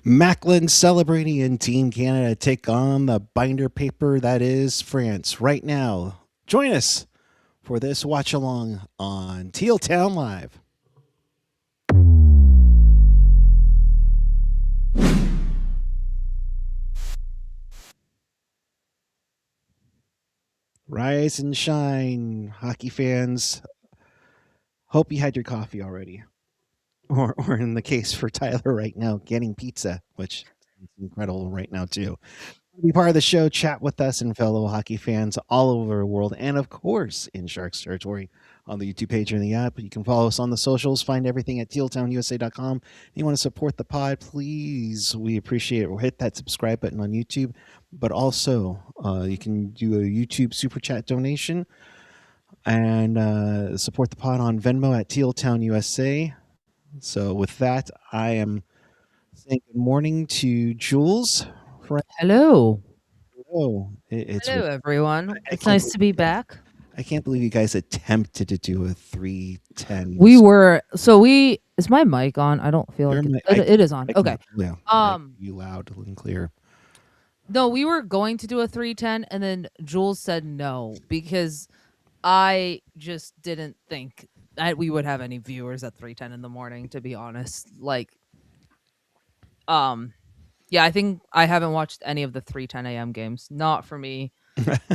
Macklin Celebrini and Team Canada take on the binder paper that is France right now. Join us for this watch along on Teal Town Live. Rise and shine, hockey fans. Hope you had your coffee already. Or in the case for Tyler right now, getting pizza, which is incredible right now, too. Be part of the show, chat with us and fellow hockey fans all over the world, and of course in Sharks territory on the YouTube page or in the app. You can follow us on the socials, find everything at tealtownusa.com. If you want to support the pod, please, we appreciate it. We'll hit that subscribe button on YouTube, but also you can do a YouTube super chat donation and support the pod on Venmo at tealtownusa. So with that, I am saying good morning to Jules. Hello. It's Hello, everyone. I It's can't nice to be back. I can't believe you guys attempted to do a 310. Is my mic on? I don't feel like it is on. Okay. Yeah, you loud and clear. No, we were going to do a 310 and then Jules said no because I just didn't think that we would have any viewers at 310 in the morning, to be honest. Yeah, I think I haven't watched any of the 3:10 a.m. games. Not for me.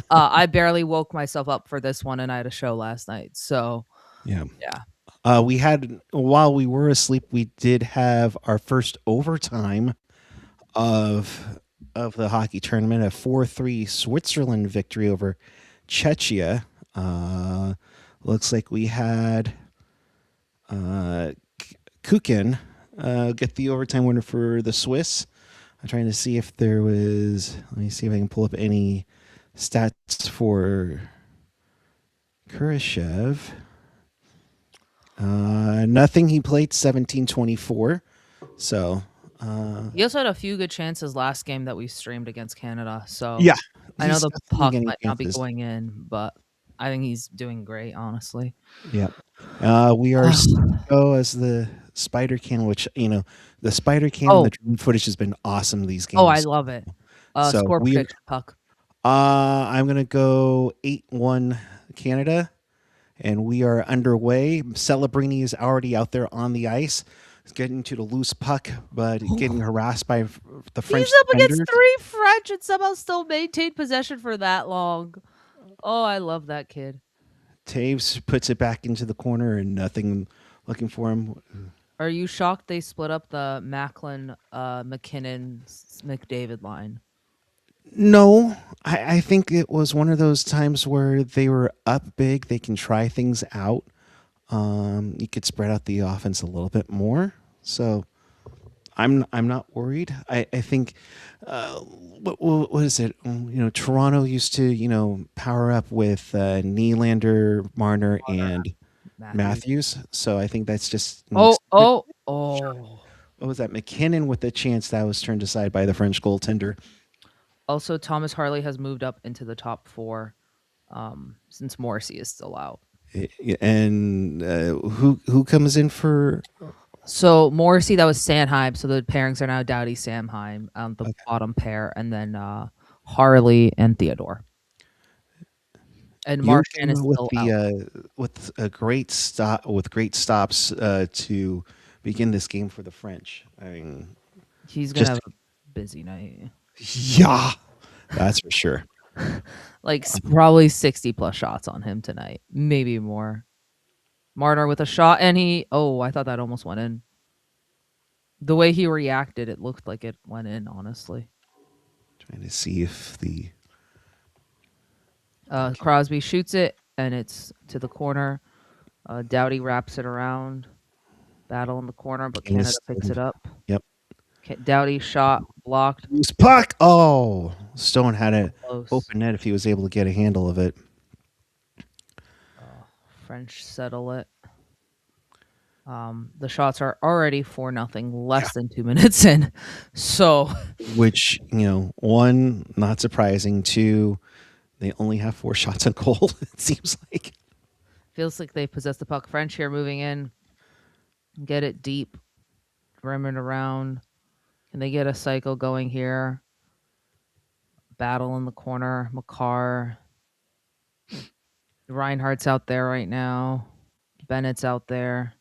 I barely woke myself up for this one, and I had a show last night. So Yeah. yeah. We had, while we were asleep, we did have our first overtime of the hockey tournament, a 4-3 Switzerland victory over Czechia. Looks like we had Kukin get the overtime winner for the Swiss. I'm trying to see if there was. Let me see if I can pull up any stats for Kurashev. Nothing. He played 17-24. So he also had a few good chances last game that we streamed against Canada. So yeah, I know the puck might not be going in, but I think he's doing great, honestly. Yeah. We are as the spider can, which the spider can and the drone footage has been awesome these games. Oh, I love it. So score prediction puck. I'm gonna go 8-1 Canada, and we are underway. Celebrini is already out there on the ice. He's getting to the loose puck, but getting harassed by the French. He's up against 3 French and somehow still maintained possession for that long. Oh, I love that kid. Taves puts it back into the corner and nothing looking for him. Are you shocked they split up the Macklin, McKinnon, McDavid line? No, I think it was one of those times where they were up big. They can try things out. You could spread out the offense a little bit more. So I'm not worried. I think what is it? Toronto used to power up with Nylander, Marner, and Matthews. So I think that's just oh. What was that? McKinnon with the chance that was turned aside by the French goaltender. Also, Thomas Harley has moved up into the top 4 since Morrissey is still out. And who comes in for? So Morrissey, that was Sanheim. So the pairings are now Doughty, Samheim on the bottom pair, and then Harley and Theodore. And Marchand is still out. With a great stop with great stops to begin this game for the French. I mean, he's gonna have a busy night. Yeah, that's for sure. Probably 60 plus shots on him tonight, maybe more. Marner with a shot, and I thought that almost went in. The way he reacted, it looked like it went in, honestly. Trying to see if the Crosby shoots it, and it's to the corner. Doughty wraps it around. Battle in the corner, but Canada picks it up. Yep. Doughty shot blocked. Loose puck. Oh, Stone had an open net if he was able to get a handle of it. French settle it. The shots are already 4-0, less than 2 minutes in. So, which 1, not surprising. 2, they only have 4 shots on goal. It seems like. Feels like they possess the puck. French here moving in, get it deep, rim it around. Can they get a cycle going here? Battle in the corner. Makar. Reinhardt's out there right now. Bennett's out there.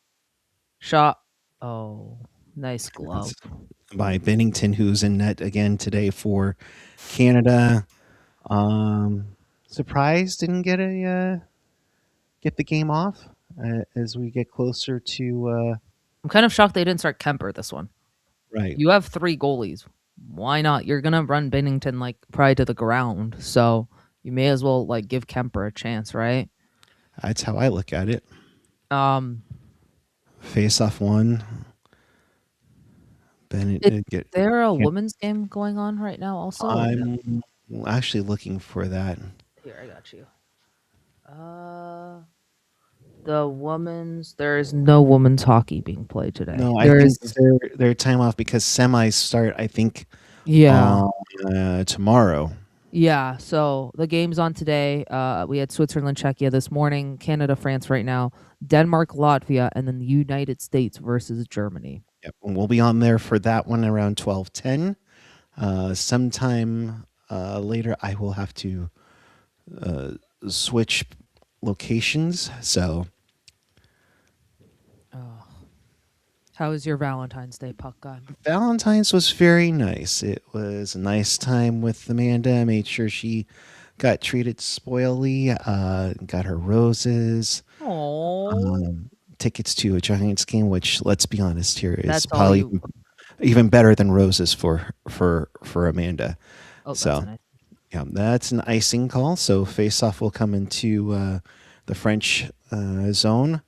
Shot. Oh, nice glove. That's by Bennington, who's in net again today for Canada. Surprised didn't get the game off as we get closer to I'm kind of shocked they didn't start Kemper this one. right. You have 3 goalies. Why not? You're gonna run Bennington like probably to the ground, so you may as well like give Kemper a chance, right? That's how I look at it. Um, Face off one. Bennett is get. there a Can't, women's game going on right now also or no? I'm actually looking for that. Here, I got you. Uh, the women's there is no women's hockey being played today. No, I There think is their time off because semis start. I think yeah. on tomorrow. Yeah, so the game's on today. We had Switzerland, Czechia this morning, Canada, France right now, Denmark, Latvia, and then the United States versus Germany. Yep, and we'll be on there for that one around 12:10. Sometime later, I will have to uh, switch locations. So Oh. How was your Valentine's Day, puck guy? Valentine's was very nice. It was a nice time with Amanda. Made sure she got treated spoilly. Got her roses. Oh, Tickets to a Giants game, which let's be honest here is that's all probably you. even better than roses for Amanda. Oh, that's So nice. yeah, that's an icing call. So face-off will come into the French zone.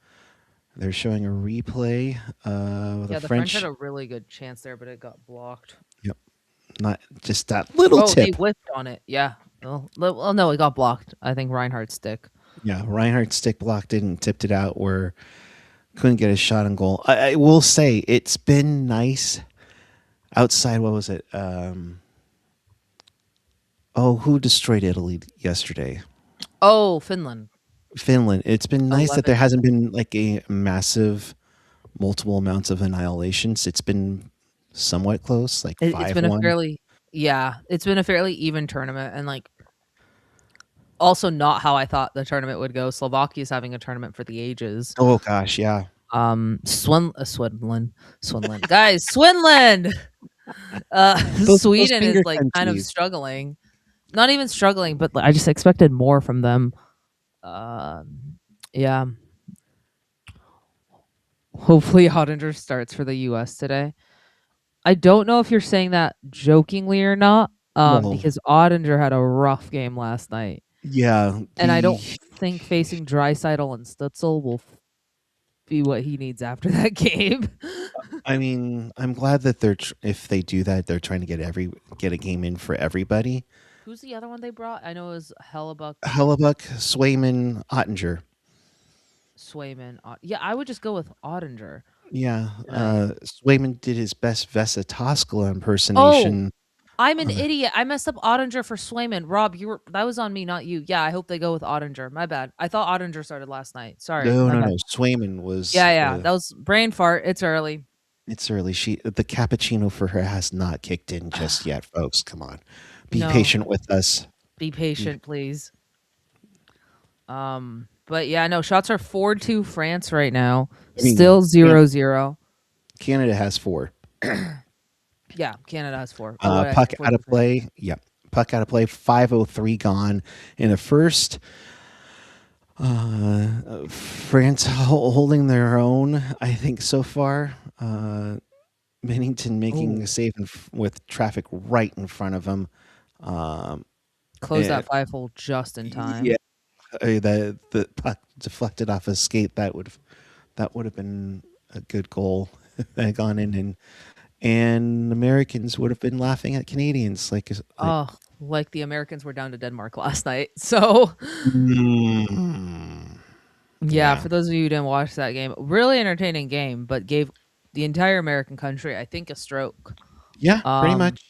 They're showing a replay. The Yeah, the French had French, a really good chance there, but it got blocked. yep, not just that little Oh, they tip. whipped on it. Yeah. Well, no, it got blocked. I think Reinhardt's stick. Yeah, Reinhardt's stick blocked it and tipped it out where couldn't get a shot on goal. I will say it's been nice outside. What was it? Oh, who destroyed Italy yesterday? Oh, Finland. Finland. It's been nice that 11. there hasn't been like a massive, multiple amounts of annihilations. It's been somewhat close, like It's been a 5-1. fairly yeah, it's been a fairly even tournament and like also not how I thought the tournament would go. Slovakia's having a tournament for the ages. Oh gosh, yeah. Swinland. Guys, Swinland. Those Sweden is finger like kind of countries. struggling. Not even struggling, but like, I just expected more from them. Yeah. Hopefully Ottinger starts for the US today. I don't know if you're saying that jokingly or not, Well, because Ottinger had a rough game last night. yeah. And I The don't think facing Draisaitl and Stutzel will be what he needs after that game. I mean, I'm glad that if they do that, they're trying to get a game in for everybody. Who's the other one they brought? I know it was Hellebuck, Hellebuck, Swayman, Ottinger. Swayman. Yeah, I would just go with Ottinger Yeah, tonight. Swayman did his best Vesa Toskala Oh, impersonation. I'm an Uh, idiot. I messed up Ottinger for Swayman. Rob, that was on me, not you. Yeah, I hope they go with Ottinger. My bad. I thought Ottinger started last night. Sorry, no, my no, bad. no. Swayman was. Yeah, yeah, that was brain fart. It's early. It's early. The cappuccino for her has not kicked in just yet, folks. Come on, be No, patient with us. be Be, patient, please. But yeah, no, shots are 4-2 France right now. I mean, Still 0-0. Canada has 4. Yeah, Canada has 4. Oh, what did I Puck say? out 4-2 of France. play. Yep, puck out of play. 5:03 gone in the first. France holding their own, I think, so far. Bennington making a Oh, save with traffic right in front of him. close that And, 5-hole just in yeah, time. the puck deflected off his skate. That would have been a good goal that had gone in, and Americans would have been laughing at Canadians like. Oh, like the Americans were down to Denmark last night. So Mm, yeah, yeah, for those of you who didn't watch that game, really entertaining game, but gave the entire American country, I think, a stroke. yeah, pretty Um, much.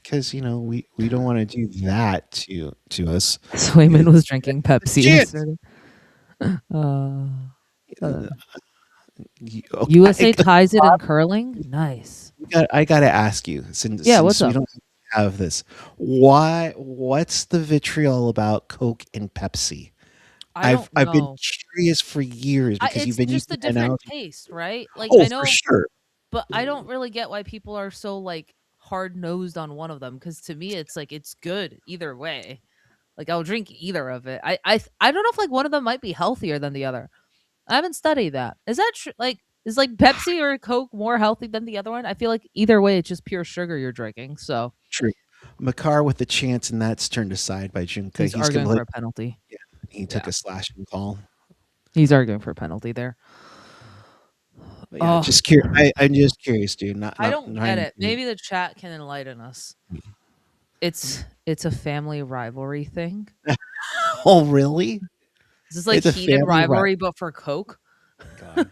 Because we don't want to do that to us. Swayman It- was drinking Pepsi Cheers. yesterday. Uh, uh, Okay, USA ties it in curling? Nice. I gotta ask you, since Yeah, what's we up? don't have this, what's the vitriol about Coke and Pepsi? I don't I've been know. curious for years because you've It's been just using a that different analogy. taste, right? Like, Oh, I for know, sure. but I don't really get why people are so, like, hard-nosed on one of them. Because to me, it's like, it's good either way. Like, I'll drink either of it. I don't know if, like, one of them might be healthier than the other. I haven't studied that. Is that true? Like, is, like, Pepsi or Coke more healthy than the other one? I feel like either way, it's just pure sugar you're drinking, so True. Makar with the chance, and that's turned aside by Junka. he's He's arguing for complete. a penalty. Yeah, he took Yeah, a slashing call. he's arguing for a penalty there. But yeah, Oh, just curious. I'm just curious, dude. I don't Not get anything. it. Maybe the chat can enlighten us. It's a family rivalry thing. Oh, really? Is this like It's a heated family rep. rivalry but for Coke? God,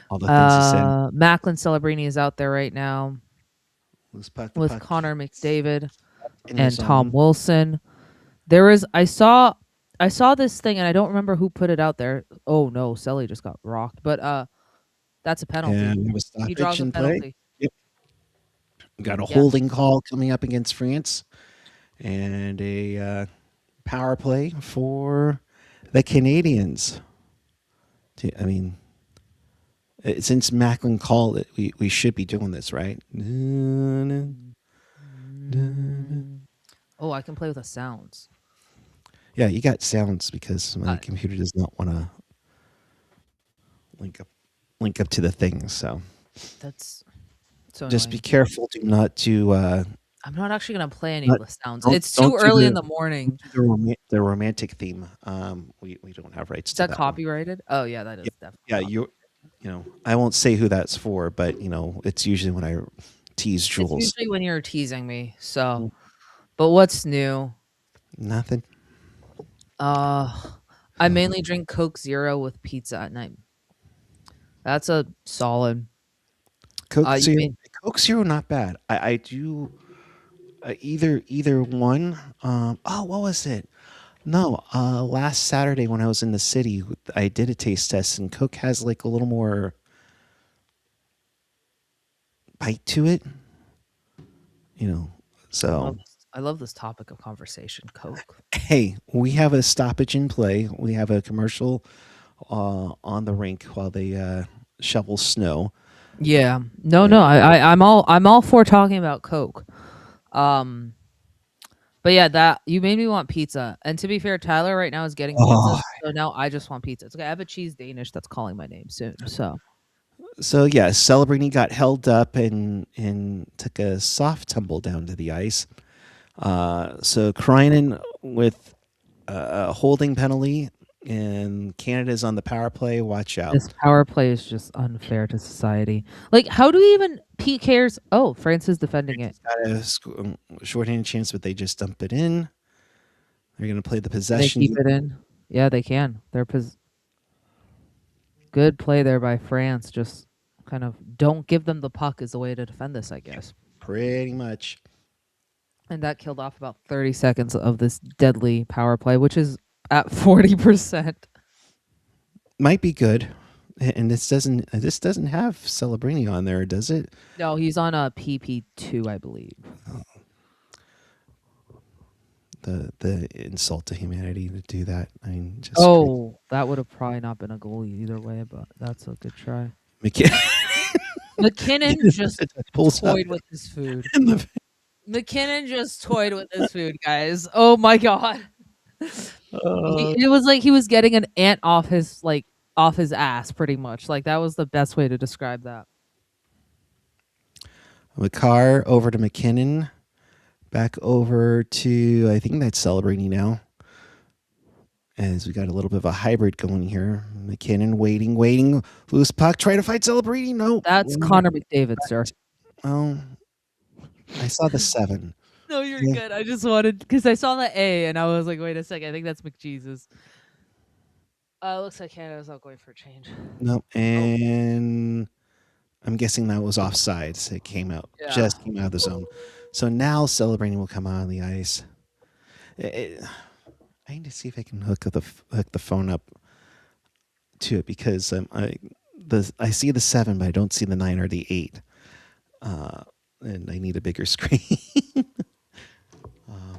all the things to say. Macklin Celebrini is out there right now Loose puck, the with puck Connor McDavid in the and Tom zone. Wilson. I saw this thing and I don't remember who put it out there. Oh no, Selly just got rocked. But that's a penalty. And we have a He stoppage draws a in play. penalty. Yep. We got a Yeah. holding call coming up against France and a power play for the Canadians. I mean, since Macklin called it, we should be doing this, right? Mm. Oh, I can play with the sounds. Yeah, you got sounds because my Uh, computer does not want to link up link up to the thing. So that's so just be annoying. careful. Do not do I'm not actually gonna play any of not the sounds. don't It's too early in the morning. do the romantic theme. We don't have rights Is to that that one. copyrighted? Oh yeah, that Yeah, is definitely yeah. copyrighted. I won't say who that's for, but it's usually when I tease It's Jules. usually when you're teasing me. So, Mm, but what's new? Nothing. Uh, I Oh. mainly drink Coke Zero with pizza at night. That's a solid. Coke You Zero. mean Coke Zero, not bad. I do either one. Oh, what was it? No, last Saturday when I was in the city, I did a taste test, and Coke has like a little more bite to it. You know, so I love this topic of conversation, Coke. hey, we have a stoppage in play. We have a commercial on the rink while they shovel snow. Yeah. No, But no. I'm all for talking about Coke. Um, but yeah, that you made me want pizza. And to be fair, Tyler right now is getting pizza, oh, so now I just want pizza. It's okay. I have a cheese Danish that's calling my name soon. So so yeah, Celebrini got held up and took a soft tumble down to the ice. So Krynen with a holding penalty, and Canada's on the power play. Watch out. this power play is just unfair to society. Like, how do we even Pete cares? Oh, France is defending it. It's got a shorthanded chance, but they just dump it in. They're going to play the Can they possession keep game. it in? Yeah, they can. Good play there by France. Just kind of don't give them the puck is the way to defend this, I guess. Pretty much. And that killed off about 30 seconds of this deadly power play, which is at 40%. Might be good. And this doesn't have Celebrini on there, does it? No, he's on a PP2, I believe. The insult to humanity to do that. I mean, just crazy. Oh, that would have probably not been a goal either way, but that's a good try. McKinnon just pulls up toyed with his food. in the McKinnon just toyed with his food, guys. Oh my god. uh, It was like he was getting an ant off his ass pretty much. Like that was the best way to describe that. Makar over to McKinnon. Back over to, I think that's Celebrini now. As we got a little bit of a hybrid going here. McKinnon waiting. Loose puck, try to fight Celebrini. No. That's Connor McDavid, sir. Oh, I saw the 7. No, you're Yeah. good. I just wanted because I saw the A and I was like, wait a second, I think that's McJesus. Looks like Canada's not going for a change. No, Oh, and I'm guessing that was offsides. It yeah. just came out of the zone. So now Celebrating will come out on the ice. I need to see if I can hook the phone up to it because I see the 7, but I don't see the 9 or the 8, and I need a bigger screen.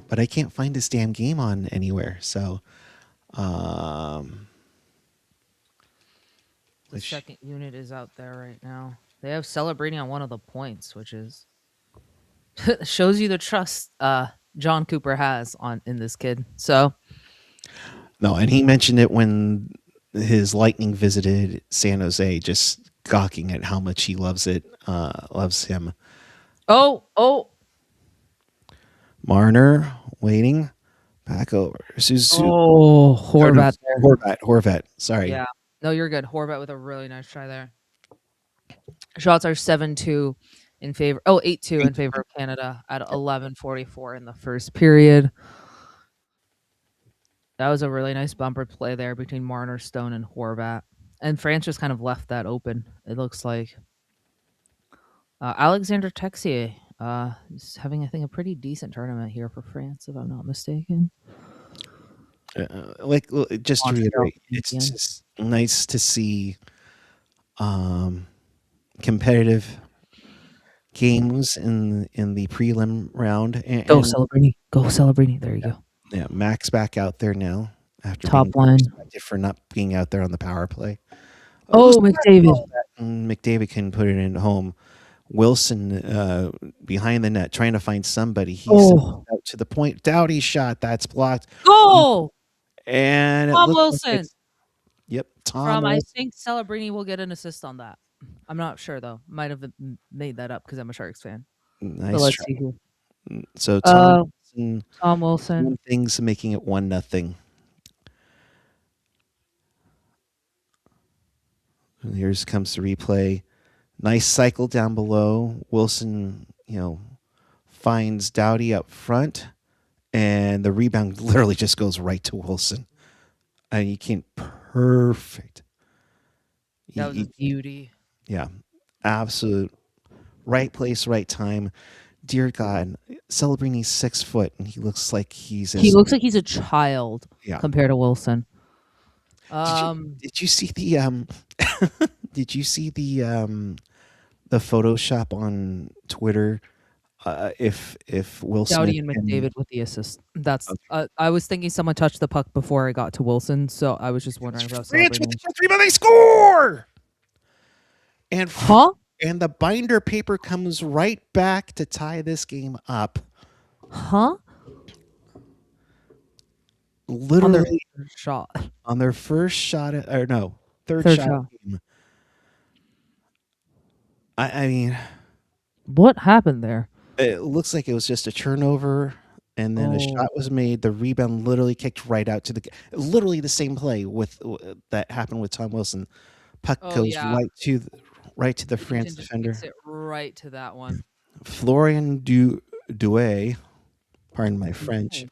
But I can't find this damn game on anywhere. So, um, The which second unit is out there right now. They have Celebrini on one of the points, which is shows you the trust John Cooper has on in this kid. So no, and he mentioned it when his Lightning visited San Jose, just gawking at how much he loves it, loves him. oh Marner waiting back over. Suzu, or no, Horvat there. Horvat. Sorry. Yeah. No, you're good. Horvat with a really nice try there. Shots are 7-2 in favor. Oh, 8-2 in favor of Canada at 11:44 in the first period. That was a really nice bumper play there between Marner, Stone, and Horvat. And France just kind of left that open, it looks like. Alexander Texier is having, I think, a pretty decent tournament here for France, if I'm not mistaken. Just to Montreal reiterate, it's Canadiens. just nice to see competitive games in the prelim round. Go And Celebrini. Go Celebrini. There you go. yeah, Mac's back out there now after Top being line. suspended for not being out there on the power play. Oh, McDavid. McDavid can put it in home. Wilson behind the net trying to find somebody. He's Oh. out to the point. Doughty shot. That's blocked. Goal! And it Tom looks like Wilson. it's, yep, Tom From, I Wilson. think Celebrini will get an assist on that. I'm not sure, though. Might have made that up because I'm a Sharks fan. But Nice let's try. see here. So Tom Wilson, Tom Wilson. doing things, making it 1-0. Here's comes the replay. Nice cycle down below. Wilson, finds Doughty up front, and the rebound literally just goes right to Wilson. And you can't perfect. That was a beauty. Yeah, absolute right place, right time. Dear God, Celebrini's 6 foot, and he looks like he's. He looks like he's a child Yeah. compared to Wilson. Did you see the did you see the Photoshop on Twitter? If Will Doughty Smith and McDavid with the assist. That's I was thinking someone touched the puck before I got to Wilson, so I was just wondering about France with the rebound, they score, and and the binder paper comes right back to tie this game up. Literally on their first shot, or no, third shot. Game. I mean, what happened there? It looks like it was just a turnover, and then a shot was made. The rebound literally kicked right out to literally the same play with that happened with Tom Wilson. Puck goes right to the France defender. It right to that one. Florian Douay, pardon my French,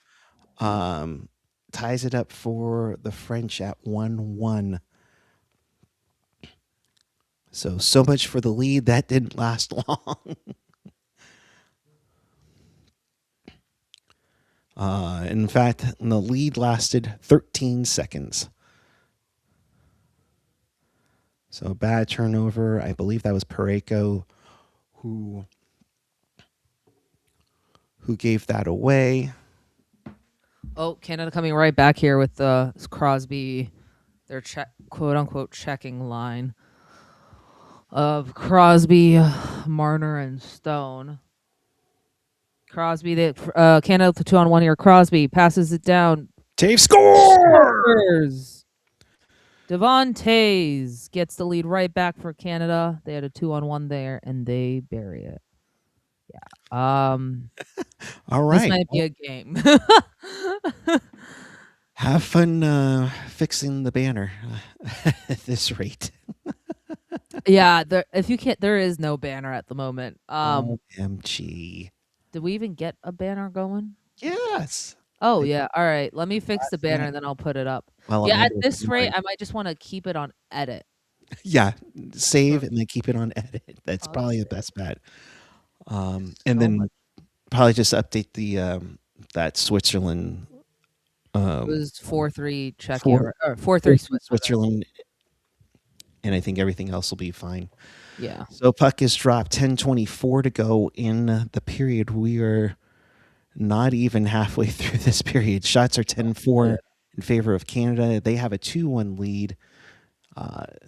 ties it up for the French at 1-1. So much for the lead. That didn't last long. In fact, the lead lasted 13 seconds. So a bad turnover. I believe that was Pareko who gave that away. Oh, Canada coming right back here with Crosby, their quote unquote checking line of Crosby, Marner, and Stone. Crosby, Canada 2-on-1 here. Crosby passes it down. Taves scores! Devon Taves gets the lead right back for Canada. They had a 2-on-1 there, and they bury it. Yeah. All right. This might be a game. Have fun fixing the banner at this rate. Yeah, if you can't, there is no banner at the moment. OMG. Did we even get a banner going? Yes. Oh yeah. All right. Let me fix the banner and then I'll put it up. Well, yeah, at this rate, I might just want to keep it on edit. Yeah, save and then keep it on edit. That's probably the best bet. And then probably just update the that Switzerland. It was 4-3 Czechia or 4-3 Switzerland and I think everything else will be fine. Yeah. So puck is dropped. 10:24 to go in the period. We are not even halfway through this period. Shots are 10-4 in favor of Canada. They have a 2-1 lead.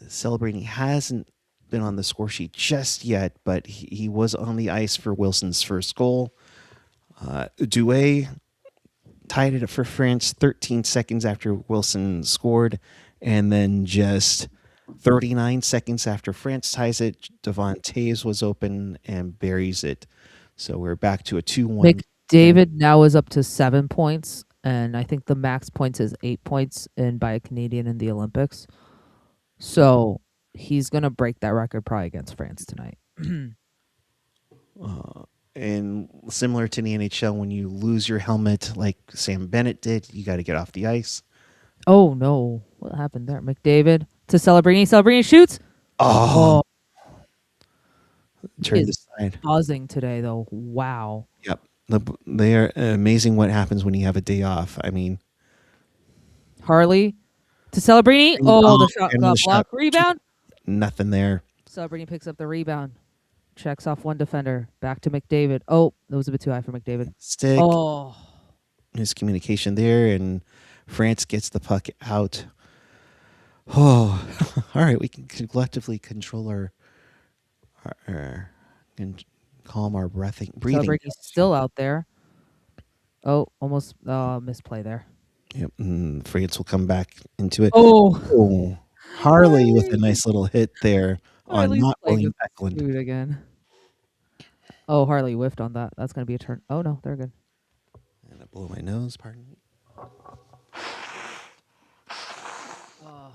Celebrating hasn't been on the score sheet just yet, but he was on the ice for Wilson's first goal. Douay tied it up for France 13 seconds after Wilson scored, and then just 39 seconds after France ties it, Devon Taves was open and buries it. So we're back to a 2-1. McDavid now is up to 7 points, and I think the max points is 8 points in by a Canadian in the Olympics. So he's gonna break that record probably against France tonight. And similar to the NHL, when you lose your helmet like Sam Bennett did, you got to get off the ice. Oh no, what happened there? McDavid to Celebrini. Celebrini shoots. Oh, Oh, he turned is aside. buzzing today though. Wow. Yep. They are amazing what happens when you have a day off. I mean, Harley to Celebrini. Oh, the shot and the got shot, blocked. Rebound. nothing there. Celebrini picks up the rebound. Checks off one defender. Back to McDavid. Oh, that was a bit too high for McDavid. Stick, Oh, miscommunication there, and France gets the puck out. Oh, all right. We can collectively control and calm our breathing. Celebrini's still out there. Oh, almost misplay there. Yep. And France will come back into it. Oh, Oh, Harley with a nice little hit there on Harley's not playing William with Eklund. food again. Oh, Harley whiffed on that. That's going to be a turn. Oh, no, they're good. And I blow my nose, pardon me. Oh,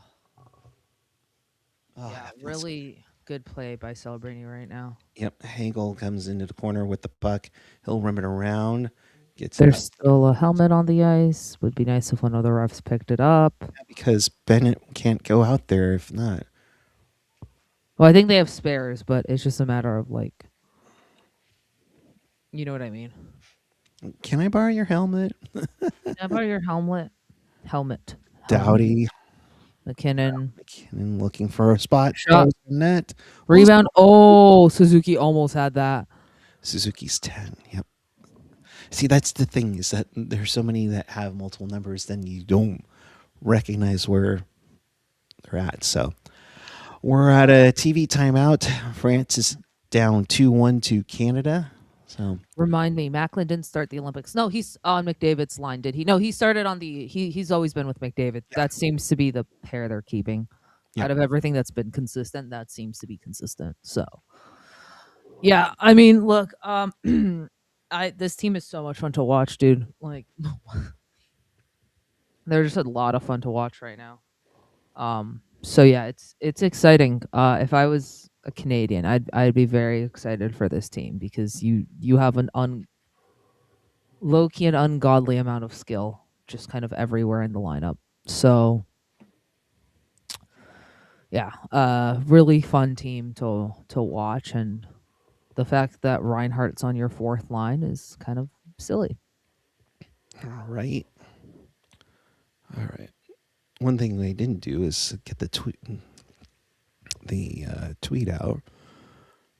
Oh, yeah, that feels really good play by Celebrini right now. Yep, Hagel comes into the corner with the puck. He'll rim it around. Gets There's it still a helmet on the ice. Would be nice if one of the refs picked it up. because Bennett can't go out there if not. Well, I think they have spares, but it's just a matter of like, you know what I mean. Can I borrow your helmet? How about your helmet? Helmet. Dowdy. McKinnon. McKinnon looking for a spot. Shot. Goes in net. Rebound. Oh, Suzuki almost had that. Suzuki's 10. Yep. See, that's the thing is that there's so many that have multiple numbers, then you don't recognize where they're at. So we're at a TV timeout. France is down 2-1 to Canada. So Remind me, Macklin didn't start the Olympics. No, he's on McDavid's line, did he? No, he started on the he's always been with McDavid. Yeah. That seems to be the pair they're keeping. Yeah. Out of everything that's been consistent, that seems to be consistent. So yeah, I mean, look, this team is so much fun to watch, dude. Like they're just a lot of fun to watch right now. So yeah, it's exciting. If I was a Canadian, I'd be very excited for this team because you have an low key and ungodly amount of skill just kind of everywhere in the lineup. So yeah, really fun team to watch, and the fact that Reinhardt's on your fourth line is kind of silly. all right. All right. One thing they didn't do is get the tweet out.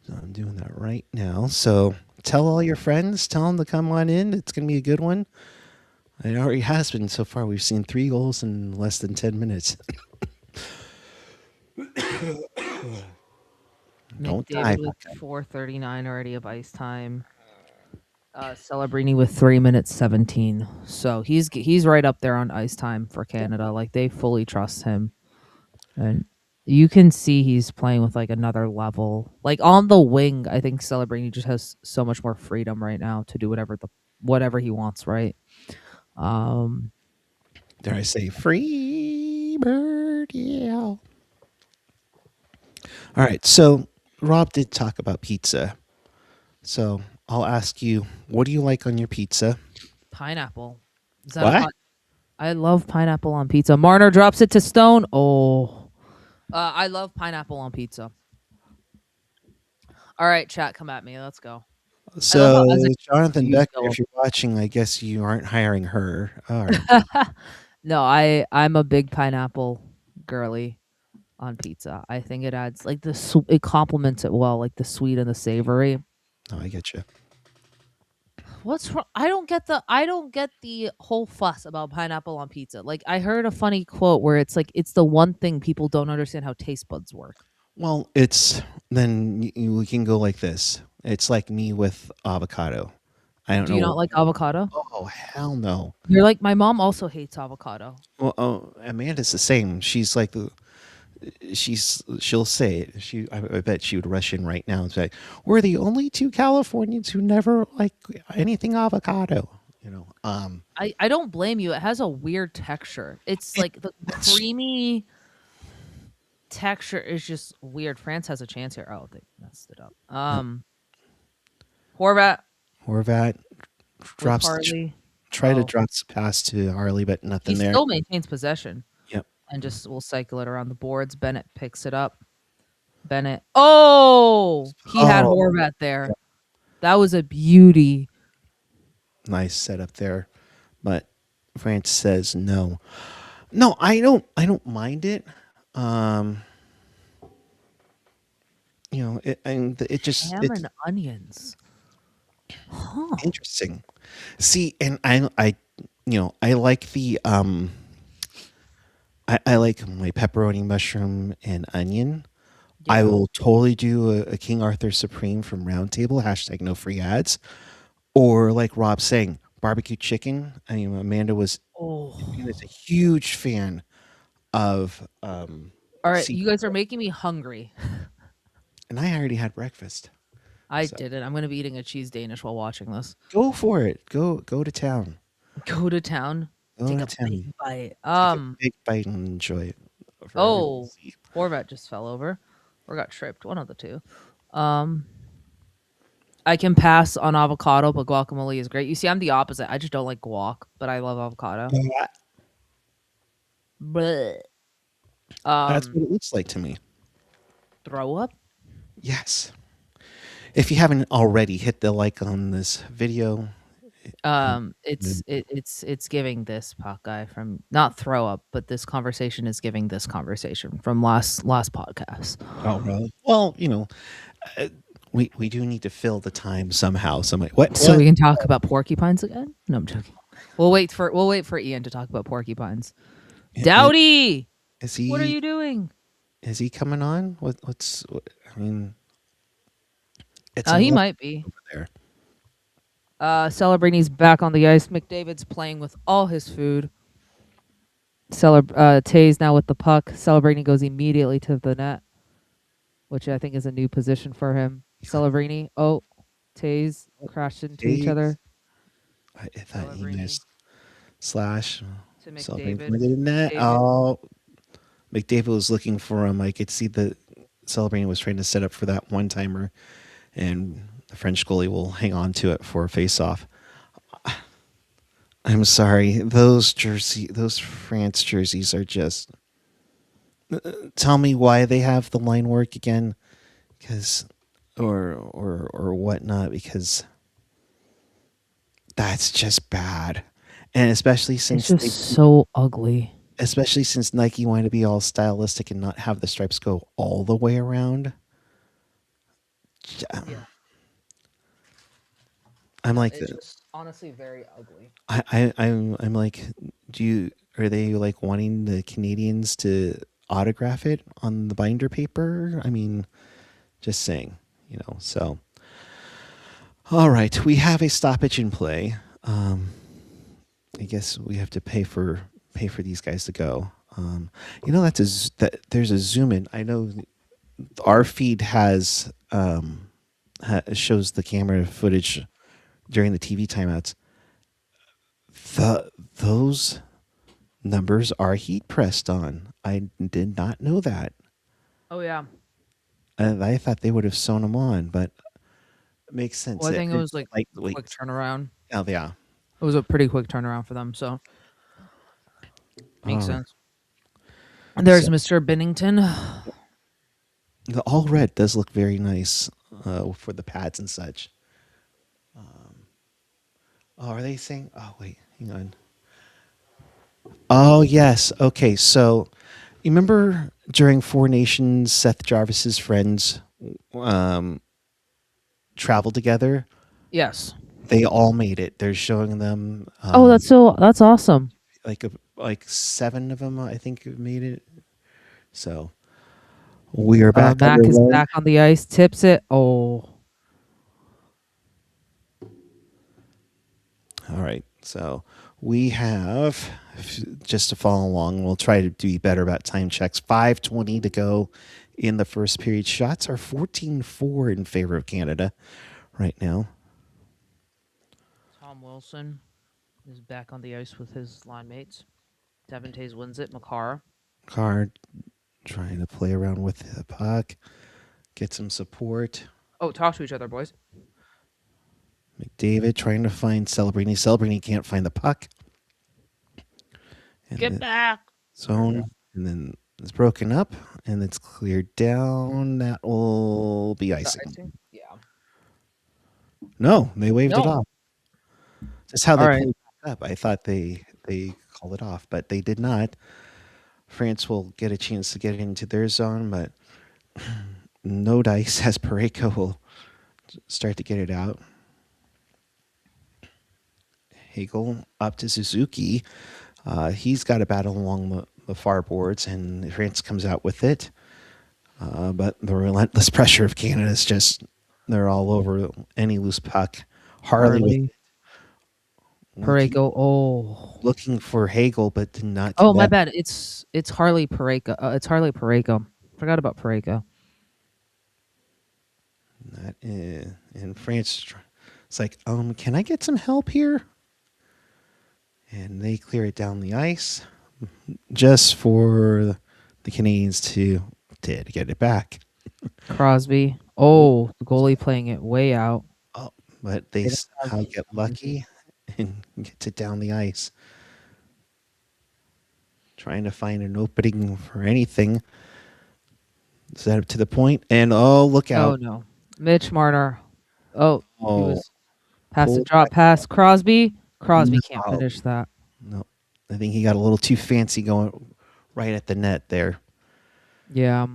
So I'm doing that right now. So tell all your friends, tell them to come on in. It's going to be a good one. It already has been so far. We've seen 3 goals in less than 10 minutes. Don't die. McDavid with 4:39 already of ice time. Celebrini with 3 minutes 17. So he's right up there on ice time for Canada. Like they fully trust him, and you can see he's playing with like another level. Like on the wing, I think Celebrini just has so much more freedom right now to do whatever he wants. Right. Dare I say free bird? Yeah. All right. So Rob did talk about pizza. So I'll ask you, what do you like on your pizza? Pineapple. Is that What? hot? I love pineapple on pizza. Marner drops it to Stone. Oh, I love pineapple on pizza. All right, chat, come at me. Let's go. I love So how as a Jonathan you Becker, go. if you're watching, I guess you aren't hiring her. All right. No, I'm a big pineapple girly. on pizza. I think it adds like it complements it well, like the sweet and the savory. Oh, I get you. What's wrong? I don't get the whole fuss about pineapple on pizza. Like I heard a funny quote where it's like it's the one thing people don't understand how taste buds work. Well, it's then we can go like this. It's like me with avocado. I don't Do you know. not like avocado? Oh hell no. You're like my mom also hates avocado. Well, oh, Amanda's the same. She's like she'll say it. I bet she would rush in right now and say, "We're the only two Californians who never like anything avocado." You know, I don't blame you. It has a weird texture. It's it, like the it's creamy texture is just weird. France has a chance here. Oh, they messed it up. uh, Horvat Horvat with drops Harley. try to Oh, drop the pass to Harley, but he nothing there. still maintains possession Yep. and just will cycle it around the boards. Bennett picks it up. Bennett. Oh, he had Oh, Horvat yeah. there. That was a beauty. Nice setup there, but France says no. No, I don't. I don't mind it. Um, and it just Ham it's and onions. Huh. interesting. See, and I like I like my pepperoni, mushroom, and onion. I Yeah. will totally do a King Arthur Supreme from Round Table. Hashtag no free ads. Or like Rob saying, barbecue chicken. I mean, Amanda is a Oh. huge fan of All right, sea, you guys are making me hungry. and I already had breakfast. I So didn't. I'm gonna be eating a cheese Danish while watching this. go for it. Go to town. Go to town, Go take to a big town. bite. Take a big bite and enjoy it for everyone to Oh, see. Horvat just fell over or got tripped. One of the two. Um, I can pass on avocado, but guacamole is great. You see, I'm the opposite. I just don't like guac, but I love avocado. Yeah. Bleh. That's Um, what it looks like to me. throw up. Yes. If you haven't already, hit the like on this video. Um, It's giving this pot guy from not throw up, but this conversation is giving this conversation from last podcast. oh, really? Well, uh, we do need to fill the time somehow. Somebody, what? So What? we can talk about porcupines again? No, I'm joking. We'll wait for Ian to talk about porcupines. I- Dowdy, Is what are he you doing? is he coming on? I mean, it's an He 11 might be. over there. Celebrini's back on the ice. McDavid's playing with all his food. Tays now with the puck. Celebrini goes immediately to the net, which I think is a new position for him. Celebrini. Oh, Tays crashed into each Jeez. other. I thought he Celebrini missed slash. to Something McDavid. coming in net. McDavid. Oh, McDavid was looking for him. I could see the Celebrini was trying to set up for that one timer, and the French goalie will hang on to it for a face-off. I'm sorry, those France jerseys are just. Tell me why they have the line work again, because, or whatnot, because that's just bad, and It's just so ugly. especially since Nike wanted to be all stylistic and not have the stripes go all the way around. Yeah. I'm Yeah, like, it's just honestly very ugly. I'm like, are they like wanting the Canadians to autograph it on the binder paper? I mean, just saying, So, all right, we have a stoppage in play. I guess we have to pay for these guys to go. There's a zoom in. I know our feed shows the camera footage during the TV timeouts. Those numbers are heat pressed on. I did not know that. Oh yeah. And I thought they would have sewn them on, but it makes sense. Well, I think it was like Lightweight. quick turnaround. Oh yeah. It was a pretty quick turnaround for them, so makes All right. sense. There's So Mr. Bennington. the all red does look very nice for the pads and such. Oh, are they saying? Oh wait, hang on. Oh yes. Okay, so You remember during Four Nations, Seth Jarvis's friends um, traveled together? Yes. They all made it. They're showing them Oh, that's awesome. like seven of them, I think, have made it. So we are back Mac is underway. back on the ice, tips it. Oh, All right. So we have, just to follow along, we'll try to do better about time checks. 5:20 to go in the first period. Shots are 14-4 in favor of Canada right now. Tom Wilson is back on the ice with his line mates. Devin Tays wins it. Makara. Card trying to play around with the puck, get some support. Oh, talk to each other, boys. McDavid trying to find Celebrini. Celebrini can't find the puck. And Get the back. There we go. zone, and then it's broken up, and it's cleared down. That will be The icing. icing? Yeah. No, they waved it No. off. That's how All they right. pulled it back up. I thought they called it off, but they did not. France will get a chance to get into their zone, but no dice as Pareko will start to get it out. Hagel up to Suzuki. He's got a battle along the far boards, and France comes out with it. But the relentless pressure of Canada is just, they're all over any loose puck. Harley with Harley. looking Pareko. Oh. looking for Hagel, but did not Oh, my connect. bad. It's Harley Pareko. It's Harley Pareko. Forgot about Pareko. That is, and France, it's like, can I get some help here? And they clear it down the ice just for the Canadians to get it back. Crosby. Oh, the goalie playing it way out. Oh, but they They don't have somehow get lucky and gets it down the ice. Trying to find an opening for anything. Set up to the point, and look Oh out. no. Mitch Marner. Oh, he Oh, was past the pull drop back. pass. Crosby. Crosby can't No, finish that. no. I think he got a little too fancy going right at the net there. Yeah.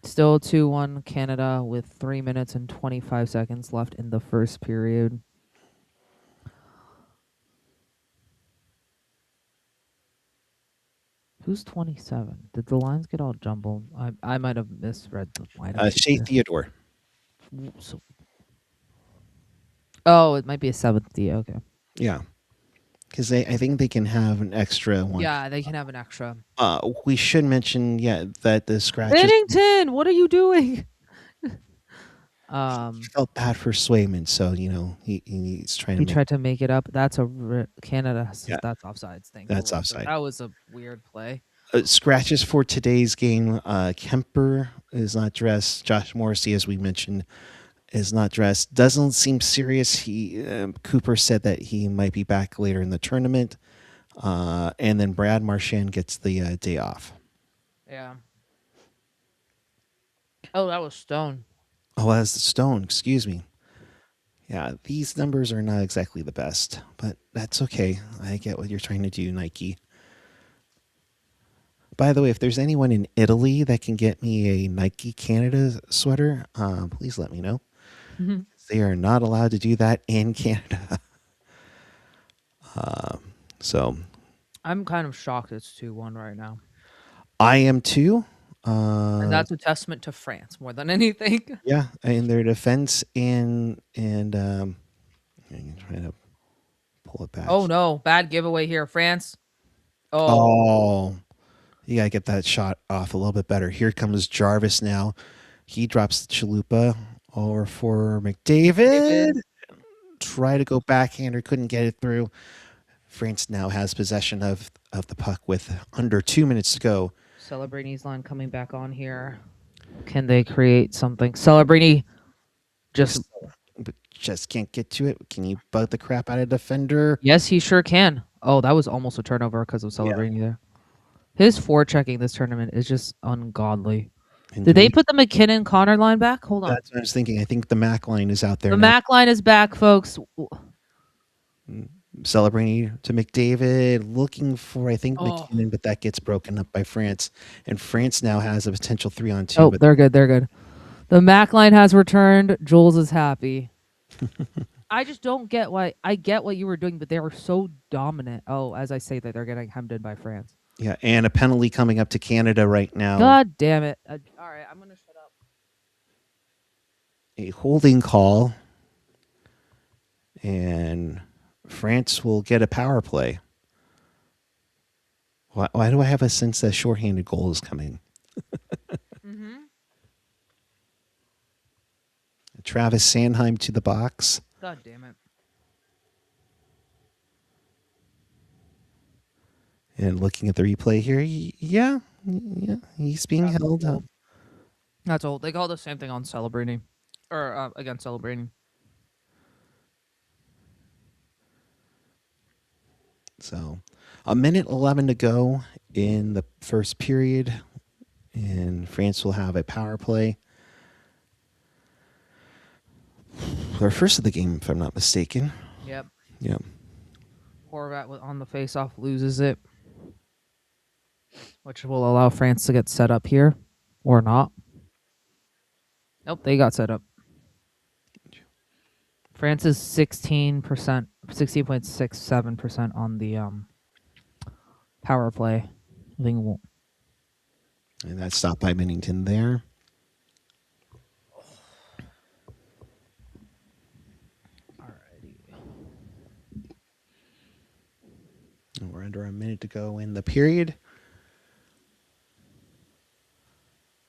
Still 2-1 Canada with 3 minutes and 25 seconds left in the first period. Who's 27? Did the lines get all jumbled? I might have misread the lineups Shea here. Theodore. So, oh, it might be a seventh D. Okay. Yeah, because I think they can have an extra one. Yeah, they can have an extra. We should mention, that the scratches. Bennington, what are you doing? Felt bad for Swayman, so he's trying to He make. tried to make it up. That's Canada. Yeah, That's offsides. that's Thankfully, offside. that was a weird play. Scratches for today's game. Kemper is not dressed. Josh Morrissey, as we mentioned, is not dressed. Doesn't seem serious. Cooper said that he might be back later in the tournament. And then Brad Marchand gets the day off. Yeah. Oh, that was Stone. Oh, that's the Stone. Excuse me. Yeah, these numbers are not exactly the best, but that's okay. I get what you're trying to do, Nike. By the way, if there's anyone in Italy that can get me a Nike Canada sweater, please let me know. They are not allowed to do that in Canada. So I'm kind of shocked it's 2-1 right now. I am too. And that's a testament to France more than anything. Yeah, in their defense and I'm trying to pull it back. Oh no, bad giveaway here, France. Oh, you gotta get that shot off a little bit better. Here comes Jarvis now. He drops the chalupa over for McDavid. Try to go backhander, couldn't get it through. France now has possession of the puck with under 2 minutes to go. Celebrini's line coming back on here. Can they create something? Celebrini just But just can't get to it. Can you bug the crap out of defender? yes, he sure can. Oh, that was almost a turnover because of Celebrini there. His forechecking this tournament is just ungodly. And Did they put the McKinnon Connor line back? Hold on. That's what I was thinking. I think the Mac line is out there The now. Mac line is back, folks. Celebrini to McDavid, looking for, I think, Oh, McKinnon, but that gets broken up by France. And France now has a potential 3-on-2, oh, but they're good. They're good. The Mac line has returned. Jules is happy. I just don't get why. I get what you were doing, but they were so dominant. Oh, as I say that, they're getting hemmed in by France. yeah, and a penalty coming up to Canada right now. God damn it. All right, I'm going to shut up. A holding call, and France will get a power play. Why do I have a sense that shorthanded goal is coming? Mm-hmm. Travis Sanheim to the box. God damn it. And looking at the replay here, yeah, he's being That's held up. old. That's old. They call the same thing on celebrating. Or against celebrating. So, a minute 11 to go in the first period, and France will have a power play. Their first of the game, if I'm not mistaken. Yep. Yeah. Horvat on the face-off loses it, which will allow France to get set up here, or not. Nope, they got set up. France is 16%, 16.67% on the power play. I think And that's stopped by Bennington there. And we're under a minute to go in the period.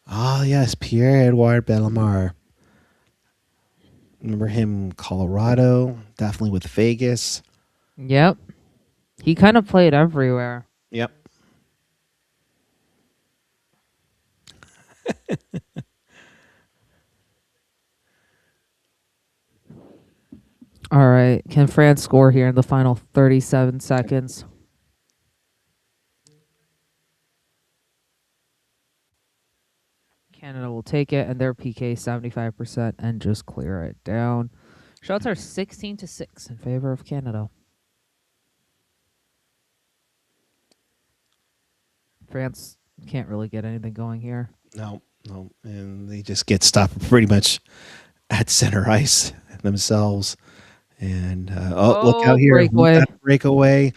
Ah, yes, Pierre-Edouard Bellemare. Remember him, Colorado, definitely with Vegas. Yep. He kind of played everywhere. Yep. All right. Can France score here in the final 37 seconds? Canada will take it, and their PK 75% and just clear it down. Shots are 16-6 in favor of Canada. France can't really get anything going here. No. And they just get stopped pretty much at center ice themselves. And look out here. We Breakaway. got a breakaway.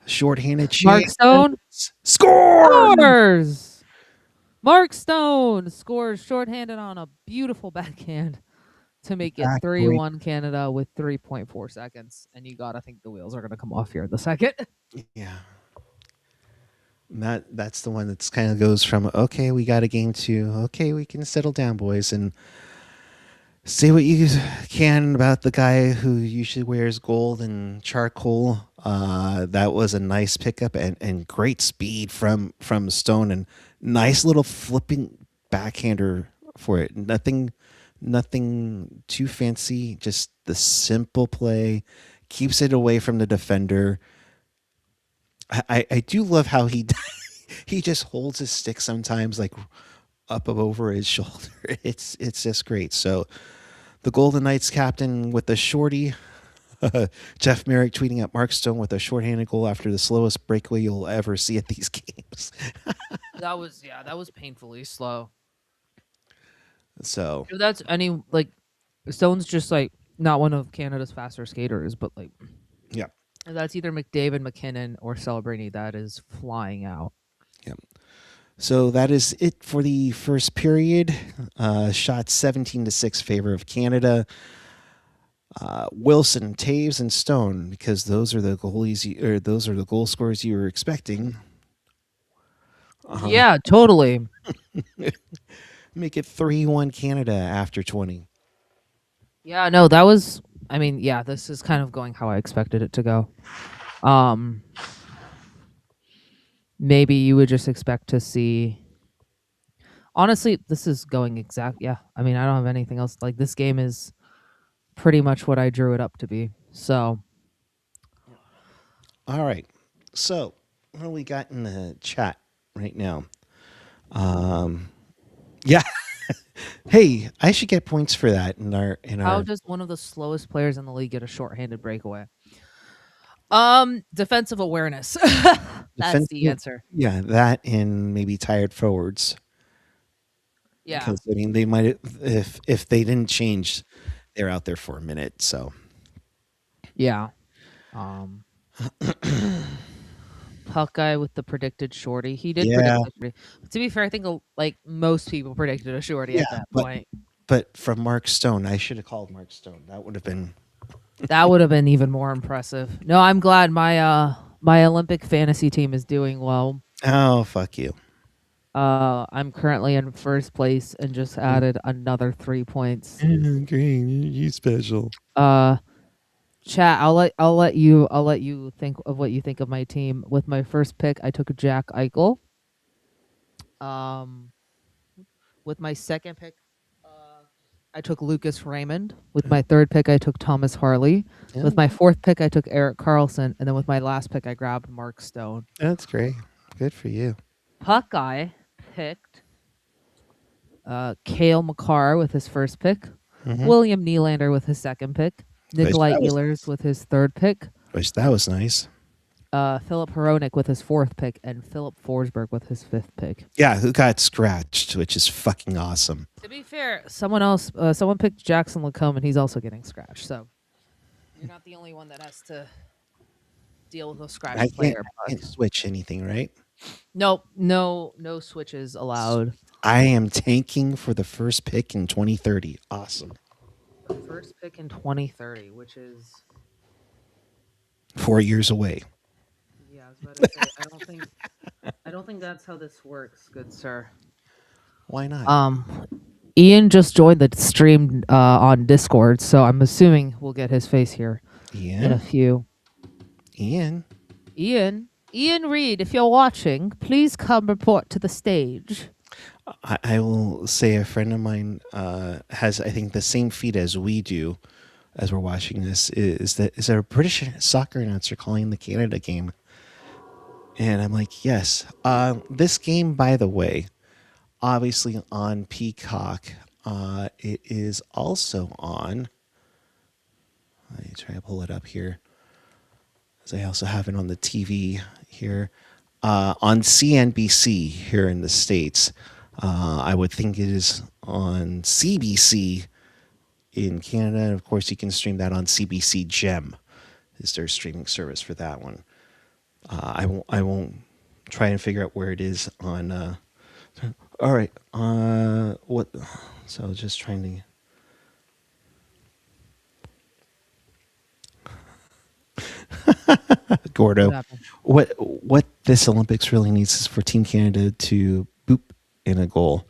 Shorthanded Mark chance. Stone Score! scores! Mark Stone scores shorthanded on a beautiful backhand to make it Back break. 3-1 Canada with 3.4 seconds. And you got to think the wheels are going to come off here in the second. Yeah. That's the one that's kind of goes from, okay, we got a game, to, okay, we can settle down, boys, and say what you can about the guy who usually wears gold and charcoal. That was a nice pickup, and great speed from Stone, and nice little flipping backhander for it. Nothing too fancy, just the simple play, keeps it away from the defender. I do love how he he just holds his stick sometimes, like up over his shoulder. It's just great. So the Golden Knights captain with the shorty, Jeff Merrick tweeting at Mark Stone with a shorthanded goal after the slowest breakaway you'll ever see at these games. That was painfully slow. So If that's any like Stone's just like not one of Canada's faster skaters, but like yeah, that's either McDavid, McKinnon, or Celebrini that is flying out. yeah. So that is it for the first period. Shot 17-6 favor of Canada. Wilson, Taves, and Stone, because those are the goalies, or those are the goal scorers you were expecting. Yeah, totally. Make it 3-1 Canada after 20. Yeah, no, that was. I mean, yeah, this is kind of going how I expected it to go. Maybe you would just expect to see. Honestly, this is going exact. Yeah, I mean, I don't have anything else. Like this game is pretty much what I drew it up to be. So, All right. So, what do we got in the chat right now? Yeah. Hey, I should get points for that in our. how does one of the slowest players in the league get a shorthanded breakaway? Defensive awareness. That's the Defensive, answer. yeah, that and maybe tired forwards. Yeah. Because I mean, they might if they didn't change, they're out there for a minute. So Yeah. Um, Puck guy with the predicted shorty. He did yeah, predict the shorty. But to be fair, I think like most people predicted a shorty yeah, at that point. but from Mark Stone, I should have called Mark Stone. That would have been That would have been even more impressive. No, I'm glad my Olympic fantasy team is doing well. oh fuck you. I'm currently in first place and just added another 3 points. Green, you special. Uh Chat, I'll let you think of what you think of my team. With my first pick, I took Jack Eichel. Um, with my second pick, I took Lucas Raymond. With my third pick, I took Thomas Harley. Yeah, With my fourth pick, I took Eric Carlson, and then with my last pick, I grabbed Mark Stone. that's great. Good for you. Puck guy picked Kale McCarr with his first pick, Mm-hmm. William Nylander with his second pick, Nikolai Ehlers with his third pick, Wish that was nice. Philip Hronik with his fourth pick, and Philip Forsberg with his fifth pick. Yeah, who got scratched, which is fucking awesome. To be fair, someone picked Jackson Lacombe, and he's also getting scratched. So you're not the only one that has to deal with a scratched player. I can't switch anything, right? Nope, no switches allowed. I am tanking for the first pick in 2030. Awesome. The first pick in 2030, which is 4 years away. yeah, I was about to say I don't think that's how this works, good sir. Why not? Ian just joined the stream on Discord, so I'm assuming we'll get his face here in a few. Ian. Ian Reed, if you're watching, please come report to the stage. I will say a friend of mine has, I think, the same feed as we do as we're watching this. Is there a British soccer announcer calling the Canada game? And I'm like, yes. This game, by the way, obviously on Peacock. It is also on. Let me try to pull it up here. As I also have it on the TV here. On CNBC here in the States. I would think it is on CBC in Canada. And of course, you can stream that on CBC Gem. Is their streaming service for that one? I won't try and figure out where it is on. All right. What? So just trying to. Gordo, what this Olympics really needs is for Team Canada to boop in a goal.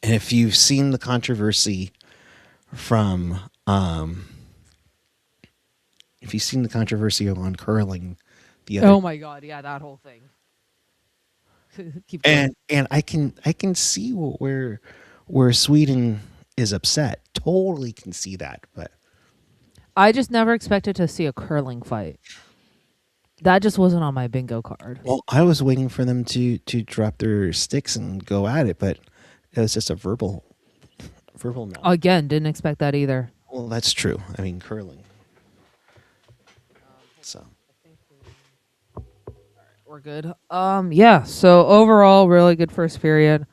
And if you've seen the controversy from, if you've seen the controversy on curling, the other, oh my god, yeah, that whole thing. Keep going. and I can see where Sweden is upset. Totally can see that, but I just never expected to see a curling fight. That just wasn't on my bingo card. well, I was waiting for them to drop their sticks and go at it, but it was just a verbal no. Again, didn't expect that either. Well, that's true. I mean, curling. So We're good. Yeah. So overall, really good first period.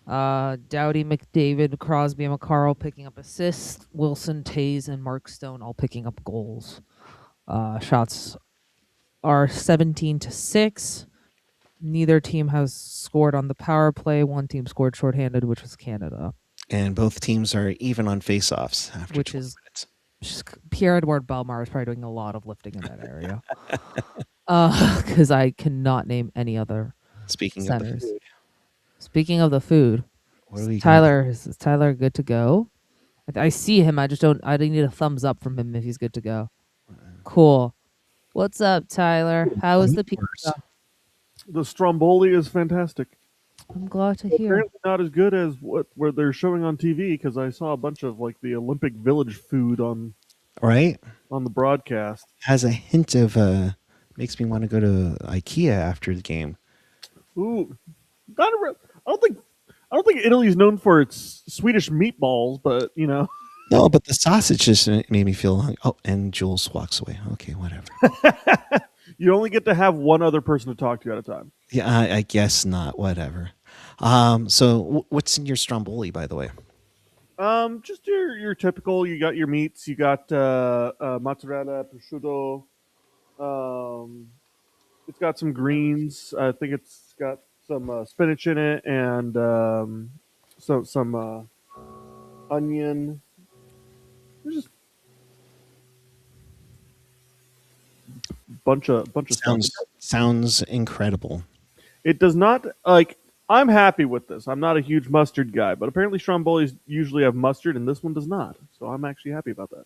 Doughty, McDavid, Crosby, and McCarl picking up assists. Wilson, Taze, and Mark Stone all picking up goals. Shots are 17-6. Neither team has scored on the power play. One team scored shorthanded, which was Canada. And both teams are even on face-offs after which 12 is minutes. Pierre-Edouard Bellemare is probably doing a lot of lifting in that area. Because I cannot name any other Speaking centers. of the food, Speaking of the food, what do we is Tyler good to go? I see him. I need a thumbs up from him if he's good to go. Cool. What's up, Tyler? How is the pizza? The Stromboli is fantastic. I'm glad to hear. Apparently not as good as where they're showing on TV, because I saw a bunch of like the Olympic Village food on right? On the broadcast. Has a hint of makes me want to go to IKEA after the game. Ooh, I don't think Italy's known for its Swedish meatballs, but you know. No, but the sausage just made me feel. Oh, and Jules walks away. Okay, whatever. You only get to have one other person to talk to at a time. Yeah, I guess not. Whatever. So what's in your stromboli, by the way? Just your typical. You got your meats. You got mozzarella, prosciutto. Um, it's got some greens. I think it's got some spinach in it and some onion. There's just bunch of stuff. Sounds incredible. It does not like. I'm happy with this. I'm not a huge mustard guy, but apparently strombolis usually have mustard, and this one does not. So I'm actually happy about that.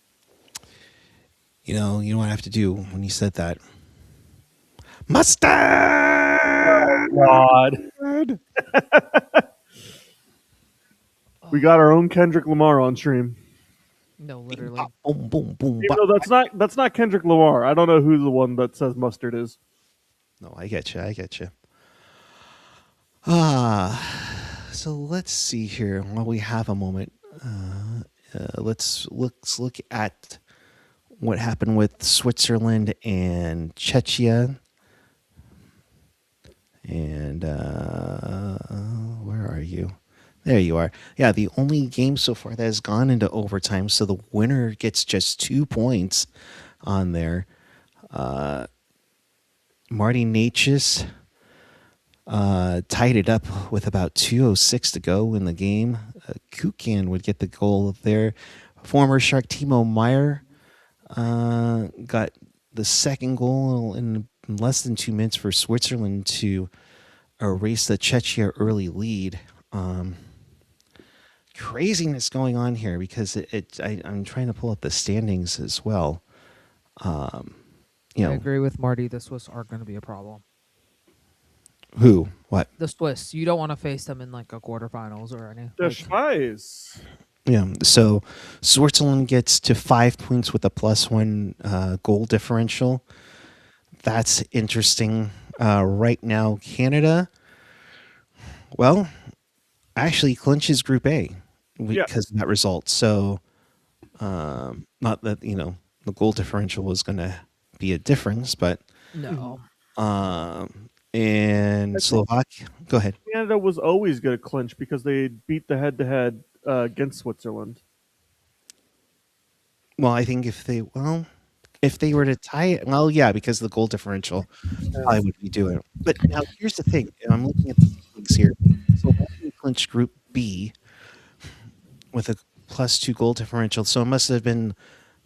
You know what I have to do when you said that. Mustard. God, we got our own Kendrick Lamar on stream. No, literally. Boom, boom, boom. Even though that's not Kendrick Lamar. I don't know who the one that says mustard is. No, I get you. I get you. So let's see here. While we have a moment, let's look at what happened with Switzerland and Czechia. And where are you? There you are. Yeah, the only game so far that has gone into overtime, so the winner gets just 2 points on there. Marty Natchez tied it up with about 2:06 to go in the game. Kukan would get the goal there. Former Shark Timo Meyer got the second goal in less than 2 minutes for Switzerland to erase the Czechia early lead. Craziness going on here because I'm trying to pull up the standings as well. I You know, agree with Marty. The Swiss are going to be a problem. who? What? The Swiss. You don't want to face them in like a quarterfinals or anything. The Schweiz. Yeah. So Switzerland gets to 5 points with a +1 goal differential. That's interesting. Right now, Canada, well, actually clinches Group A because of that result. So, not that the goal differential was going to be a difference, but No. and Slovakia, go ahead. Canada was always going to clinch because they beat the head-to-head against Switzerland. Well, I think if they were to tie it, well, yeah, because of the goal differential, I would be doing it. But now here's the thing: I'm looking at the things here. So we clinched Group B with a +2 goal differential. So it must have been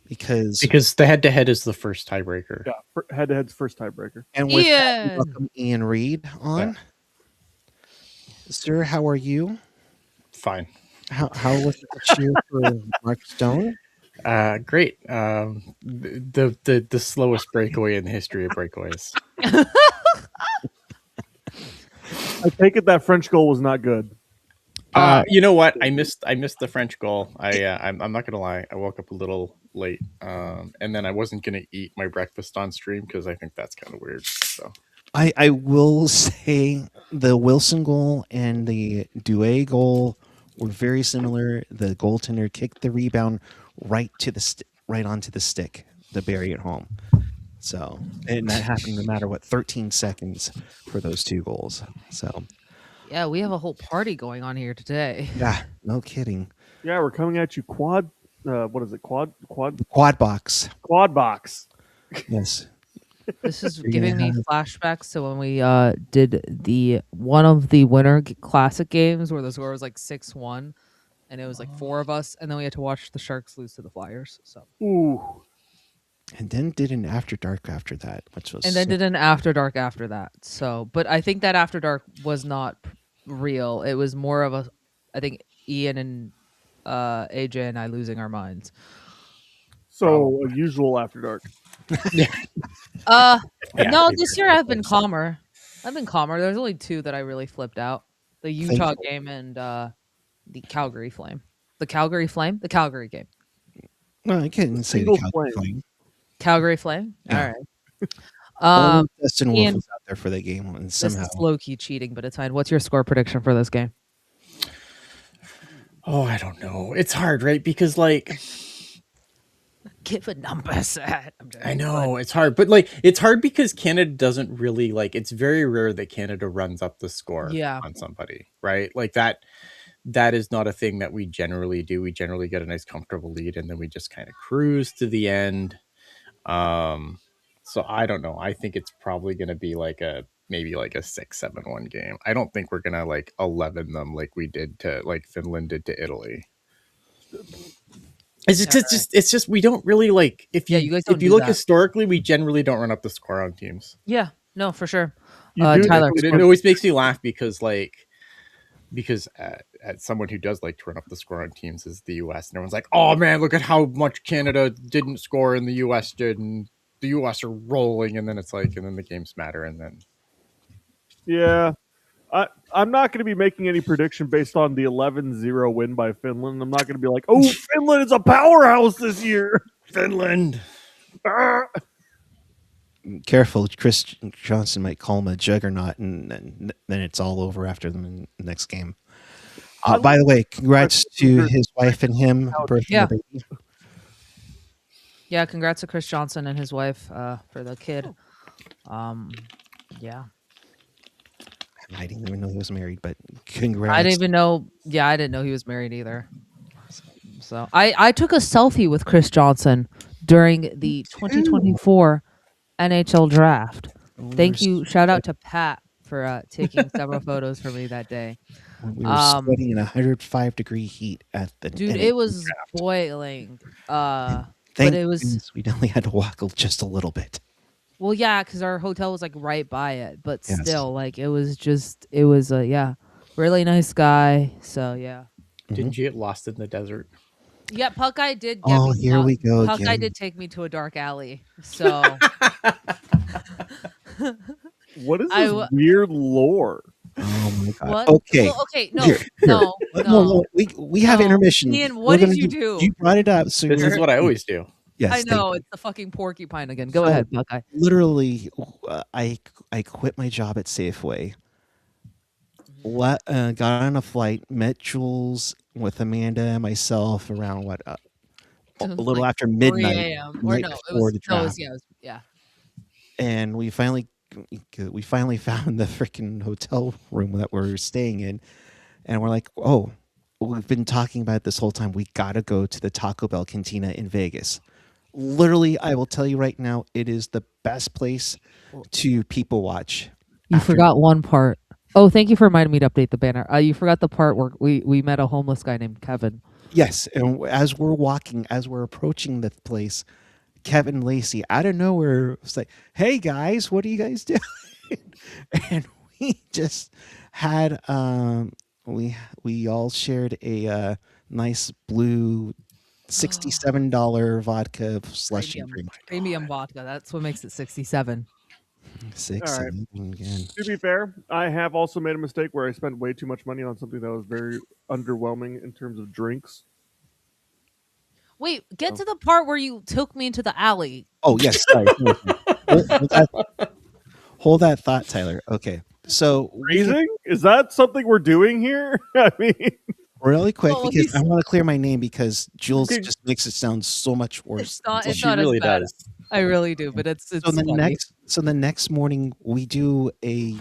because the head-to-head is the first tiebreaker. Yeah, head-to-head's first tiebreaker. and with that, we Ian! welcome Ian Reed on. Sir, how are you? Fine. How was the cheer for Mark Stone? Great. The slowest breakaway in the history of breakaways. I take it that French goal was not good. You know what? I missed the French goal. I'm not gonna lie. I woke up a little late, and then I wasn't gonna eat my breakfast on stream because I think that's kind of weird. So I will say the Wilson goal and the Douay goal were very similar. The goaltender kicked the rebound right onto the stick to bury it home. So, and that happened no matter what, 13 seconds for those 2 goals. So, Yeah, we have a whole party going on here today. yeah, no kidding. Yeah, we're coming at you quad. What is it? Quad Box. box. Yes. This is You're giving gonna me flashbacks to when we did one of the winter classic games where the score was like 6-1 and it was like 4 of us and then we had to watch the Sharks lose to the Flyers. So Ooh. And then did an After Dark after that, which was and then did an After Dark after that. So, but I think that After Dark was not real. It was more of a, I think Ian and AJ and I losing our minds. So a usual after dark. Yeah, No, maybe this year I've been calmer. There's only 2 that I really flipped out: the Utah Thankful. game and the Calgary Flame. The Calgary Flame, the Calgary game. No, I couldn't say the Single Calgary flame. Flame. Calgary Flame. Yeah. All right. Only Dustin Wolf Ian, was out there for that game, and this somehow is low key cheating, but it's fine. What's your score prediction for this game? Oh, I don't know. It's hard, right? Because like Give a number set. I'm I joking, but know it's hard, but like it's hard because Canada doesn't really like. It's very rare that Canada runs up the score yeah, on somebody, right? Like that. That is not a thing that we generally do. We generally get a nice comfortable lead, and then we just kind of cruise to the end. Um, so I don't know. I think it's probably going to be like a maybe like a 6-7-1 game. I don't think we're gonna like 11 them like we did to like Finland did to Italy. yeah, It's just we don't really like yeah. You guys if don't you do look that. historically, we generally don't run up the score on teams. Yeah, no, for sure. You do And Tyler, it always makes me laugh because like because as someone who does like to run up the score on teams is the US, and everyone's like, "Oh man, look at how much Canada didn't score and the US did, and the US are rolling." And then it's like, and then the games matter, and then Yeah. I'm not going to be making any prediction based on the 11-0 win by Finland. I'm not going to be like, oh, Finland is a powerhouse this year. Finland. Ah! Careful, Chris Johnson might call him a juggernaut, and then it's all over after the next game. By the way, congrats to his wife and him birthing Yeah. the baby. yeah, congrats to Chris Johnson and his wife for the kid. Yeah, I didn't even know he was married, but congrats. I didn't even know. Yeah, I didn't know he was married either. So I took a selfie with Chris Johnson during the 2024 NHL draft. Thank you. Shout out to Pat for taking several photos for me that day. We were sweating in 105-degree heat at the Dude, NHL it was draft. boiling. Thank But it was goodness we only had to walk just a little bit. well, yeah, because our hotel was like right by it. But Yes. still, like it was yeah, really nice guy. So yeah. Didn't you get lost in the desert? Yeah, Puckeye did get Oh, me. here we go Puckeye again. did take me to a dark alley. So What is I this w- weird lore? Oh my god. what? Okay. Well, okay, no, Here. no. We have No. intermission. Ian, We're what did gonna you do? You brought it up, so This you're is what I always do. Yes, I thank know you. it's the fucking porcupine again. Go So, ahead, Puckeye. Literally, I quit my job at Safeway. Got on a flight, met Jules with Amanda and myself around a little Like after 3 midnight, a.m. Or night no, it before was the no, it draft, was, yeah, it was, yeah. and we finally found the freaking hotel room that we're staying in, and we're like, oh, we've been talking about it this whole time. We gotta go to the Taco Bell Cantina in Vegas. Literally, I will tell you right now, it is the best place to people watch. You forgot one part. Oh, thank you for reminding me to update the banner. You forgot the part where we met a homeless guy named Kevin. Yes, and as we're approaching the place, Kevin Lacey out of nowhere was like, "Hey guys, what are you guys doing?" And we just had we all shared a nice blue $67 vodka slushy drink. Premium vodka. That's what makes it 67. Six, All right. seven again. To be fair, I have also made a mistake where I spent way too much money on something that was very underwhelming in terms of drinks. Wait, get to the part where you took me into the alley. Oh yes, sorry. Hold that thought, Tyler. Okay, so Raising? Is that something we're doing here? I mean, really quick, Well, because he's- I want to clear my name because Jules Okay. just makes it sound so much worse. It's not. Well, It's she not really as bad. does. I really do, but it's So the funny. next morning we do a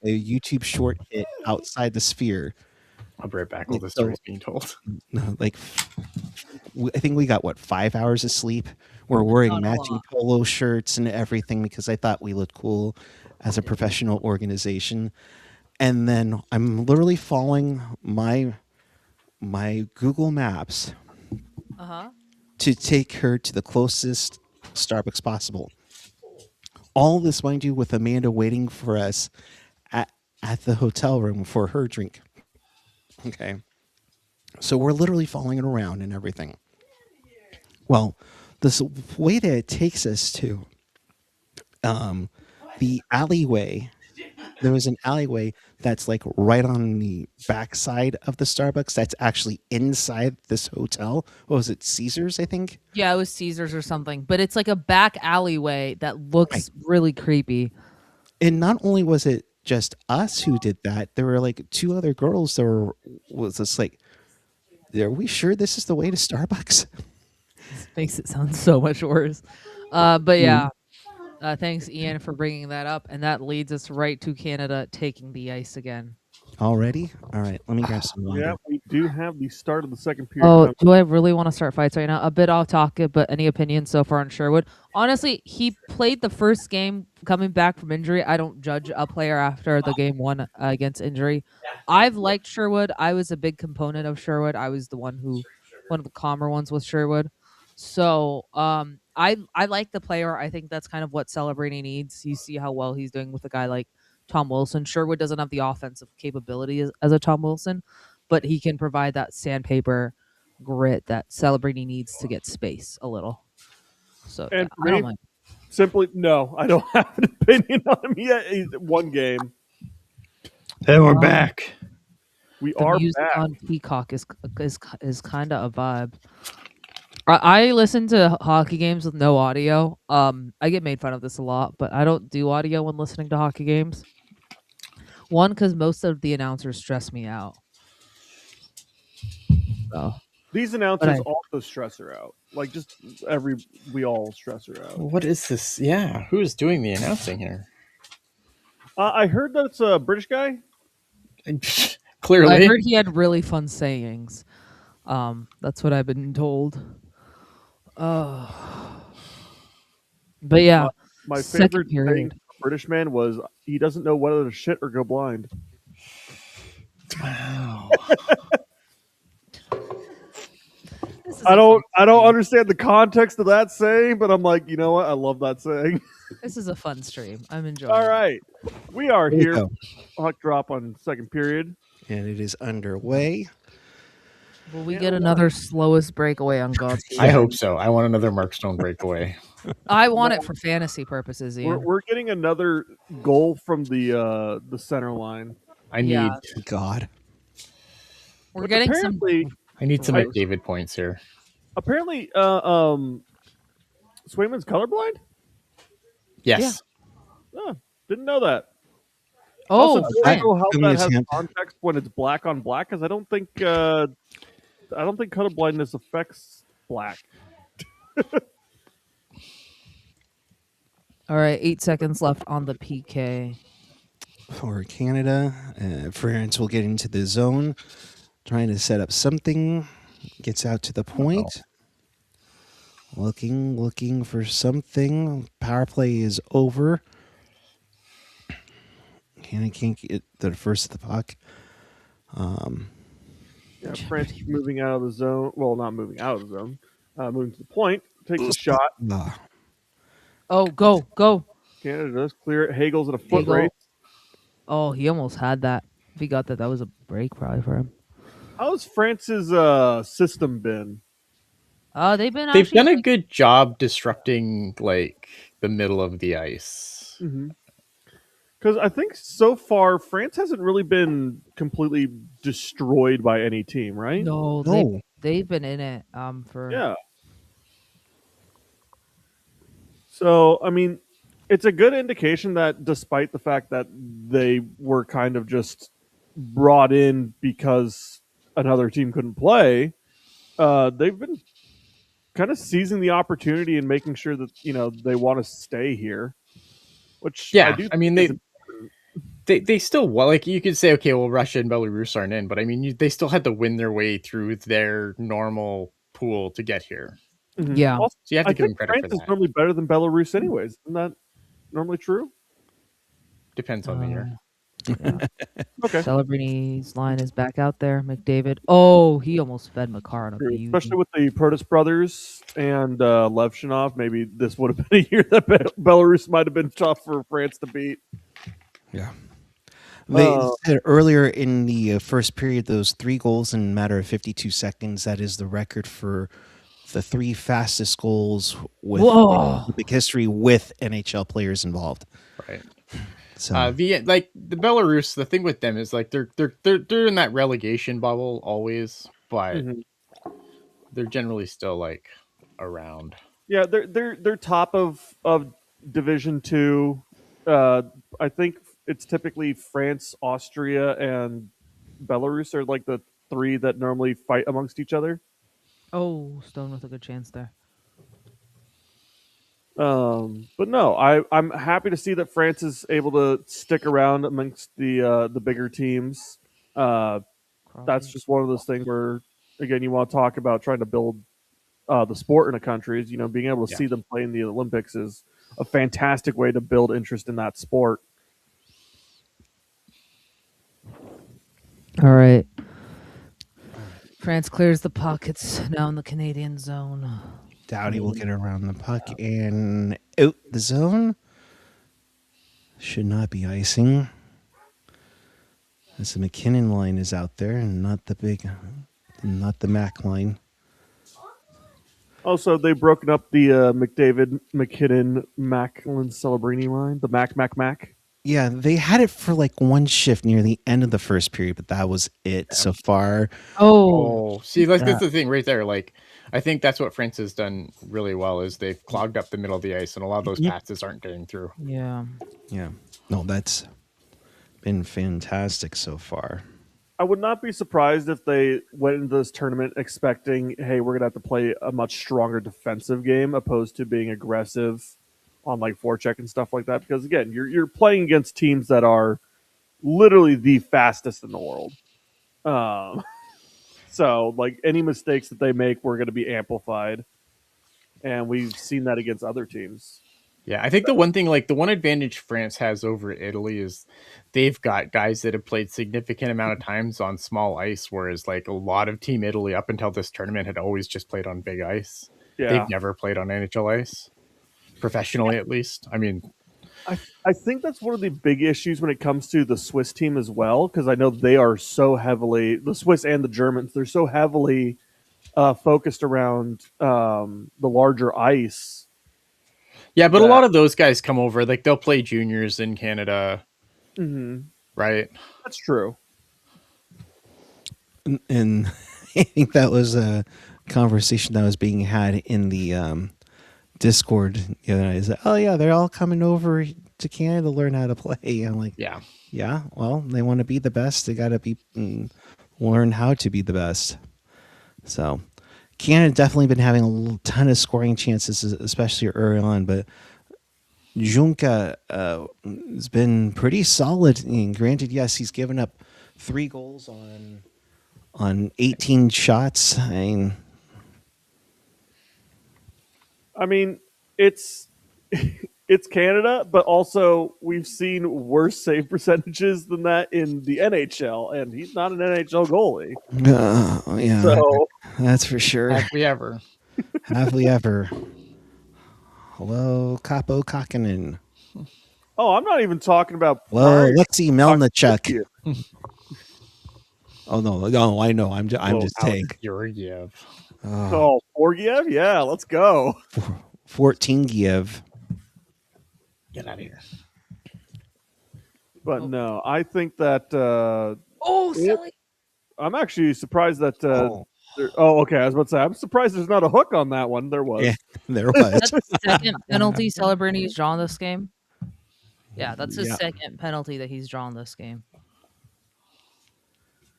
YouTube short hit outside the Sphere. I'll be right back while the So- story's being told. Like I think we got 5 hours of sleep. We're wearing Not a matching lot. polo shirts and everything because I thought we looked cool as a professional organization. And then I'm literally following my Google Maps to take her to the closest Starbucks possible. All this, mind you, with Amanda waiting for us at the hotel room for her drink. Okay. So we're literally following it around and everything. Well, this way that it takes us to the alleyway, there was an alleyway that's like right on the backside of the Starbucks that's actually inside this hotel. What was it, Caesars, I think? Yeah, it was Caesars or something, but it's like a back alleyway that looks really creepy. And not only was it just us who did that, there were like two other girls that was just like Are we sure this is the way to Starbucks? This makes it sound so much worse. But yeah, thanks, Ian, for bringing that up. And that leads us right to Canada taking the ice again. Already? All right, let me grab some Yeah, water. we do have the start of the second period Oh, coming. do I really want to start fights right now? A bit off topic, but any opinions so far on Sherwood? Honestly, he played the first game coming back from injury. I don't judge a player after the game one against injury. I've liked Sherwood. I was a big component of Sherwood. I was the one one of the calmer ones with Sherwood. So I like the player. I think that's kind of what Celebrini needs. You see how well he's doing with a guy like Tom Wilson. Sherwood doesn't have the offensive capability as a Tom Wilson, but he can provide that sandpaper grit that Celebrini needs to get space a little. So yeah, And for I don't me, mind. simply, no, I don't have an opinion on him yet. He's one game. And we're Um, back. We the are music back. on Peacock is kind of a vibe. I listen to hockey games with no audio. I get made fun of this a lot, but I don't do audio when listening to hockey games. One, because most of the announcers stress me out. So, These but announcers also stress her out. Like just we all stress her out. What is this? Yeah, who is doing the announcing here? I heard that's a British guy. I Clearly. heard he had really fun sayings. That's what I've been told. But My, yeah, my second favorite thing period. from a British man was he doesn't know whether to shit or go blind. Wow. This is I a don't fun I don't stream. understand the context of that saying, but I'm like, you know what? I love that saying. This is a fun stream. I'm enjoying All it. right, we are Here we here. go. Puck drop on second period. And it is underway. Will we Yeah, get we another slowest breakaway on God's I Yeah. hope so. I want another Mark Stone breakaway. I want it for fantasy purposes, Ian. We're getting another goal from the center line. I Yeah. need God. We're Which getting some some Right. McDavid points here. Apparently, Swayman's colorblind. Yes. Oh, didn't know that. Oh, Also, don't that- know how give me that his has hand. context when it's black on black, because I don't think colorblindness affects black. all right. 8 seconds left on the PK. For Canada, France will get into the zone, trying to set up something. Gets out to the point. Looking for something. Power play is over. Canada can't get the first of the puck. Yeah, France moving out of the zone. Well, not moving out of the zone. Moving to the point. Takes a shot. Oh, go. Canada does clear it. Hagel's at a foot Hagel. race. Oh, he almost had that. If he got that, that was a break probably for him. How's France's system been? They've been They've actually done a good job disrupting like the middle of the ice. Because I think so far France hasn't really been completely destroyed by any team, right? No, No. they've been in it for Yeah. So I mean, it's a good indication that despite the fact that they were kind of just brought in because another team couldn't play, they've been kind of seizing the opportunity and making sure that they want to stay here. Which I Yeah, do. I mean think is they still like you could say okay, well Russia and Belarus aren't in, but I mean they still had to win their way through their normal pool to get here. Mhm. Yeah. Also, So you have to I give them think credit France for is that. normally better than Belarus, anyways. Isn't that normally true? Depends on the year. Yeah. Okay. Celebrity's line is back out there. McDavid. Oh, he almost fed Makar on a True. beauty. Especially with the Protas brothers and Levshinov, maybe this would have been a year that Belarus might have been tough for France to beat. Yeah. They Uh, said earlier in the first period, those 3 goals in a matter of 52 seconds. That is the record for the 3 fastest goals with Whoa. Olympic history with NHL players involved. Right. So the Belarus, the thing with them is like they're in that relegation bubble always, but mhm. they're generally still like around. Yeah, they're top of Division Two. I think it's typically France, Austria, and Belarus are like the three that normally fight amongst each other. Oh, Stone with a good chance there. But no, I'm happy to see that France is able to stick around amongst the bigger teams. Uh, that's Crossing. just one of those things where, again, you want to talk about trying to build the sport in a country. Is, being able to Yeah. see them play in the Olympics is a fantastic way to build interest in that sport. All right. France clears the pockets now in the Canadian zone. Dowdy will get around the puck and out the zone. Should not be icing. As the McKinnon line is out there and not the Mac line. Also, they've broken up the McDavid, McKinnon, Macklin Celebrini line, the Mac. Yeah, they had it for like one shift near the end of the first period, but that was it so far. Oh, See, that's that. the thing right there. Like, I think that's what France has done really well is they've clogged up the middle of the ice, and a lot of those passes aren't getting through. Yeah. Yeah. No, that's been fantastic so far. I would not be surprised if they went into this tournament expecting, hey, we're gonna have to play a much stronger defensive game opposed to being aggressive on like forecheck and stuff like that. Because again, you're playing against teams that are literally the fastest in the world. So like any mistakes that they make, were going to be amplified, and we've seen that against other teams. Yeah, I think the one advantage France has over Italy is they've got guys that have played significant amount of times on small ice, whereas like a lot of Team Italy up until this tournament had always just played on big ice. Yeah, They've never played on NHL ice, professionally at least. I mean, I think that's one of the big issues when it comes to the Swiss team as well, because I know they are so heavily, the Swiss and the Germans, they're so heavily focused around the larger ice. yeah, but a lot of those guys come over, like they'll play juniors in Canada, right? That's true. And I think that was a conversation that was being had in the Discord the other night. Is that, oh yeah, they're all coming over to Canada to learn how to play. I'm like, yeah. Well, they want to be the best. They got to learn how to be the best. So Canada definitely been having a ton of scoring chances, especially early on. But Junka has been pretty solid. And granted, yes, he's given up 3 goals on 18 shots. I mean, it's it's Canada, but also we've seen worse save percentages than that in the NHL, and he's not an NHL goalie. Yeah, So that's for sure. Have we ever? Have we ever? Hello, Capo Kakinen. oh, I'm not even talking about. Hello, Alexei Melnichuk. Oh no, I know. I'm just saying. Georgiev. Oh, Borgiev? Yeah, let's go. 14 Giev. Get out of here. But no, I think that. Silly. I'm actually surprised that. Okay. I was about to say, I'm surprised there's not a hook on that one. There was. Yeah, there was. That's the second penalty Celebrini's drawn this game. Yeah, that's his second penalty that he's drawn this game.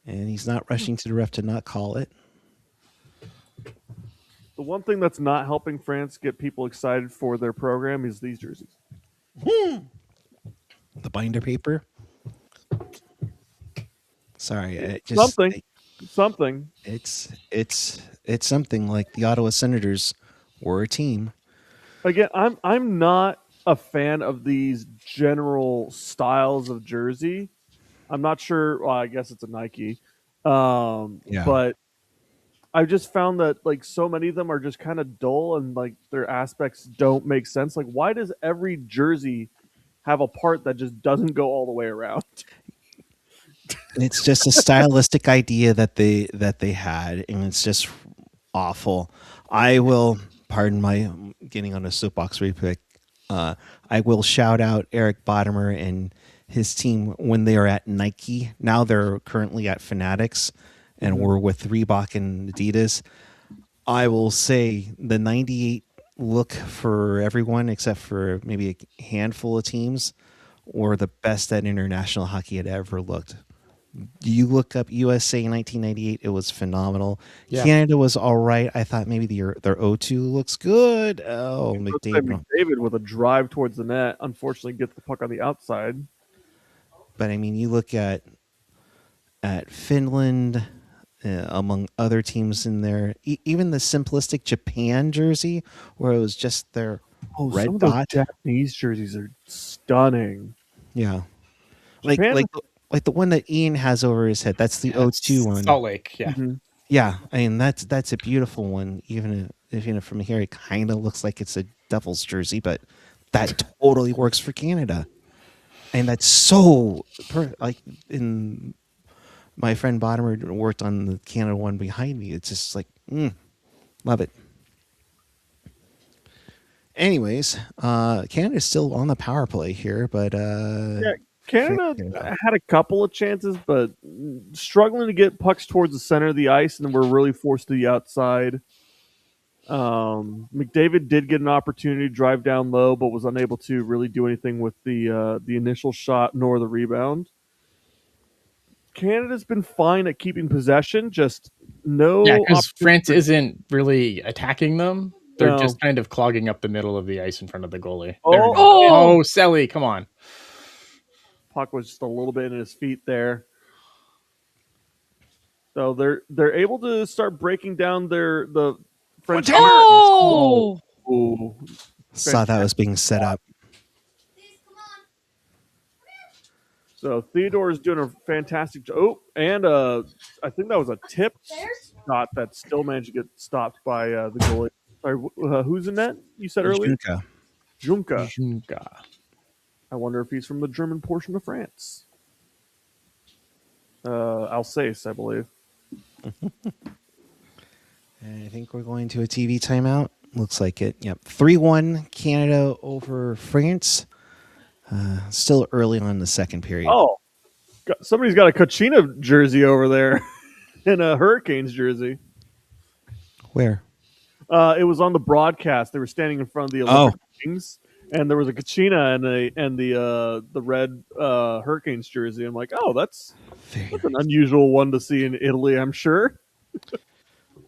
And he's not rushing to the ref to not call it. The one thing that's not helping France get people excited for their program is these jerseys. The binder paper. Sorry, Something. It's something like the Ottawa Senators were a team. Again, I'm not a fan of these general styles of jersey. I'm not sure. Well, I guess it's a Nike. But I've just found that like so many of them are just kind of dull and like their aspects don't make sense. Like, why does every jersey have a part that just doesn't go all the way around? It's just a stylistic idea that they had, and it's just awful. I will, pardon my getting on a soapbox really quick. I will shout out Eric Bottomer and his team when they are at Nike. Now they're currently at Fanatics, and we're with Reebok and Adidas. I will say the 98 look for everyone except for maybe a handful of teams were the best that international hockey had ever looked. You look up USA in 1998; it was phenomenal. Yeah. Canada was all right. I thought maybe their O2 looks good. Oh, Let's say McDavid, McDavid with a drive towards the net, unfortunately gets the puck on the outside. but I mean, you look at Finland, among other teams in there. Even the simplistic Japan jersey, where it was just their Oh, red some of those dot. Japanese jerseys are stunning. Yeah, Japan, like the one that Ian has over his head. That's the O2 one. Salt Lake. Yeah. Mhm. Yeah, I mean that's a beautiful one. Even if from here it kind of looks like it's a Devils jersey, but that totally works for Canada, and that's so like in my friend Bottomer worked on the Canada one behind me. It's just like love it. Anyways, Canada's still on the power play here, but Yeah, France Canada get it up. had a couple of chances, but struggling to get pucks towards the center of the ice, and then we're really forced to the outside. McDavid did get an opportunity to drive down low, but was unable to really do anything with the initial shot nor the rebound. Canada's been fine at keeping possession, just no. Yeah, because opportunity France isn't really attacking them. They're No. just kind of clogging up the middle of the ice in front of the goalie. Oh. There we go. Oh! Oh, Selly, come on. Puck was just a little bit in his feet there. So they're able to start breaking down the French. Oh! Ooh. Saw that was being set up. So Theodore is doing a fantastic job. Oh, and I think that was a tip shot that still managed to get stopped by the goalie. Sorry, who's in net? You said earlier? Junka. Junka. Junka. I wonder if he's from the German portion of France. Alsace, I believe. And I think we're going to a TV timeout. Looks like it. Yep. 3-1 Canada over France. Still early on in the second period. Oh, somebody's got a Kachina jersey over there and a Hurricanes jersey. Where? It was on the broadcast. They were standing in front of the Olympic rings, and there was a Kachina and the red Hurricanes jersey. I'm like, oh, that's an unusual one to see in Italy, I'm sure.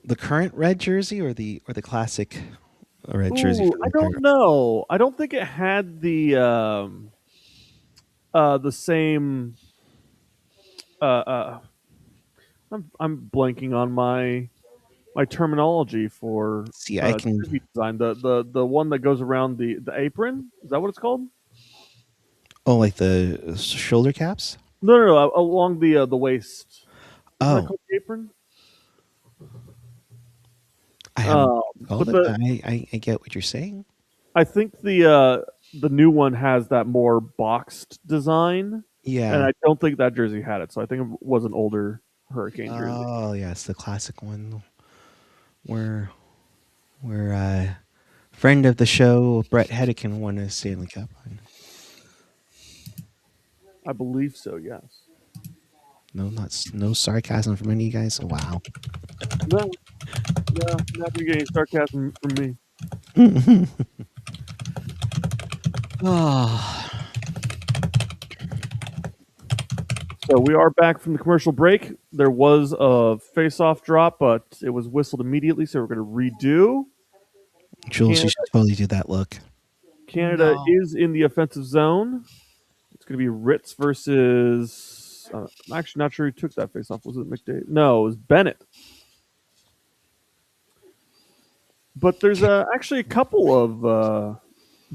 The current red jersey or the classic red jersey? Ooh, I don't know. I don't think it had the same. I'm blanking on my terminology for See, I can. jersey design. The one that goes around the apron. Is that what it's called? Oh, like the shoulder caps? No, along the waist. Isn't that Oh, called the apron? I haven't called but it. I get what you're saying. I think the new one has that more boxed design. Yeah. And I don't think that jersey had it, so I think it was an older Hurricane jersey. Oh, yes, the classic one where friend of the show Brett Hedican won a Stanley Cup. I believe so. Yes. No sarcasm from any of you guys. Wow. No, not gonna get any sarcasm from me. So we are back from the commercial break. There was a face-off drop, but it was whistled immediately, so we're going to redo. Jules, you should totally do that look. Canada is in the offensive zone. It's going to be Ritz versus... I'm actually not sure who took that face-off. Was it McDavid? No, it was Bennett. But there's actually a couple of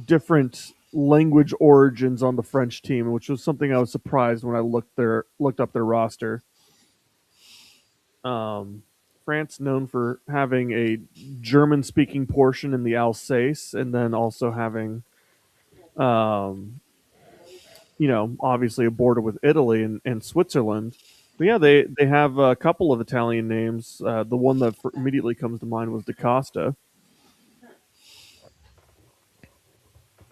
different language origins on the French team, which was something I was surprised when I looked up their roster. France known for having a German-speaking portion in the Alsace, and then also having, obviously a border with Italy and Switzerland. But yeah, they have a couple of Italian names. The one that immediately comes to mind was Da Costa.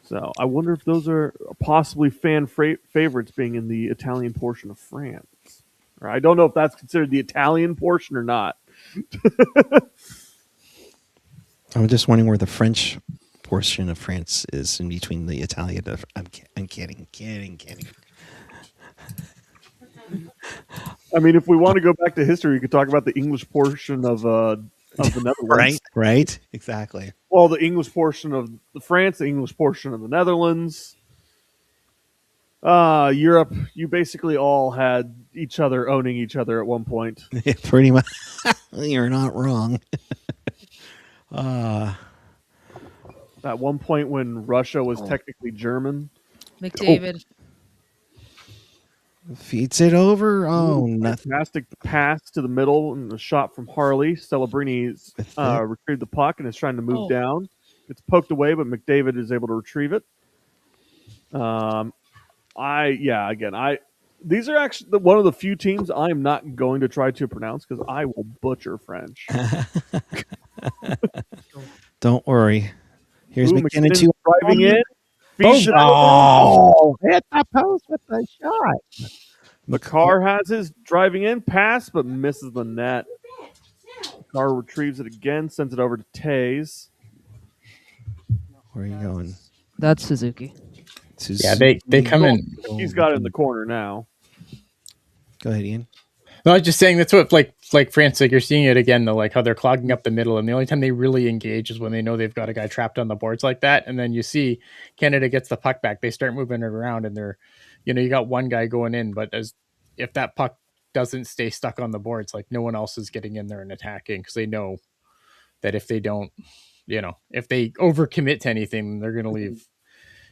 So I wonder if those are possibly fan favorites being in the Italian portion of France. Or I don't know if that's considered the Italian portion or not. I'm just wondering where the French portion of France is in between the Italian. I'm kidding. I mean, if we want to go back to history, we could talk about the English portion of the Netherlands. Right, exactly. Well, the English portion of France, the English portion of the Netherlands. Europe, you basically all had each other owning each other at one point. Pretty much. You're not wrong. At one point when Russia was technically German. McDavid. Feeds it over. Oh, nothing. Fantastic pass to the middle and the shot from Harley. Celebrini retrieved the puck and is trying to move down. It's poked away, but McDavid is able to retrieve it. These are actually one of the few teams I am not going to try to pronounce because I will butcher French. Don't worry. Here's McKinnon driving in. Hit the post with the shot. Makar has his driving in pass, but misses the net. Makar retrieves it again, sends it over to Taze. Where are you going? That's Suzuki. Yeah, they come in. He's got it in the corner now. Go ahead, Ian. No, I was just saying that's what like France, like you're seeing it again though, like how they're clogging up the middle, and the only time they really engage is when they know they've got a guy trapped on the boards like that, and then you see Canada gets the puck back, they start moving it around, and they're, you got one guy going in, but if that puck doesn't stay stuck on the boards, like no one else is getting in there and attacking because they know that if they don't, if they overcommit to anything, they're going to leave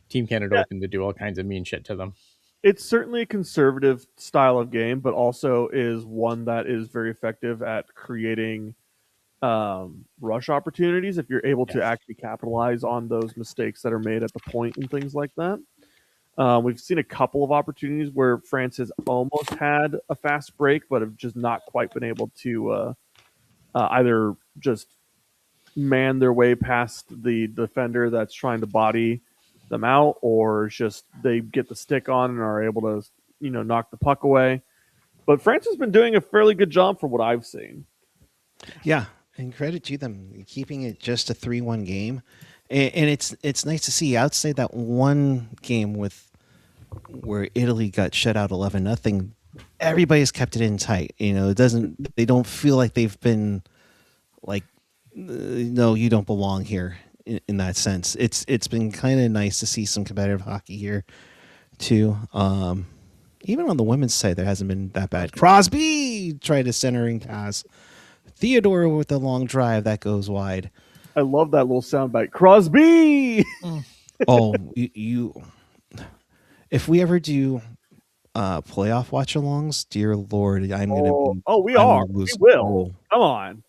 Team Canada open to do all kinds of mean shit to them. It's certainly a conservative style of game, but also is one that is very effective at creating rush opportunities if you're able to actually capitalize on those mistakes that are made at the point and things like that. We've seen a couple of opportunities where France has almost had a fast break, but have just not quite been able to either just man their way past the defender that's trying to body them out, or just they get the stick on and are able to, knock the puck away. But France has been doing a fairly good job for what I've seen. Yeah, and credit to them keeping it just a 3-1 game, and it's nice to see outside that one game where Italy got shut out 11-0. Everybody's kept it in tight. They don't feel like they've been like, no, you don't belong here. In that sense, it's been kind of nice to see some competitive hockey here too. Even on the women's side, there hasn't been that bad. Crosby tried a centering pass. Theodore with the long drive that goes wide. I love that little soundbite. Crosby. Oh, you. If we ever do playoff watch-alongs, dear Lord, I'm gonna be. Oh, we are. We will. Come on.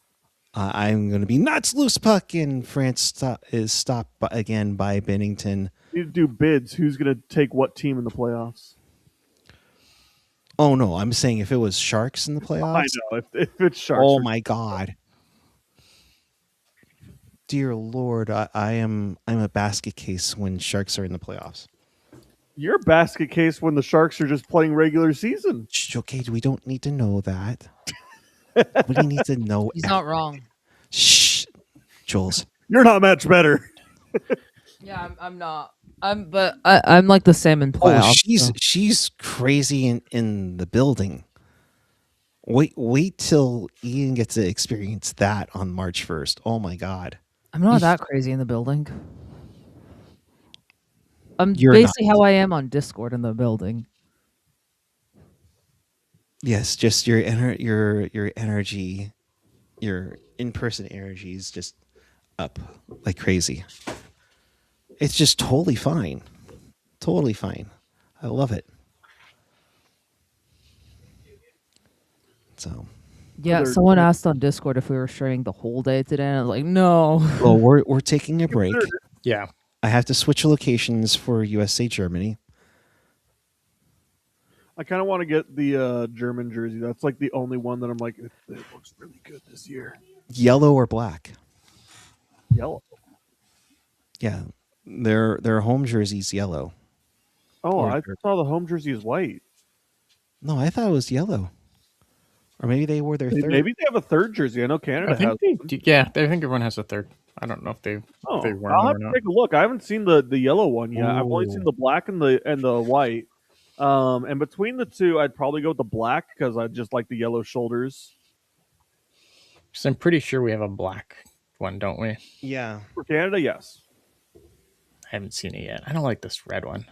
I'm going to be nuts. Loose puck, and France is stopped again by Bennington. You need to do bids. Who's going to take what team in the playoffs? Oh no, I'm saying if it was Sharks in the playoffs. I know if it's Sharks. Oh my God, dear Lord, I'm a basket case when Sharks are in the playoffs. You're a basket case when the Sharks are just playing regular season. Okay, we don't need to know that. We need to know. He's not wrong. Shh, Jules. You're not much better. Yeah, I'm not. I'm like the same in playoffs. Oh, she's crazy in the building. Wait till Ian gets to experience that on March 1st. Oh my God. I'm not that crazy in the building. I'm You're basically not. how I am on Discord in the building. Yes, just your energy, your in-person energy is just up like crazy. It's just totally fine. Totally fine. I love it. So yeah, someone asked on Discord if we were streaming the whole day today, and I was like, no. Well, we're taking a break. Yeah. I have to switch locations for USA Germany. I kind of want to get the German jersey. That's like the only one that I'm like, it looks really good this year. Yellow or black? Yellow. Yeah, their home jersey's yellow. Oh, I saw the home jersey is white. No, I thought it was yellow. Or maybe they wore their third. Maybe they have a third jersey. I know Canada has. Yeah, I think everyone has a third. I don't know if they I'll wear have them to or not. take a look. I haven't seen the yellow one yet. I've only seen the black and the white. And between the two, I'd probably go with the black because I just like the yellow shoulders. So I'm pretty sure we have a black one, don't we? Yeah. For Canada, yes. I haven't seen it yet. I don't like this red one.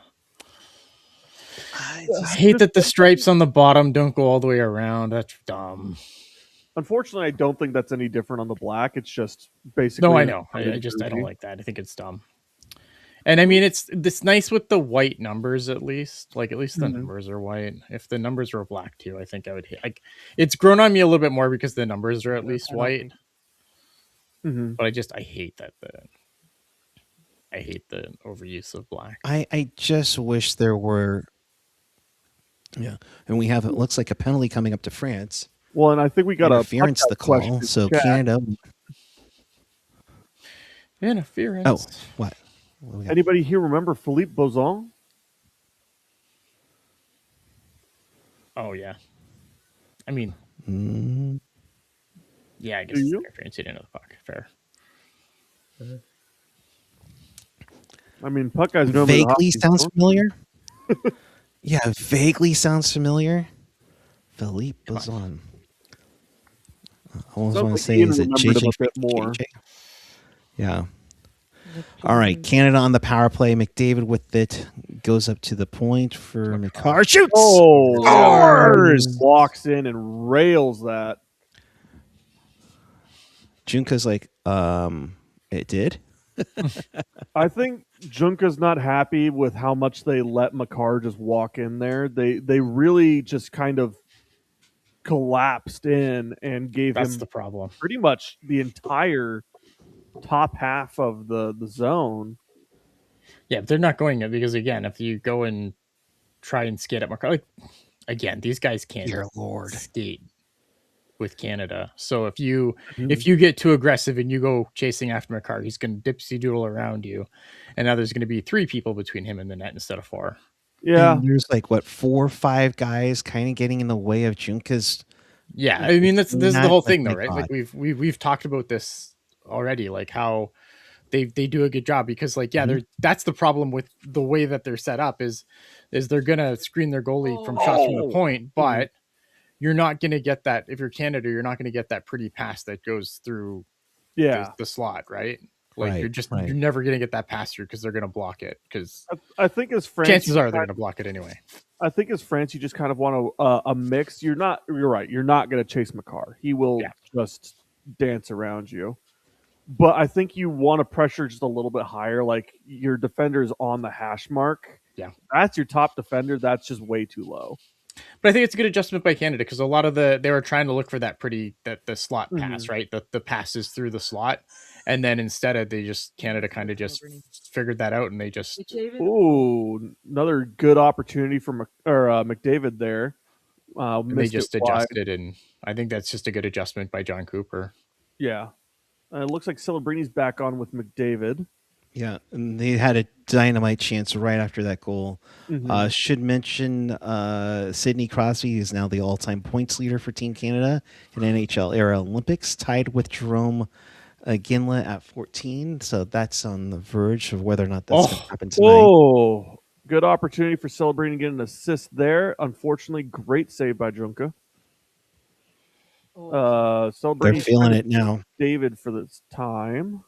It's I just, hate that the stripes on the bottom don't go all the way around. That's dumb. Unfortunately, I don't think that's any different on the black. It's just basically. No, I know. I don't like that. I think it's dumb. And I mean, it's nice with the white numbers at least. Like at least the numbers are white. If the numbers were black too, I think I would hit. Like it's grown on me a little bit more because the numbers are at least white. Mm-hmm. But I hate that I hate the overuse of black. I just wish there were. Yeah, and we have it looks like a penalty coming up to France. Well, and I think we got Interference the question call. in So chat. Canada. Interference. Oh, what? What do we got? Anybody here remember Philippe Bozon? Oh yeah. I mean, Mm, yeah. I guess Do it's you? interference. He didn't know the puck. Fair. I mean, puck guys know him as a vaguely hockey sounds star. familiar. Yeah, vaguely sounds familiar. Philippe Come on. Bazan. I almost Sounds want to like say, Ian is it remembered him a JJ? bit more. Yeah. All right, Canada on the power play. McDavid with it goes up to the point for McCarr. Shoots. Oh, Scores! walks in and rails that. Junka's like, it did. I think Junka's not happy with how much they let Makar just walk in there. They really just kind of collapsed in and gave That's him the problem. pretty much the entire top half of the zone. Yeah, they're not going it because again, if you go and try and skate at McCarr, like again, these guys can't Dear Lord. skate with Canada. So if you get too aggressive and you go chasing after McCarr, he's going to dipsy doodle around you, and now there's going to be 3 people between him and the net instead of 4. Yeah, And there's like what 4 or 5 guys kind of getting in the way of Junka's. Yeah, I mean this is the whole thing though, my right? God. Like we've talked about this already, like how they do a good job because like they're that's the problem with the way that they're set up is they're gonna screen their goalie from shots from the point, but you're not gonna get that if you're Canada, you're not gonna get that pretty pass that goes through yeah. the slot, right? Like Right, you're never gonna get that pass through because they're gonna block it because I think as France, chances are they're gonna block it anyway. I think as France, you just kind of want a mix. You're right. You're not going to chase Makar. He will just dance around you. But I think you want to pressure just a little bit higher. Like your defender's on the hash mark. Yeah. That's your top defender. That's just way too low. But I think it's a good adjustment by Canada because a lot of they were trying to look for that the slot pass, right? The passes through the slot, and then instead of Canada kind of just figured that out and they just Ooh, another good opportunity for McDavid there. and they just adjusted, and I think that's just a good adjustment by John Cooper. Yeah, it looks like Celebrini's back on with McDavid. Yeah, and they had a dynamite chance right after that goal. Should mention Sidney Crosby is now the all-time points leader for Team Canada in NHL era Olympics, tied with Jerome Ginla at 14. So that's on the verge of whether or not that's going to happen tonight. Oh, good opportunity for Celebrini to get an assist there. Unfortunately, great save by Junka. Celebrini, they're feeling it now. David for this time.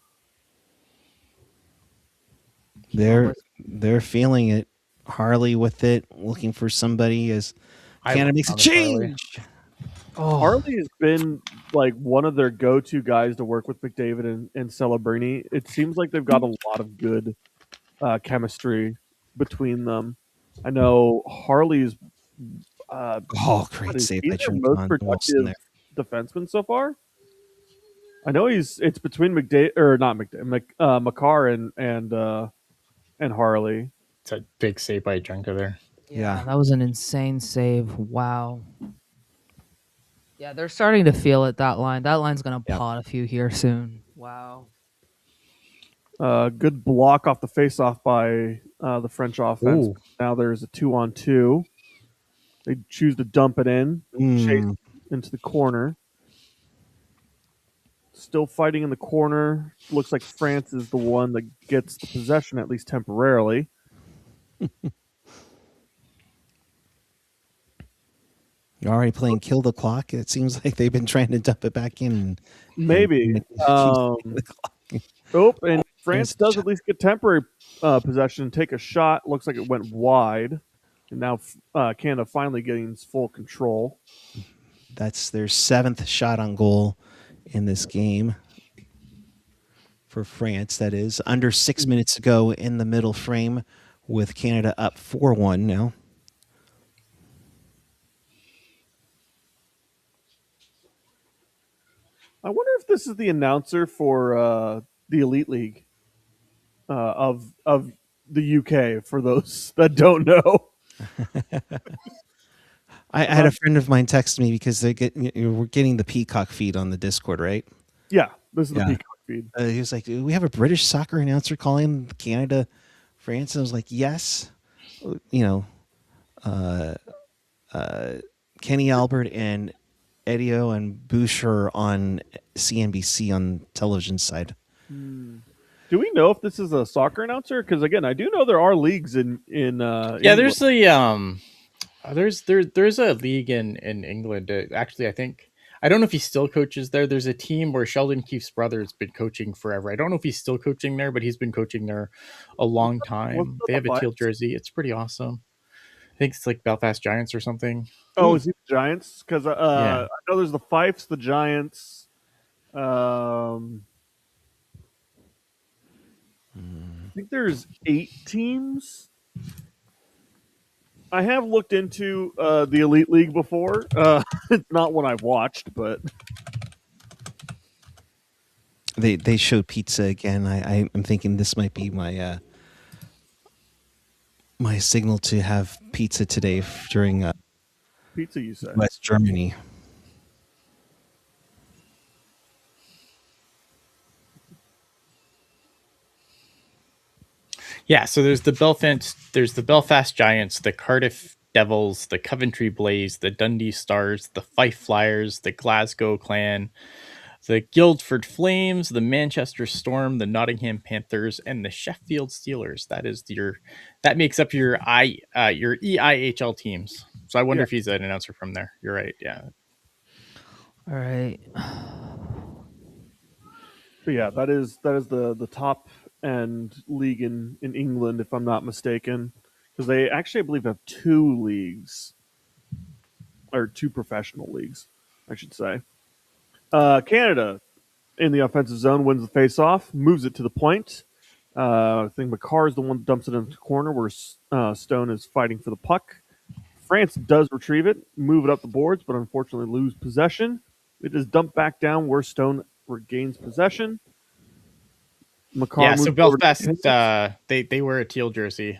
They're feeling it. Harley with it, looking for somebody as Canada makes a change. Harley has been like one of their go-to guys to work with McDavid and Celebrini. It seems like they've got a lot of good chemistry between them. I know Harley's great save by their most productive defenseman so far. I know it's between Makar and Harley. It's a big save by Junka there. Yeah, that was an insane save. Wow. Yeah, they're starting to feel it. That line's gonna pot a few here soon. Wow. Good block off the face-off by the French offense. Ooh. Now there's a 2-on-2. They choose to dump it in, chase into the corner. Still fighting in the corner. Looks like France is the one that gets the possession, at least temporarily. You're already playing Kill the Clock. It seems like they've been trying to dump it back in Maybe. and keep the clock. Oh, and France France does shot. at least get temporary possession and take a shot. Looks like it went wide. And now Canada finally getting full control. That's their 7th shot on goal in this game for France. That is under 6 minutes to go in the middle frame with Canada up 4-1 now. I wonder if this is the announcer for the Elite League of the UK. For those that don't know, I had a friend of mine text me because we're getting the Peacock feed on the Discord, right? yeah, this is the Yeah. Peacock feed. He was like, "Do we have a British soccer announcer calling Canada, France?" And I was like, "Yes." You know, Kenny Albert and Edio and Boucher on CNBC on television side. Do we know if this is a soccer announcer? Because again, I do know there are leagues in Yeah, England. there's the there's a league in England. Actually, I don't know if he still coaches there. There's a team where Sheldon Keefe's brother has been coaching forever. I don't know if he's still coaching there, but he's been coaching there a long What's time. They the have a five? teal jersey. It's pretty awesome. I think it's like Belfast Giants or something. Oh, is he the Giants? Because Yeah. I know there's the Fifes, the Giants. I think there's 8 teams. I have looked into the Elite League before. It's not one I've watched, but They showed pizza again. I'm thinking this might be my my signal to have pizza today during pizza, you say? West Germany. Yeah, so there's the Belfast Giants, the Cardiff Devils, the Coventry Blaze, the Dundee Stars, the Fife Flyers, the Glasgow Clan, the Guildford Flames, the Manchester Storm, the Nottingham Panthers, and the Sheffield Steelers. That makes up your EIHL teams. So I wonder Yeah. if he's an announcer from there. You're right. Yeah. All right. But yeah, that is the top end league in England, if I'm not mistaken, because they actually, I believe, have 2 leagues or 2 professional leagues, I should say. Canada in the offensive zone wins the face-off, moves it to the point. I think McCarr is the one that dumps it into the corner where Stone is fighting for the puck. France does retrieve it, move it up the boards, but unfortunately lose possession. It is dumped back down where Stone regains possession. McCarr Yeah. moves So it over to Belfast, Higgins. they wear a teal jersey,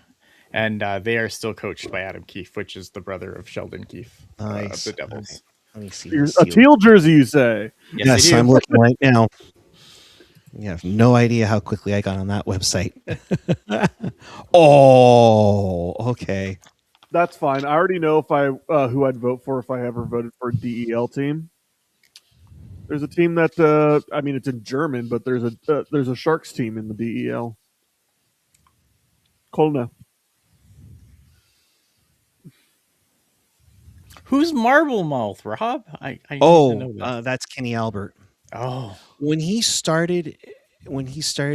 and they are still coached by Adam Keefe, which is the brother of Sheldon Keefe of Nice. the All Devils. right. Let me see. A teal jersey, you say? Yes, Yes, they do. I'm looking right now. You have no idea how quickly I got on that website. Oh, okay. That's fine. I already know if I who I'd vote for if I ever voted for a DEL team. There's a team that I mean it's in German, but there's a Sharks team in the DEL. Kolna. Who's Marble Mouth, Rob? I need to know this. That's Kenny Albert. Oh, When he started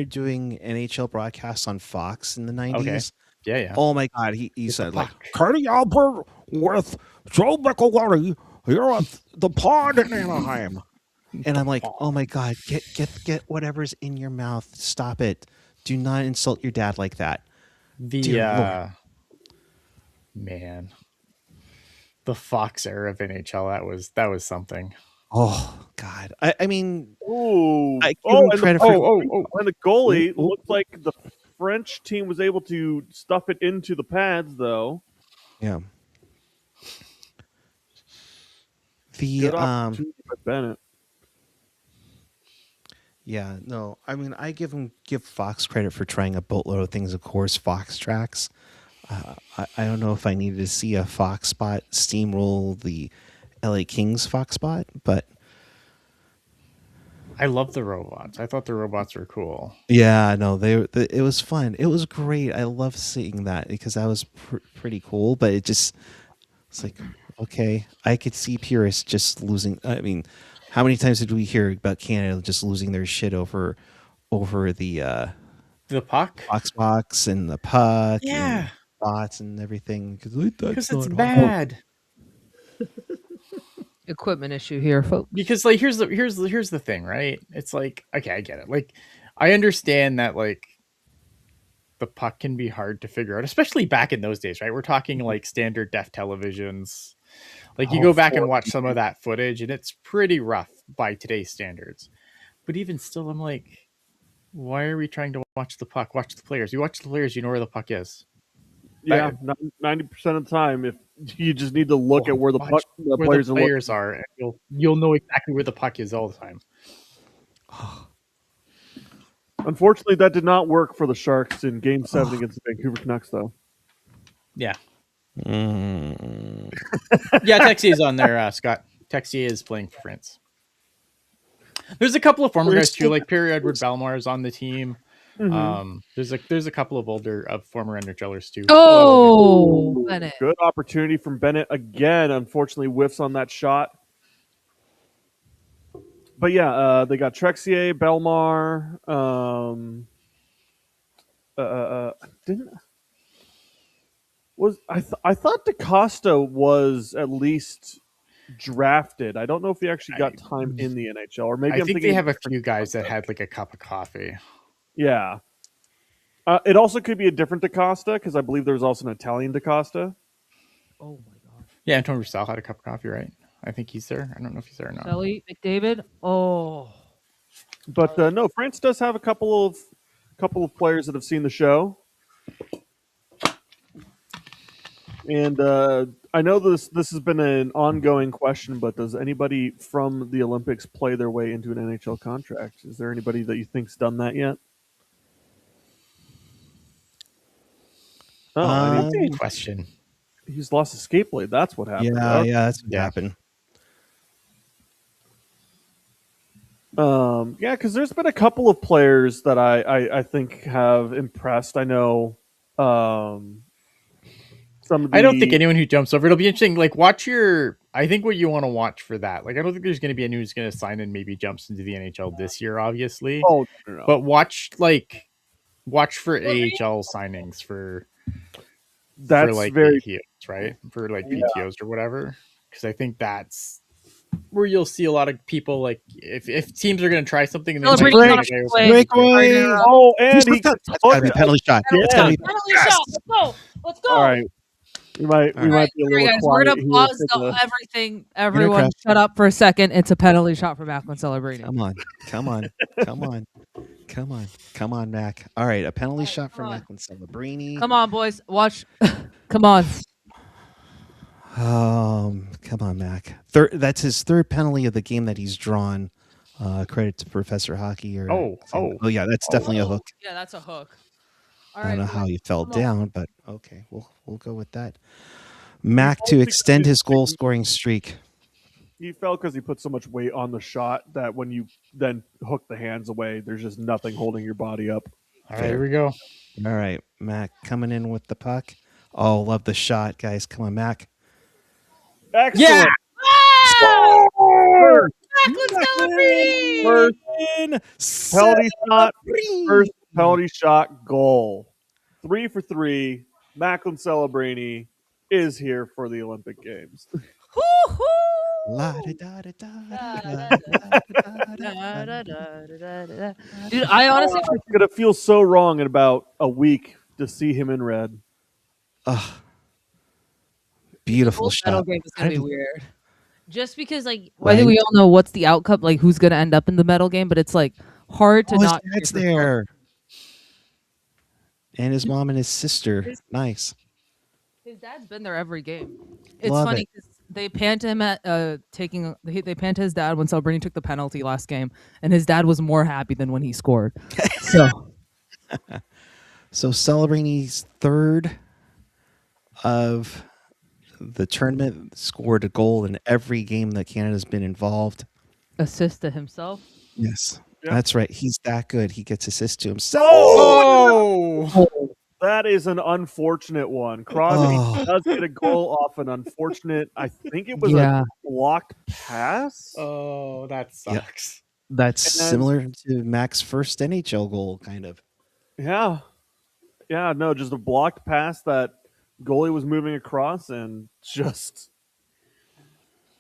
doing NHL broadcasts on Fox in the okay. 90s, Yeah. oh my God, he Get the said like puck. Kenny Albert with Joe McElwaty here at the pod in Anaheim. And I'm like, oh my God, get whatever's in your mouth. Stop it. Do not insult your dad like that. Dear Lord. Man, the Fox era of NHL, that was something. Oh God. I mean, Ooh. I give him And credit for and the goalie Ooh, ooh. looked like the French team was able to stuff it into the pads, though. Yeah. The Good opportunity by Bennett. yeah, no. I mean, give Fox credit for trying a boatload of things. Of course, Fox tracks. I don't know if I needed to see a Fox spot steamroll the LA Kings Fox spot, but I love the robots. I thought the robots were cool. yeah, no, it was fun. It was great. I love seeing that because that was pretty cool. But it's like, Okay, I could see purists just losing. I mean, how many times did we hear about Canada just losing their shit over the The puck? box and the puck Yeah, and bots and everything? Because because that's it's not how. bad. Equipment issue here, folks. Because like here's the thing, right? It's like, okay, I get it. Like I understand that like the puck can be hard to figure out, especially back in those days, right? We're talking like standard def televisions. Like you Oh, go back and watch some of that footage and it's pretty rough by today's standards. But even still, I'm like, why are we trying to watch the puck? Watch the players. You watch the players, you know where the puck is. Yeah, 90% of the time, if you just need to look at where the Watch where players the are players looking. are, and you'll know exactly where the puck is all the time. Unfortunately, that did not work for the Sharks in Game 7 against the Vancouver Canucks, though. Yeah. Mm. Yeah, Texier's on there, Scott. Texier is playing for France. There's a couple of former guys too, like Pierre Edward Bellemare is on the team. Mm-hmm. There's a couple of former NHLers too. Oh, Bennett. Good opportunity from Bennett again. Unfortunately, whiffs on that shot. But yeah, they got Trexier, Belmar. Didn't was I thought DaCosta was at least drafted. I don't know if he actually got time in the NHL, or maybe I I'm think thinking they have a few guys that had like a cup of coffee. Yeah. It also could be a different DaCosta because I believe there's also an Italian DaCosta. Oh my gosh. Yeah, Antoine Roussel had a cup of coffee, right? I think he's there. I don't know if he's there or not. Shelly McDavid. Oh. But no, France does have a couple of players that have seen the show. And I know this has been an ongoing question, but does anybody from the Olympics play their way into an NHL contract? Is there anybody that you think's done that yet? Oh, That's a good question. He's lost a skate blade. That's what happened. Yeah, Okay. that's what Yeah. happened. Yeah, because there's been a couple of players that I think have impressed. I know some of the. I don't think anyone who jumps over. It'll be interesting. Like, watch your. I think what you want to watch for that. Like, I don't think there's going to be anyone who's going to sign and maybe jumps into the NHL this year, obviously. Oh, no. But watch for AHL signings for like very PTOs, right? For like PTOs or whatever. Because I think that's where you'll see a lot of people like if teams are going to try something and they Celebrity might not be like, play. Breakaway. Oh, and That's gotta be a penalty shot. That's gotta be Penalty shot. Let's go. Let's go. all right. We might be a Sorry, little guys. quiet We're gonna here pause for the- everything. Everyone, Intercraft. shut up for a second. It's a penalty shot for Macklin Celebrini. Come on, Mac. All right, a penalty shot for come on. Macklin Celebrini. Come on, boys. Watch. Come on. Come on, Mac. That's his third penalty of the game that he's drawn. Credit to Professor Hockey. Yeah, that's definitely a hook. Yeah, that's a hook. All I don't know right, how he fell come on. down, but okay, we'll go with that. Mac to extend his goal scoring streak. He fell because he put so much weight on the shot that when you then hook the hands away, there's just nothing holding your body up. all right, here we go. All right, Mac coming in with the puck. Oh, love the shot, guys. Come on, Mac. Excellent. Yeah! Score! Macklin Celebrini! First penalty shot. First penalty shot goal. 3 for 3. Macklin Celebrini is here for the Olympic Games. Dude, I honestly It's gonna feel so wrong in about a week to see him in red. Beautiful medal shot. game is gonna be weird. Just because, like, I think we all know what's the outcome, like who's gonna end up in the medal game, but it's like hard to not. His dad's there, and his mom and his sister. Nice. His dad's been there every game. It's Love funny because they panned him at they panned his dad when Celebrini took the penalty last game, and his dad was more happy than when he scored. So Celebrini's third of the tournament, scored a goal in every game that Canada's been involved. Assist to himself. Yes, Yeah. that's right. He's that good. He gets assists to himself. Oh! That is an unfortunate one. Crosby Oh, does get a goal off an unfortunate. I think it was a Yeah. blocked pass. Oh, that yeah. sucks. That's And similar to Mac's first NHL goal, kind of. yeah, yeah, no, just a blocked pass that goalie was moving across, and just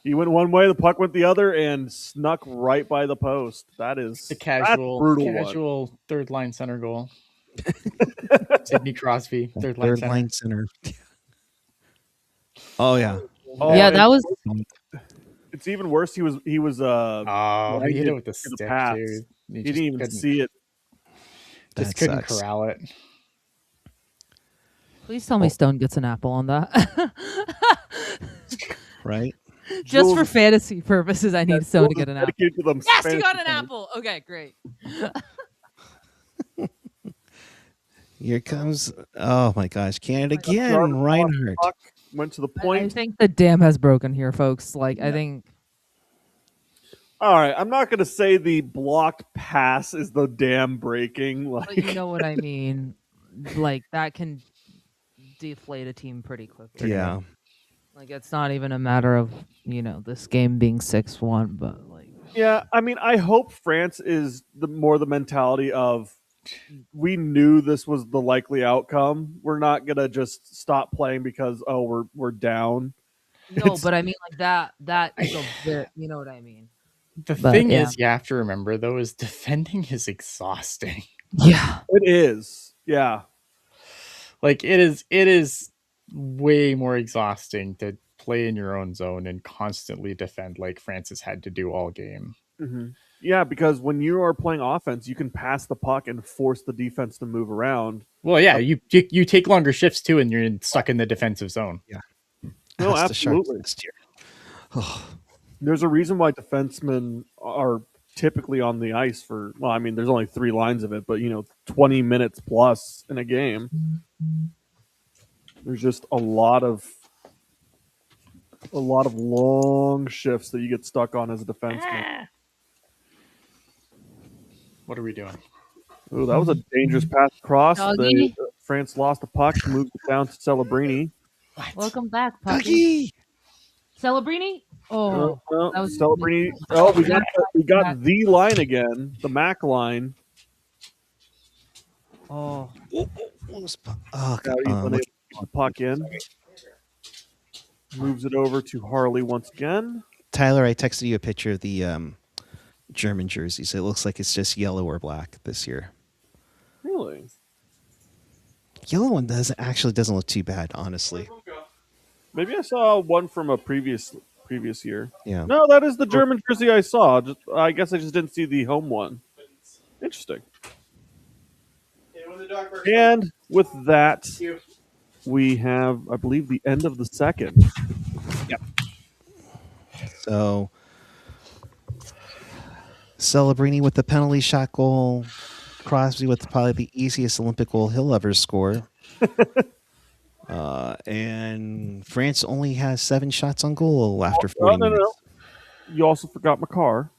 he went one way, the puck went the other, and snuck right by the post. The That's a brutal one. casual third line center goal. Sidney Crosby, That third line third center. line center. Oh yeah. Oh, Yeah, and that was it's even worse. He was Oh, he hit it blinded with the to the stick pass. too. He didn't even see it. That couldn't sucks. corral it. please tell me Oh. Stone gets an apple on that. Right? Just for Jules- fantasy purposes, I need Stone to Jules get is an apple. dedicated to them Yes, you got fantasy an points. apple. Okay, great. Here comes. Oh my gosh, Canada Jarvis again. lost the Reinhardt. puck, went to the I point. think the dam has broken here, folks. Like, I think All right, I'm not going to say the blocked pass is the dam breaking. but you know what I mean. Like, that can deflate a team pretty quickly. Yeah. Like, it's not even a matter of, this game being 6-1, but like, Yeah, I mean, I hope France is the mentality of we knew this was the likely outcome. We're not gonna just stop playing because we're down. no, It's- but I mean, like, that is a bit, you know what I mean? The But, thing yeah. is, you have to remember though, is defending is exhausting. Yeah. It is, yeah. Like it is way more exhausting to play in your own zone and constantly defend like Francis had to do all game. Mm-hmm. Yeah, because when you are playing offense, you can pass the puck and force the defense to move around. Well, yeah, you take longer shifts too, and you're stuck in the defensive zone. No, Ask the Sharks absolutely. next year. Oh, There's a reason why defensemen are typically on the ice for. Well, I mean, there's only 3 lines of it, but 20 minutes plus in a game. There's just a lot of long shifts that you get stuck on as a defenseman. What are we doing? Ooh, that was a dangerous pass across. Doggy. France lost the puck, moved it down to Celebrini. Welcome back, Puppy. Cookie! Celebrini? Oh, that was- Celebrini. Oh, we got the line again, the Mac line. oh. Oh, Now God. he's unable to get the puck in. Moves it over to Harley once again. Tyler, I texted you a picture of the German jerseys. It looks like it's just yellow or black this year. Really? Yellow one doesn't look too bad, honestly. Maybe I saw one from a previous year. Yeah. No, that is the German jersey I saw. I guess I just didn't see the home one. Interesting. And with that, we have, I believe, the end of the second. So Celebrini with the penalty shot goal. Crosby with probably the easiest Olympic goal he'll ever score. And France only has 7 shots on goal after 40 no. minutes. You also forgot Makar.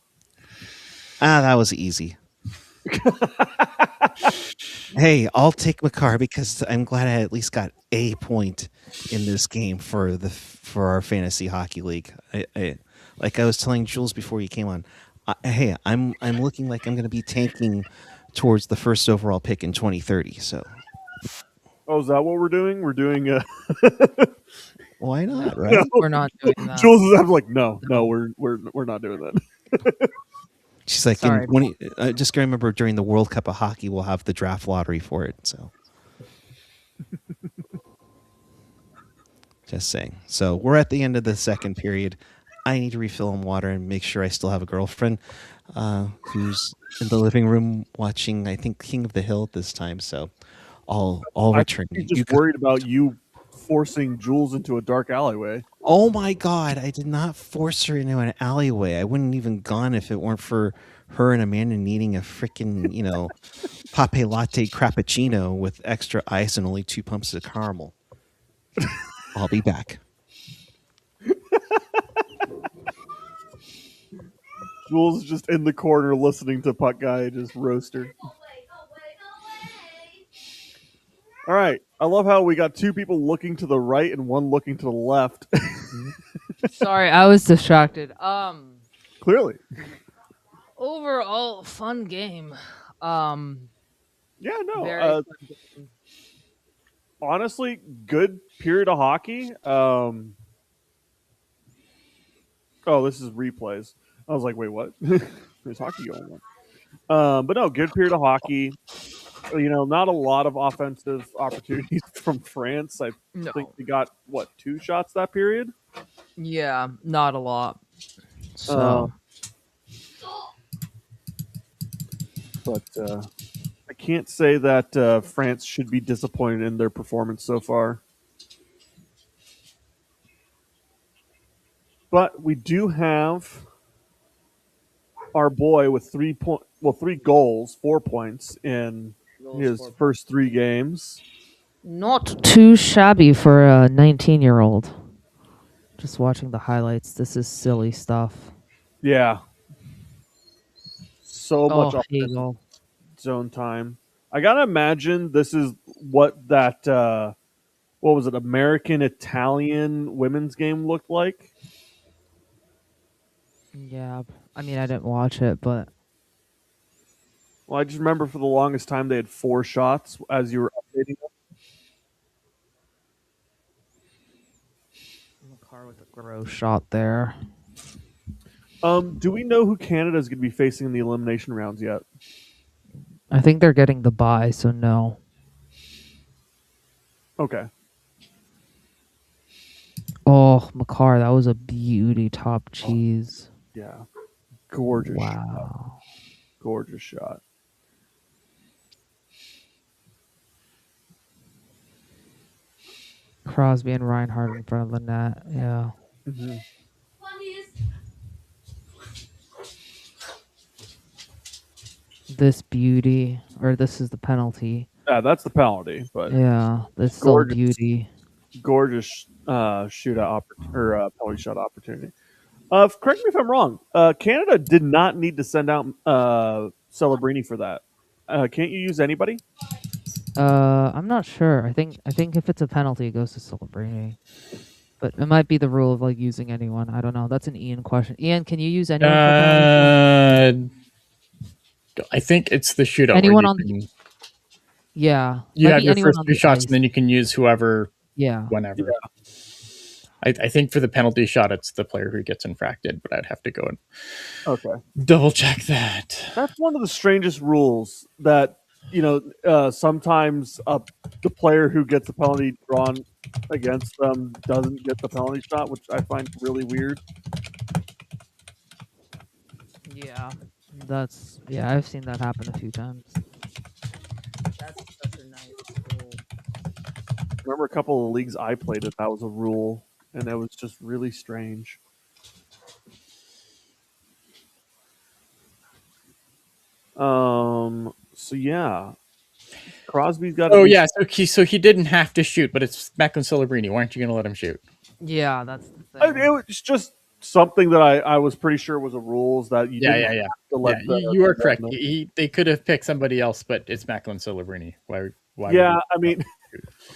That was easy. Hey, I'll take Makar because I'm glad I at least got a point in this game for our fantasy hockey league. I like I was telling Jules before you came on. Hey, I'm looking like I'm going to be tanking towards the first overall pick in 2030. So Oh, is that what we're doing? We're doing. why not? Right? No. We're not doing that. Jules is. I'm like, no, we're not doing that. She's like, Sorry. just gotta remember during the World Cup of Hockey, we'll have the draft lottery for it. So, just saying. So we're at the end of the second period. I need to refill on water and make sure I still have a girlfriend who's in the living room watching, I think, King of the Hill at this time. So I'll return. He's just worried about you forcing Jules into a dark alleyway. Oh my God! I did not force her into an alleyway. I wouldn't even gone if it weren't for her and Amanda needing a freaking pape latte crappuccino with extra ice and only 2 pumps of caramel. I'll be back. Jules is just in the corner listening to Puck Guy just roast her. All right. I love how we got two people looking to the right and one looking to the left. Sorry, I was distracted. Clearly. Overall, fun game. Um, Yeah, no. very fun game. Honestly, good period of hockey. Oh, this is replays. I was like, wait, what? There's hockey going on. But no, good period of hockey. Not a lot of offensive opportunities from France. I think No, they got what, 2 shots that period. yeah, not a lot. Uh, So but I can't say that France should be disappointed in their performance so far. But we do have our boy with 3 goals, 4 points in his first 3 games. not too shabby for a 19-year-old. Just watching the highlights, this is silly stuff. Yeah, so much Oh, offensive Hagel. zone time. I gotta imagine this is what that what was it, American Italian women's game looked like. Yeah, I mean, I didn't watch it, but Well, I just remember for the longest time they had 4 shots as you were updating them. Makar with a gross shot there. Do we know who Canada is going to be facing in the elimination rounds yet? I think they're getting the bye, so no. Okay. Oh, Makar, that was a beauty top cheese. Yeah. Gorgeous shot. Wow. Gorgeous shot. Crosby and Reinhardt in front of the net. Yeah. Mm-hmm. This beauty, or this is the penalty. Yeah, that's the penalty, but Yeah, this still gorgeous, beauty. gorgeous shootout or penalty shot opportunity. Correct me if I'm wrong. Canada did not need to send out Celebrini for that. Can't you use anybody? I'm not sure. I think if it's a penalty, it goes to Celebrini. But it might be the rule of like using anyone. I don't know. That's an Ian question. Ian, can you use anyone for penalty? I think it's the shootout Anyone where on you yeah, you might have be your anyone first on 3 the shots ice. and then you can use whoever Yeah. whenever. Yeah. I think for the penalty shot, it's the player who gets infracted, but I'd have to go and Okay. double check that. That's one of the strangest rules that sometimes the player who gets the penalty drawn against them doesn't get the penalty shot, which I find really weird. Yeah. I've seen that happen a few times. That's such a nice rule. Remember a couple of leagues I played that was a rule, and that was just really strange. So yeah, Crosby's got. Oh yeah, so he didn't have to shoot, but it's Macklin Celebrini. Why aren't you going to let him shoot? Yeah, that's the thing. It was just something that I was pretty sure was a rules that you didn't have to let. You are correct. They could have picked somebody else, but it's Macklin Celebrini. Why? Yeah, I mean,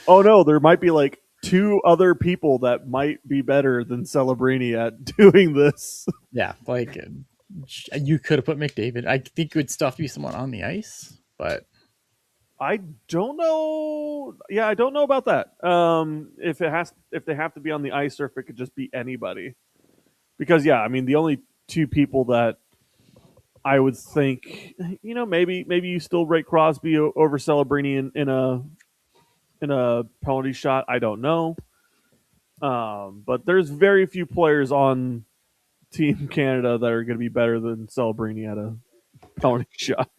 oh no, there might be like 2 other people that might be better than Celebrini at doing this. Yeah, like you could have put McDavid. I think it would still be someone on the ice, but I don't know. Yeah, I don't know about that. If they have to be on the ice, or if it could just be anybody. Because yeah, I mean, the only 2 people that I would think, maybe you still rate Crosby over Celebrini in a penalty shot. I don't know. But there's very few players on Team Canada that are going to be better than Celebrini at a penalty shot.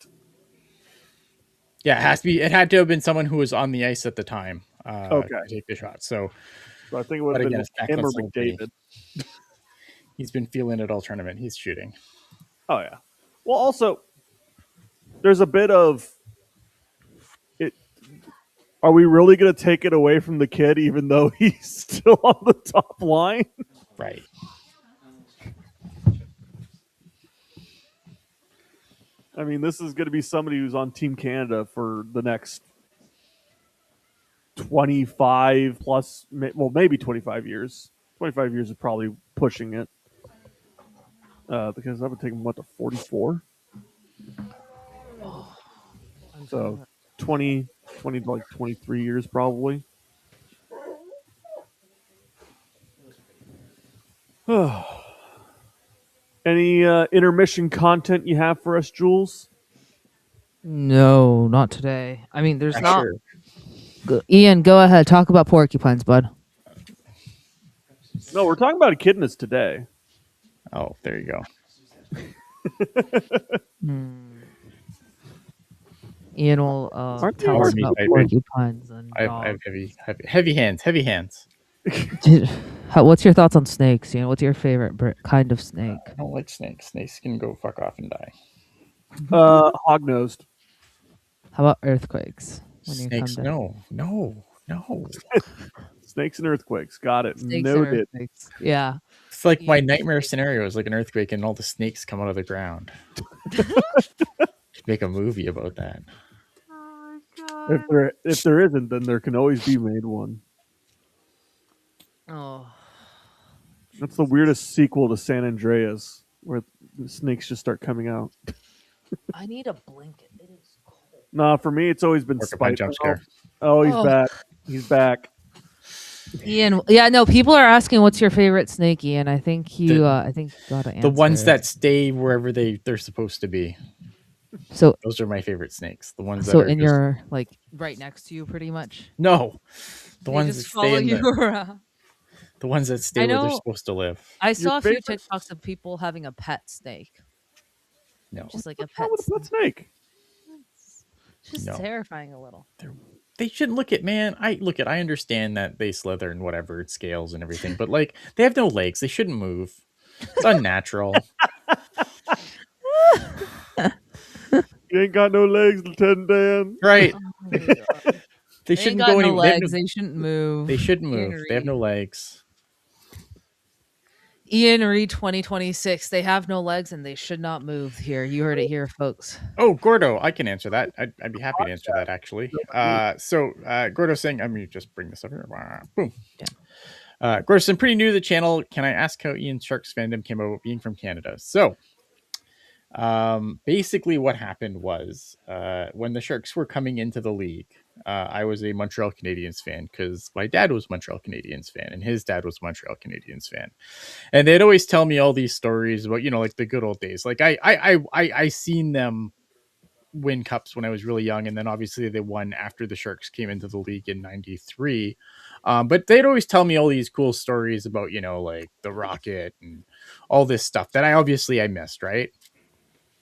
yeah, it has to be. It had to have been someone who was on the ice at the time. Okay. To take the shot. So I think it would have been him or McDavid. He's been feeling it all tournament. He's shooting. Oh yeah. Well, also, there's a bit of it. Are we really going to take it away from the kid, even though he's still on the top line? Right. I mean, this is going to be somebody who's on Team Canada for the next 25 plus, well, maybe 25 years. 25 years is probably pushing it. Because that would take them, what, to 44? Oh, I'm trying So to. 20 to like 23 years probably. Any intermission content you have for us, Jules? No, not today. I mean, there's not. Sure. Ian, go ahead. Talk about porcupines, bud. No, we're talking about echidnas today. Oh, there you go. Hmm. Ian will Aren't they tell us hard? about I- porcupines and I have dogs. heavy hands. Heavy hands. What's your thoughts on snakes? Ian, what's your favorite kind of snake? I don't like snakes. Snakes can go fuck off and die. Hog nosed. How about earthquakes? When you come Snakes, down, no. Snakes and earthquakes. Got it. snakes and Noted. earthquakes. Yeah. It's like my Ian, nightmare scenario is like an earthquake and all the snakes come out of the ground. Make a movie about that. Oh If there isn't, then there can always be made one. Oh. That's the weirdest sequel to San Andreas, where the snakes just start coming out. I need a blanket. It is cold. Nah, for me, it's always been Porcupine Spite. jump scare. Oh, he's Oh. back. He's back. Ian, yeah, no, people are asking what's your favorite snake, Ian. I think you got to answer. The ones that stay wherever they're supposed to be. So Those are my favorite snakes. The ones that so are in just, your like right next to you, pretty much. no, the They ones that just stay follow in you the around. the ones that stay I where they're know. supposed to live. I Your saw a few favorite? TikToks of people having a pet snake, No, just like a What's wrong pet. with a pet snake? It's just No. terrifying a little. they shouldn't look at man. I understand that they slither and whatever, it scales and everything, but like they have no legs. They shouldn't move. It's unnatural. You ain't got no legs, Lieutenant Dan. Right. Oh my God. They They ain't shouldn't got go no anywhere. legs. They shouldn't move. They shouldn't Ian move. They have Reed. no legs. Ian Reed 2026. They have no legs and they should not move. Here, you heard it here, folks. Oh, Gordo, I can answer that. I'd be happy to answer that actually. Gordo saying, I'm gonna just bring this up here. Boom. Gordo, I'm pretty new to the channel. Can I ask how Ian Shark's fandom came about being from Canada? So, basically what happened was when the Sharks were coming into the league, I was a Montreal Canadiens fan because my dad was a Montreal Canadiens fan and his dad was a Montreal Canadiens fan, and they'd always tell me all these stories about, you know, like the good old days. Like I seen them win cups when I was really young, and then obviously they won after the Sharks came into the league in '93. But they'd always tell me all these cool stories about, you know, like the Rocket and all this stuff that I missed, right?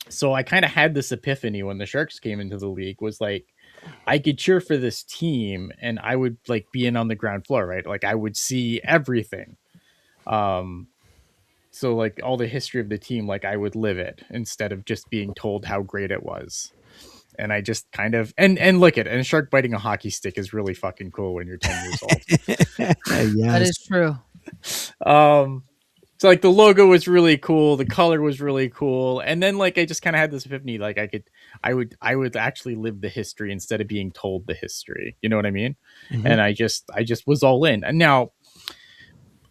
So I kind of had this epiphany when the Sharks came into the league, was like I could cheer for this team and I would like be in on the ground floor, right? Like I would see everything. So like all the history of the team, like I would live it instead of just being told how great it was. And I just kind of and look at it, and a shark biting a hockey stick is really fucking cool when you're 10 years old. That is true. So like the logo was really cool, the color was really cool, and then like I just kind of had this epiphany, like I would actually live the history instead of being told the history. You know what I mean? Mhm. And I just was all in. And now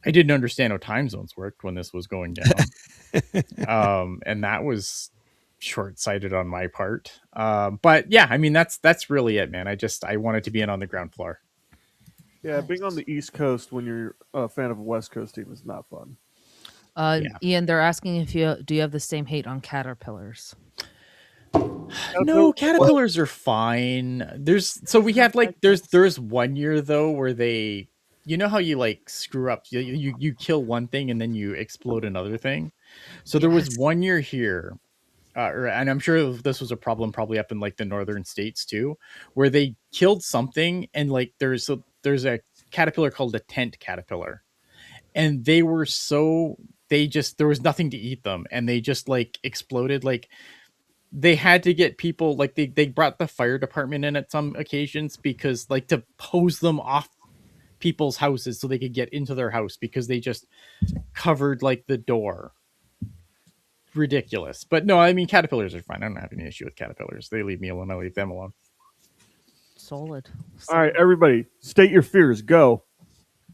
I didn't understand how time zones worked when this was going down. And that was short-sighted on my part. But yeah, I mean that's really it, man. I wanted to be in on the ground floor. Yeah, being on the East Coast when you're a fan of a West Coast team is not fun. Yeah. Ian, they're asking if you have the same hate on caterpillars. No, caterpillars are fine. There's 1 year though where they, you know how you like screw up, you kill one thing and then you explode another thing. So there was Yes. 1 year here, and I'm sure this was a problem probably up in like the northern states too, where they killed something and like there's a caterpillar called a tent caterpillar, and there was nothing to eat them, and they just like exploded. Like they had to get people, like they brought the fire department in at some occasions because like to hose them off people's houses so they could get into their house because they just covered like the door. Ridiculous. But no, I mean caterpillars are fine. I don't have any issue with caterpillars. They leave me alone. I leave them alone. Solid. All right, everybody, state your fears. Go.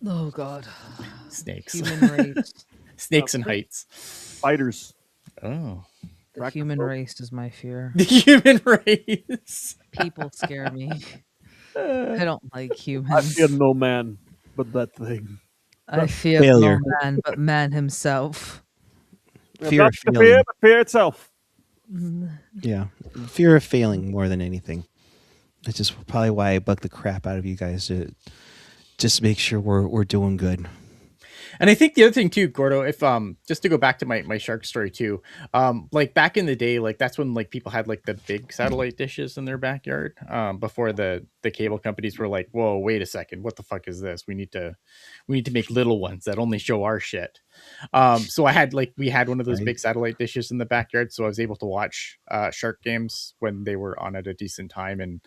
Oh God. Snakes. Human race. Snakes and heights. Spiders. Oh. The human race is my fear. The human race. People scare me. I don't like I humans. fear no man but that thing. I fear Failure. no man but man himself. Fear Not of the failing. fear, but fear itself. Yeah, fear of failing more than anything. That's just probably why I bug the crap out of you guys to just make sure we're doing good. And I think the other thing too, Gordo, if just to go back to my shark story too, like back in the day, like that's when like people had like the big satellite dishes in their backyard, before the cable companies were like, whoa, wait a second, what the fuck is this? We need to make little ones that only show our shit. So we had one of those Right. big satellite dishes in the backyard, so I was able to watch shark games when they were on at a decent time, and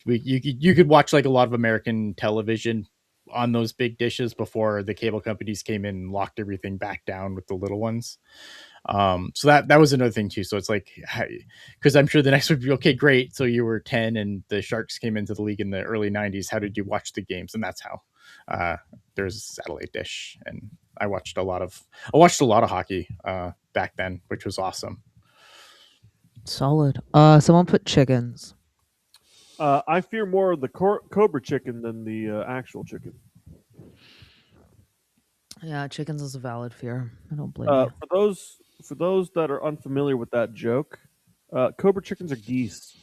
you could watch like a lot of American television on those big dishes before the cable companies came in and locked everything back down with the little ones. So that was another thing too. So it's like, because I'm sure the next would be, okay, great. So you were 10 and the Sharks came into the league in the early 90s. How did you watch the games? And that's how there's a satellite dish. And I watched a lot of hockey back then, which was awesome. Solid. Someone put chickens. I fear more of the cobra chicken than the actual chicken. Yeah, chickens is a valid fear. I don't blame you. For those that are unfamiliar with that joke, cobra chickens are geese.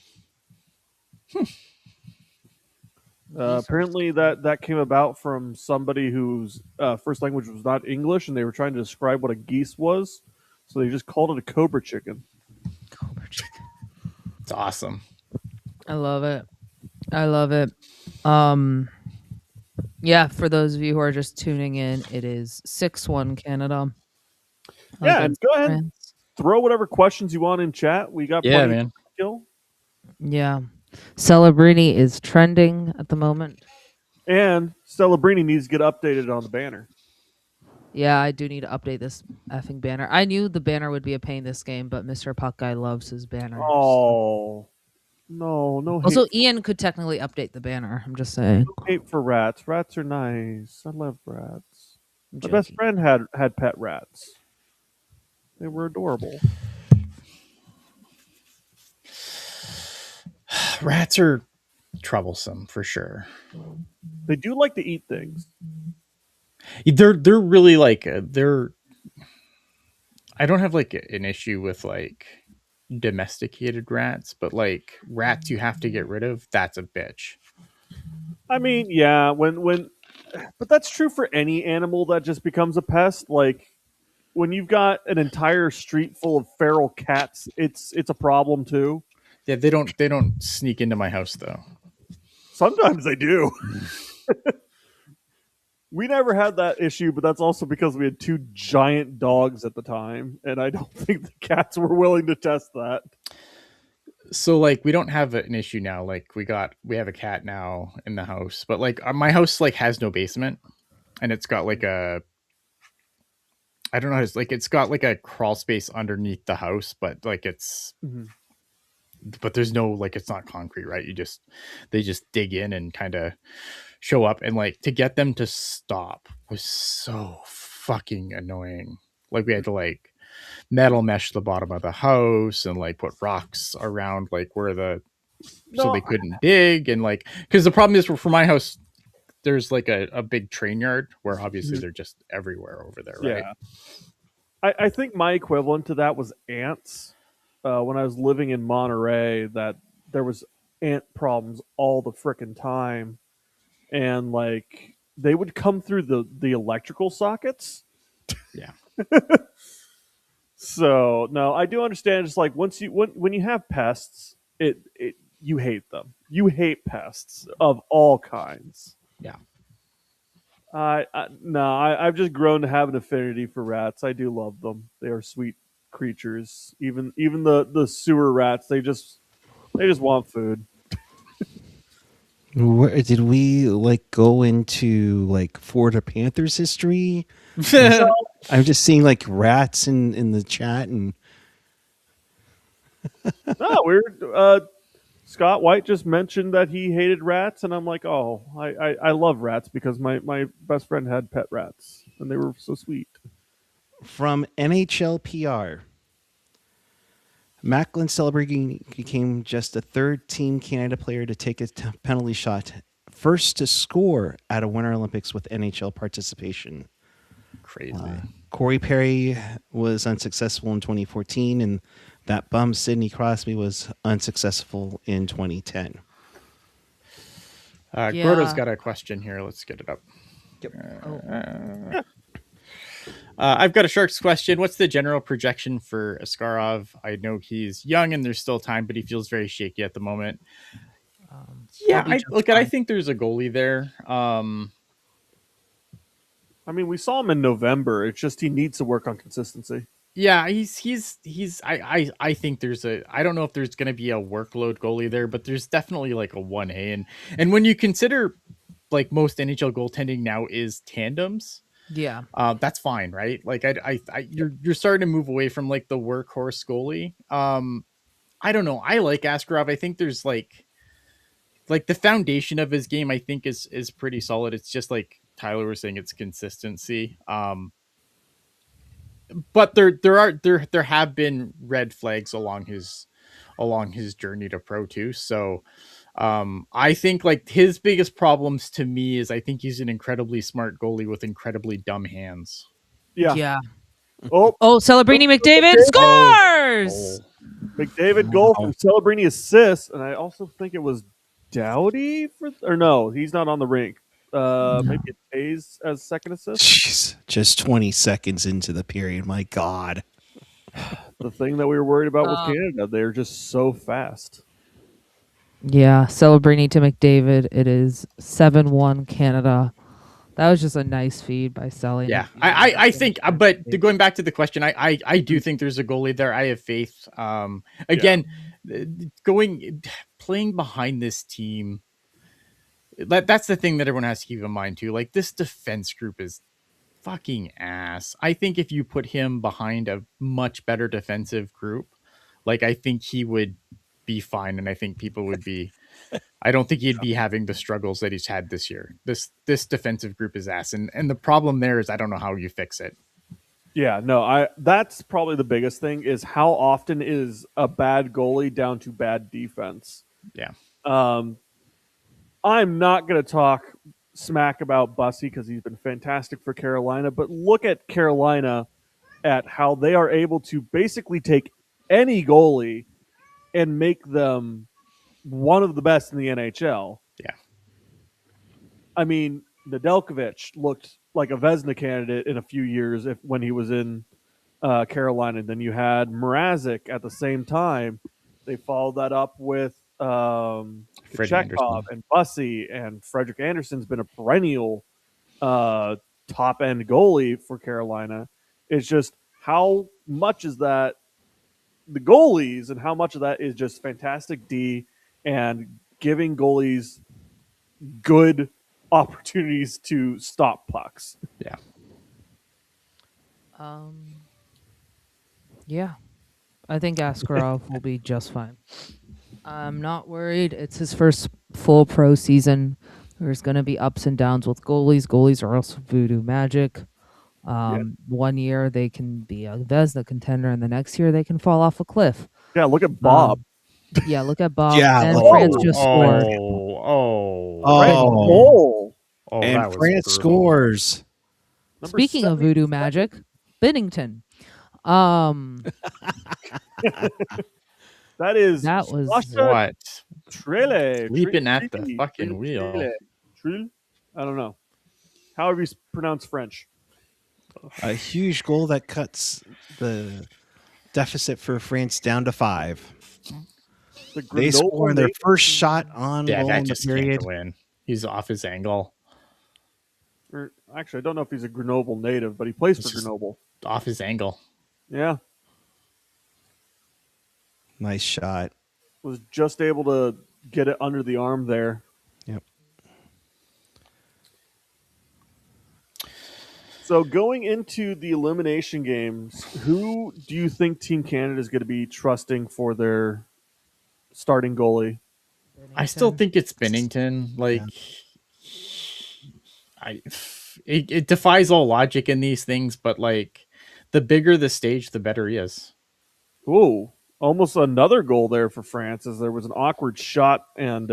Apparently, that came about from somebody whose first language was not English, and they were trying to describe what a geese was, so they just called it a cobra chicken. Cobra chicken. It's awesome. I love it. I love it. Yeah, for those of you who are just tuning in, it is 6-1 Canada. Yeah, and against go ahead, France. throw whatever questions you want in chat. We got Yeah, plenty man. of skill. Yeah. Celebrini is trending at the moment. And Celebrini needs to get updated on the banner. Yeah, I do need to update this effing banner. I knew the banner would be a pain this game, but Mr. Puck Guy loves his banner. Oh, no hate. Also, Ian could technically update the banner. I'm just saying. No hate for rats. Rats are nice. I love rats. I'm My best joking. friend had pet rats. They were adorable. Rats are troublesome for sure. They do like to eat things. They're really like they're. I don't have like an issue with like domesticated rats, but like rats you have to get rid of, that's a bitch. I mean, yeah, but that's true for any animal that just becomes a pest. Like when you've got an entire street full of feral cats, it's a problem too. Yeah, they don't sneak into my house though. Sometimes they do. We never had that issue, but that's also because we had two giant dogs at the time, and I don't think the cats were willing to test that. So like we don't have an issue now. Like we have a cat now in the house, but like my house like has no basement, and it's got like I don't know, it's got like a crawl space underneath the house, but like but there's no, like, it's not concrete, right? They just dig in and kind of show up, and like to get them to stop was so fucking annoying. Like we had to like metal mesh the bottom of the house and like put rocks around like so they couldn't dig, and like because the problem is for my house there's like a big train yard where obviously they're just everywhere over there, right? Yeah. I think my equivalent to that was ants. When I was living in Monterey, that there was ant problems all the frickin' time, and like they would come through the electrical sockets. Yeah. So no, I do understand. Just like when you have pests, you hate them. You hate pests of all kinds. Yeah. I've just grown to have an affinity for rats. I do love them. They are sweet creatures. Even the sewer rats, they just want food. Where, did we like go into like Florida Panthers history? I'm just seeing like rats in the chat, and No, we're Scott White just mentioned that he hated rats, and I'm like, oh, I love rats because my best friend had pet rats, and they were so sweet. From NHL PR, Macklin Celebrini became just the third Team Canada player to take a penalty shot, first to score at a Winter Olympics with NHL participation. Crazy. Corey Perry was unsuccessful in 2014, and that bum Sidney Crosby was unsuccessful in 2010. Gordo's got a question here. Let's get it up. Yep. I've got a Sharks question. What's the general projection for Askarov? I know he's young and there's still time, but he feels very shaky at the moment. I think there's a goalie there. I mean, we saw him in November. It's just he needs to work on consistency. Yeah, I think there's I don't know if there's going to be a workload goalie there, but there's definitely like a 1A, and when you consider like most NHL goaltending now is tandems, that's fine, right? Like you're starting to move away from like the workhorse goalie. I don't know. I like Askarov. I think there's like the foundation of his game I think is pretty solid. It's just like Tyler was saying, it's consistency. But there have been red flags along his journey to Pro 2. So I think like his biggest problems to me is I think he's an incredibly smart goalie with incredibly dumb hands. Yeah. Oh, Celebrini McDavid scores! McDavid goal from Celebrini assists, and I also think it was Doughty or no, he's not on the rink. Maybe it Tays as second assist. Jeez, just 20 seconds into the period. My God. The thing that we were worried about with Canada, they're just so fast. Yeah, Celebrini to McDavid. It is 7-1 Canada. That was just a nice feed by Selly. Yeah, I think, but going back to the question, I do think there's a goalie there. I have faith. Again, playing behind this team, that's the thing that everyone has to keep in mind too. Like, this defense group is fucking ass. I think if you put him behind a much better defensive group, like, I think he would be fine, and I think people would be. I don't think he'd be having the struggles that he's had this year. This defensive group is ass, and the problem there is I don't know how you fix it. Yeah, no, that's probably the biggest thing is how often is a bad goalie down to bad defense. Yeah. I'm not going to talk smack about Bussy because he's been fantastic for Carolina, but look at Carolina at how they are able to basically take any goalie and make them one of the best in the NHL. Yeah. I mean, Nedeljkovic looked like a Vezina candidate in a few years when he was in Carolina. Then you had Mrazek at the same time. They followed that up with Chekhov and Bussy, and Frederick Anderson's been a perennial top-end goalie for Carolina. It's just how much is that the goalies and how much of that is just fantastic D and giving goalies good opportunities to stop pucks. Yeah. Yeah. I think Askarov will be just fine. I'm not worried. It's his first full pro season. There's going to be ups and downs with goalies. Goalies are also voodoo magic. 1 year they can be a Vezina contender, and the next year they can fall off a cliff. Yeah, look at Bob. Look at Bob. Yeah, and France just scored. And France scores. Speaking of voodoo magic, Binnington. That was what? Trille. Sleeping at the fucking wheel. Trille? I don't know. However you pronounce French. A huge goal that cuts the deficit for France down to 5. They score their first shot on goal in the period. Can't win. He's off his angle. Actually, I don't know if he's a Grenoble native, but he plays for Grenoble. Off his angle. Yeah. Nice shot. Was just able to get it under the arm there. Yep. So going into the elimination games, who do you think Team Canada is going to be trusting for their starting goalie? I still Bennington. think it's Bennington. Yeah. I it defies all logic in these things, but like the bigger the stage, the better he is. Ooh, almost another goal there for France as there was an awkward shot and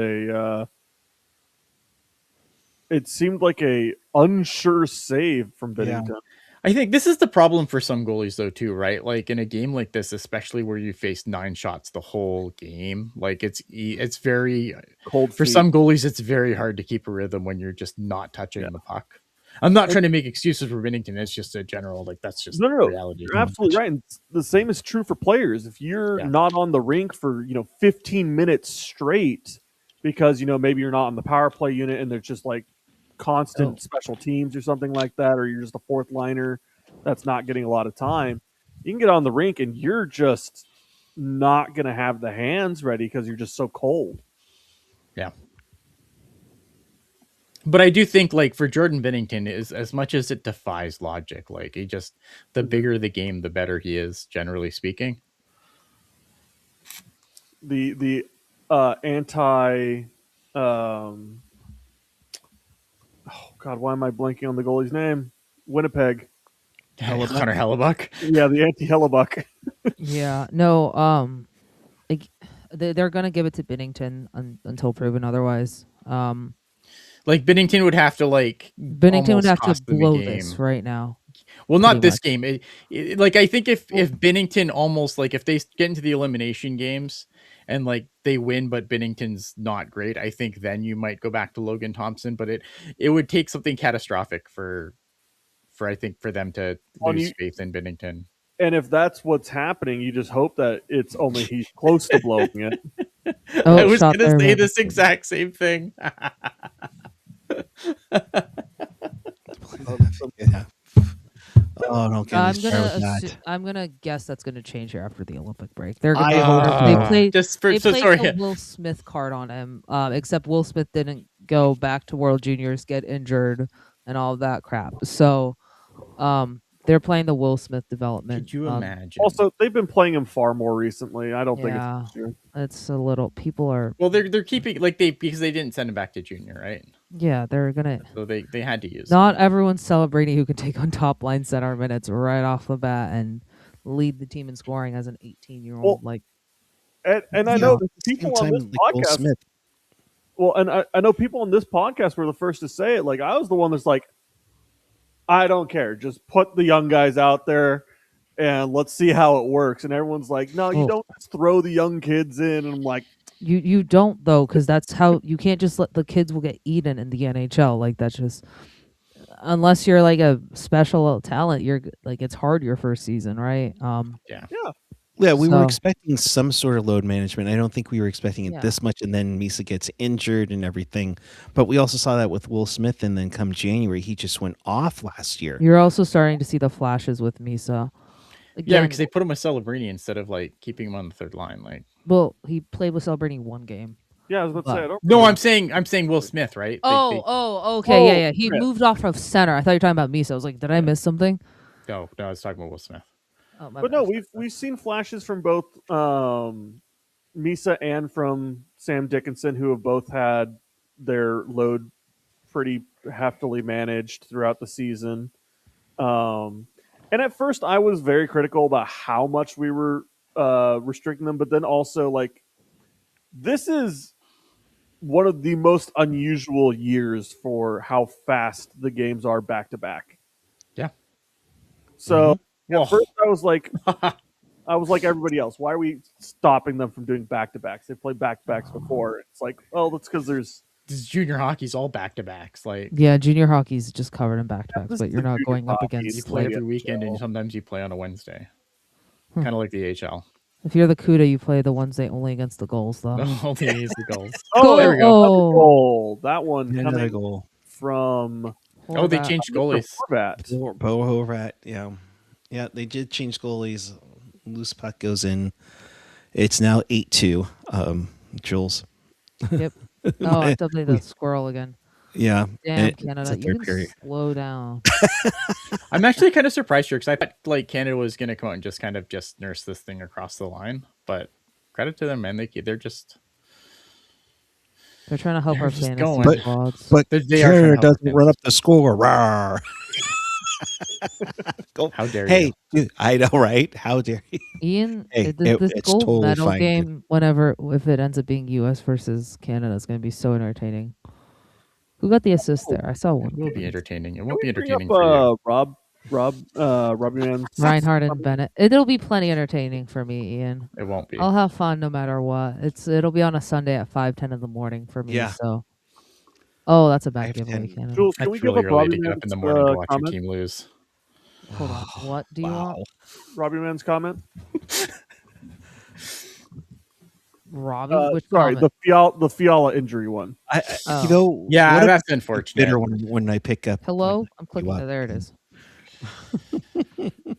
it seemed like a unsure save from Yeah. Bennington. I think this is the problem for some goalies though too, right? Like in a game like this, especially where you face 9 shots the whole game, like it's very Cold for feet. some goalies it's very hard to keep a rhythm when you're just not touching Yeah. the puck. I'm not trying to make excuses for Bennington. It's just a general like that's just No. reality. You're absolutely right. And the same is true for players. If you're Yeah. not on the rink for 15 minutes straight because maybe you're not on the power play unit and there's just like constant special teams or something like that, or you're just a fourth liner that's not getting a lot of time, you can get on the rink and you're just not going to have the hands ready because you're just so cold. Yeah. But I do think like for Jordan Bennington is as much as it defies logic, like he just the bigger the game, the better he is, generally speaking. The anti oh god, why am I blanking on the goalie's name? Winnipeg. Connor Hellebuck. Yeah, the anti Hellebuck. Yeah, no, like they're gonna give it to Bennington until proven otherwise. Like Bennington would have to like Bennington would almost have to cost them a blow game. this right now. Well, not pretty this much. game. Like I think if Bennington almost like if they get into the elimination games and like they win, but Bennington's not great, I think then you might go back to Logan Thompson. But it would take something catastrophic for I think for them to lose faith in Bennington. And if that's what's happening, you just hope that it's only he's close to blowing it. I was going to say this exact same thing. Yeah. Oh, don't get me started with that. I'm gonna guess that's gonna change here after the Olympic break. They're I gonna hope they so. played sorry. the Will Smith card on him. Except Will Smith didn't go back to World Juniors, get injured, and all of that crap. So, they're playing the Will Smith development. Could you imagine? Also, they've been playing him far more recently. I don't think it's an issue. It's a little people are. Well, they're keeping like because they didn't send him back to junior, right? Yeah, they're gonna. So they had to use. Not everyone's celebrating who can take on top line center minutes right off the bat and lead the team in scoring as an 18-year-old. Well, and I know that people on this podcast. Well, and I know people on this podcast were the first to say it. Like I was the one that's like, I don't care. Just put the young guys out there and let's see how it works. And everyone's like, no, you don't just throw the young kids in. And I'm like, you don't though, because that's how you can't just let the kids will get eaten in the NHL. Like that's just unless you're like a special talent, you're like it's hard your first season, right? Yeah, we were expecting some sort of load management. I don't think we were expecting it this much, and then Misa gets injured and everything. But we also saw that with Will Smith, and then come January, he just went off last year. You're also starting to see the flashes with Misa. Again, because they put him with Celebrini instead of like keeping him on the third line. Like, well, he played with Celebrini one game. Yeah, I was about to say. I don't no, I'm saying Will Smith, right? Okay, yeah. He moved off of center. I thought you were talking about Misa. I was like, did I miss something? No, I was talking about Will Smith. Oh, but no, we've seen flashes from both Misa and from Sam Dickinson, who have both had their load pretty heftily managed throughout the season. And at first, I was very critical about how much we were restricting them, but then also like this is one of the most unusual years for how fast the games are back to back. Yeah. So at first I was like everybody else. Why are we stopping them from doing back to backs? They played back to backs before. It's like, well, that's because there's junior hockey's all back to backs. Like junior hockey's just covered in back to backs, but you're not going up against. You play every weekend, and sometimes you play on a Wednesday, kind of like the AHL. If you're the CUDA, you play the Wednesday only against the goals, though. Only against the goals. There we go. Goal. That one another goal from. They changed goalies. Bo Horvat. Yeah, they did change goalies. Loose puck goes in. It's now 8-2. Jules. Yep. Oh, I thought they the squirrel again. Yeah. Damn, Canada, you can slow down. I'm actually kind of surprised here because I thought like Canada was going to come out and just kind of just nurse this thing across the line. But credit to them, man. They're just They're trying to help They're our just fantasy going. squads. But They are trying to Canada help our doesn't run fantasy up the score. Rawr. Go. How dare Hey, you? dude, I know, right? How dare you? Ian, Hey, this it's gold totally medal fine, dude. game, whenever if it ends up being U.S. versus Canada, is going to be so entertaining. Who got the assist there? I saw It one. will be entertaining. It Can won't be we bring up entertaining for you. Robbie Man's Reinhardt and Bennett. It'll be plenty entertaining for me, Ian. It won't be. I'll have fun no matter what. It'll be on a Sunday at 5:10 in the morning for me. Yeah. So, oh, that's a bad 5:10. giveaway, Canada. Jules, can we That's give really up early Robbie to get up in Man's the morning to watch your comment? team lose. Hold on. What do you want? Robbie Man's comment. Robbie? Which Sorry, comment? the Fiala injury one. Oh. You know, Yeah, what if that's it's unfortunate. bitter when I pick up? Hello? when I'm I pick you clicking. up? There it is.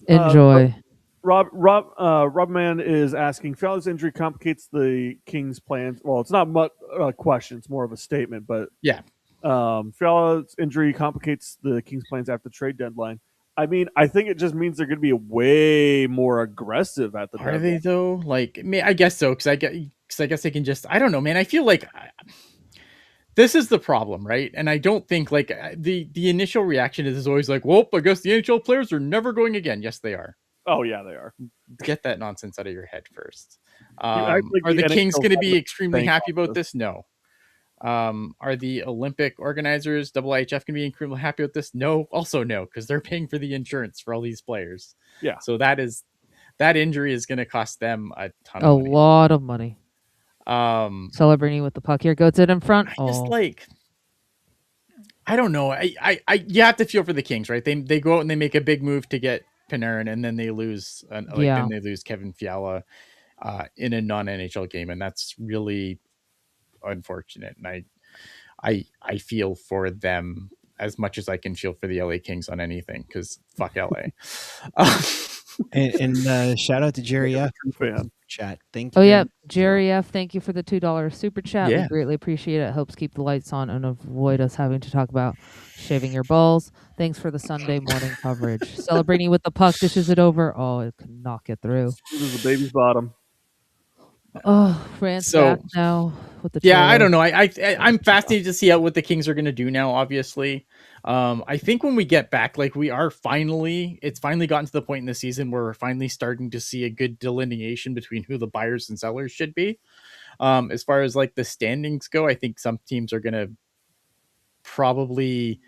Enjoy. Rob Man is asking, Fiala's injury complicates the Kings' plans. Well, it's not much a question; it's more of a statement. But Yeah. Fiala's injury complicates the Kings' plans after the trade deadline. I mean, I think it just means they're going to be way more aggressive at the Are deadline. they though? Like, I guess so. Because I guess they can just. I don't know, man. I feel like this is the problem, right? And I don't think like the initial reaction is always like, "Well, I guess the NHL players are never going again." Yes, they are. Oh yeah, they are. Get that nonsense out of your head first. You act like Are the Kings NHL going to be haven't extremely banked happy on about this? No. Are the Olympic organizers, IIHF, going to be incredibly happy with this? No. Also, no, because they're paying for the insurance for all these players. Yeah. So that injury is going to cost them a ton A of money. lot of money. Celebrating with the puck here. Goes it in front. Just like, I don't know. You have to feel for the Kings, right? They go out and they make a big move to get Panarin, and then they lose. Then they lose Kevin Fiala in a non-NHL game, and that's really unfortunate. And I feel for them as much as I can feel for the LA Kings on anything, because fuck LA. And shout out to Jerry F. Fan. Chat. Thank you. Oh yeah, Jerry F. Thank you for the $2 super chat. Yeah. We greatly appreciate it. It helps keep the lights on and avoid us having to talk about shaving your balls. Thanks for the Sunday morning coverage. Celebrini with the puck dishes it over. Oh, it could not get through. This is the baby's bottom. Oh, Rant's back now with the trailer. I don't know. I'm fascinated to see what the Kings are going to do now. Obviously, I think when we get back, like it's finally gotten to the point in the season where we're finally starting to see a good delineation between who the buyers and sellers should be. As far as like the standings go, I think some teams are going to probably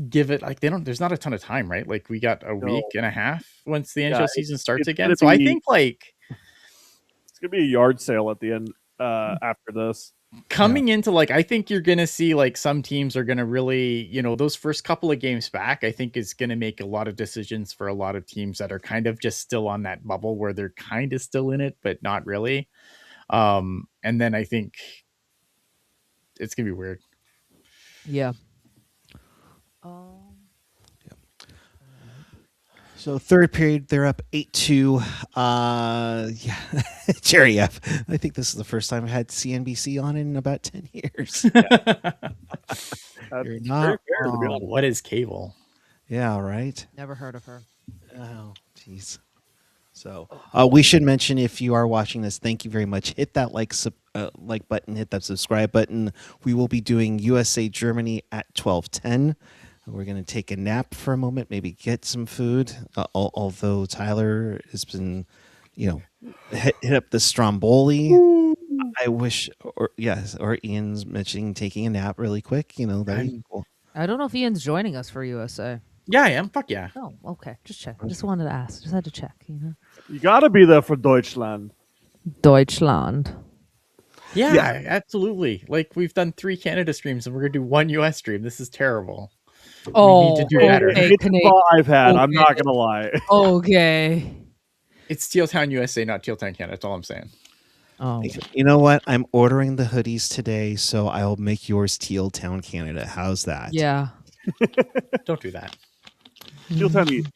give it like there's not a ton of time, right? Like we got a week and a half once the NHL season starts again. So I think like it's gonna be a yard sale at the end after this. Coming into like, I think you're gonna see like some teams are gonna really, those first couple of games back, I think is gonna make a lot of decisions for a lot of teams that are kind of just still on that bubble where they're kind of still in it, but not really. And then I think it's gonna be weird. Yeah. So third period, they're up 8-2. Yeah, Jerry F. I think this is the first time I've had CNBC on in about 10 years. You're not wrong. What is cable? Yeah, right. Never heard of her. Oh, jeez. So we should mention, if you are watching this, thank you very much. Hit that like button, hit that subscribe button. We will be doing USA Germany at 12:10. We're going to take a nap for a moment, maybe get some food. Although Tyler has been, hit up the Stromboli. I wish, or Ian's mentioning taking a nap really quick. That'd be cool. I don't know if Ian's joining us for USA. Yeah, I am. Fuck yeah. Oh, okay. Just check. Just wanted to ask. Just had to check. You gotta be there for Deutschland. Deutschland. Yeah, absolutely. Like we've done 3 Canada streams and we're gonna do 1 US stream. This is terrible. Oh, we need to do better. It's all I've had. I'm not gonna lie. Okay. It's Teal Town USA, not Teal Town Canada. That's all I'm saying. Oh, you know what? I'm ordering the hoodies today, so I'll make yours Teal Town Canada. How's that? yeah. Don't do that. Teal Town eats.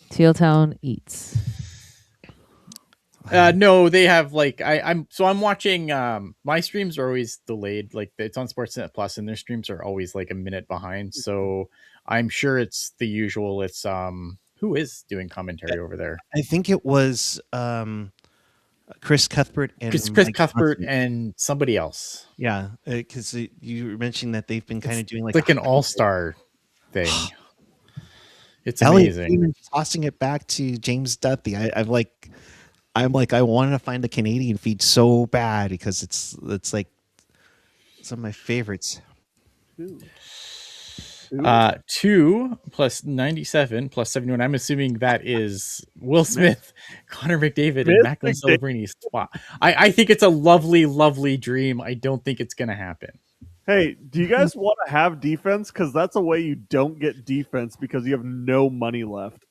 Teal Town eats. No, they have like I'm watching. My streams are always delayed. Like it's on Sportsnet Plus, and their streams are always like a minute behind. So I'm sure it's the usual. It's who is doing commentary over there? I think it was Chris Cuthbert and Chris Mike Cuthbert Johnson. and somebody else. Yeah, because you mentioned that they've been kind of doing It's like like an all-star thing. It's Elliot amazing. Freeman tossing it back to James Duthie. I'm like I want to find the Canadian feed so bad because it's like some of my favorites. 2 2 plus 97 plus 71. I'm assuming that is Will Smith, Connor McDavid, and Macklin Celebrini swap. I think it's a lovely, lovely dream. I don't think it's going to happen. Hey, do you guys want to have defense? Because that's a way you don't get defense because you have no money left.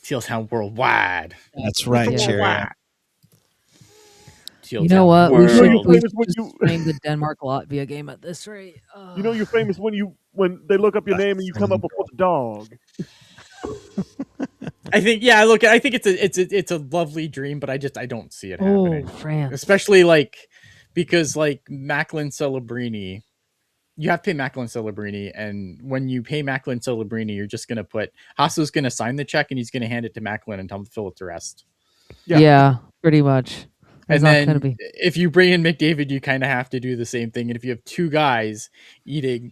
Tealtown worldwide. That's right, Yeah. Jerry. Worldwide. You know what? You know you're We famous should when just you stream the Denmark Latvia game at this rate. you know you're famous when they look up your name and you come up with a dog. I think I think it's a lovely dream, but I don't see it happening. France. Especially like because like Macklin Celebrini, you have to pay Macklin Celebrini, and when you pay Macklin Celebrini, you're just gonna put Hasso's gonna sign the check and he's gonna hand it to Macklin and tell him to fill it to rest. Yeah, pretty much. And then if you bring in McDavid, you kind of have to do the same thing. And if you have two guys eating,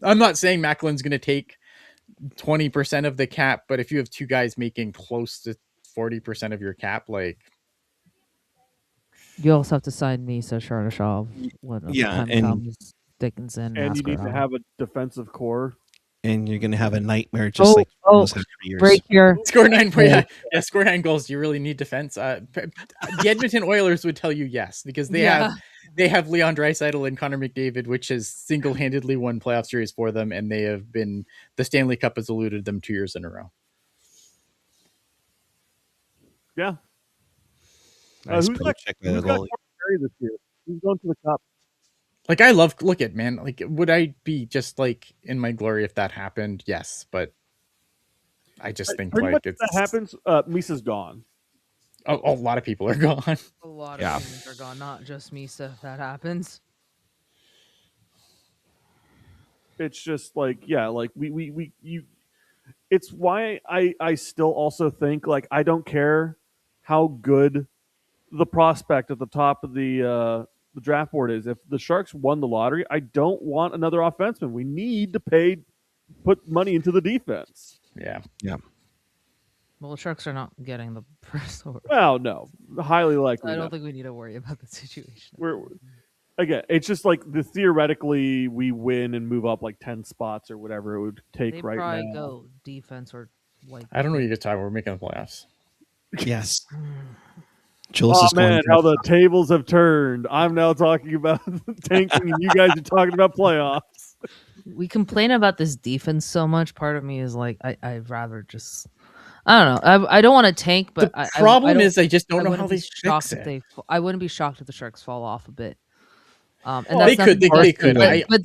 I'm not saying Macklin's going to take 20% of the cap, but if you have two guys making close to 40% of your cap, like you also have to sign Misa Chernyshov when the Yeah, time and- comes. Dickinson, And you need to have a defensive core. And you're gonna have a nightmare just like those have for years. break here. score 9. Yeah, score 9 goals. Do you really need defense? The Edmonton Oilers would tell you yes, because they have Leon Draisaitl and Connor McDavid, which has single-handedly won playoff series for them, and they have been the Stanley Cup has eluded them 2 years in a row. Yeah. Nice Who's play got check by the Corey goalie. Perry this year? Who's going to the cup? Like look at man. Like, would I be just like in my glory if that happened? Yes, but I just think Pretty like much if that happens, Misa's gone. a lot of people are gone. A lot of teams are gone, not just Misa. If that happens, It's just like you. It's why I still also think like I don't care how good the prospect at the top of the draft board is. If the Sharks won the lottery, I don't want another offenseman. We need to put money into the defense. Yeah. well, the Sharks are not getting the first over. Well, no, highly likely. I don't not. think we need to worry about the situation. Again, it's just like theoretically we win and move up like 10 spots or whatever it would take They right probably now. go defense or like. I don't know what you could talk. We're making the playoffs. Yes. Jules Oh is going man, how the tables have turned. I'm now talking about tanking and you guys are talking about playoffs. We complain about this defense so much. Part of me is like, I'd rather just. I don't know. I don't want to tank, but The problem is I just don't know how wouldn't they be shocked fix if it. they. I wouldn't be shocked if the Sharks fall off a bit. And Oh, that's they could. nothing They personal, could. But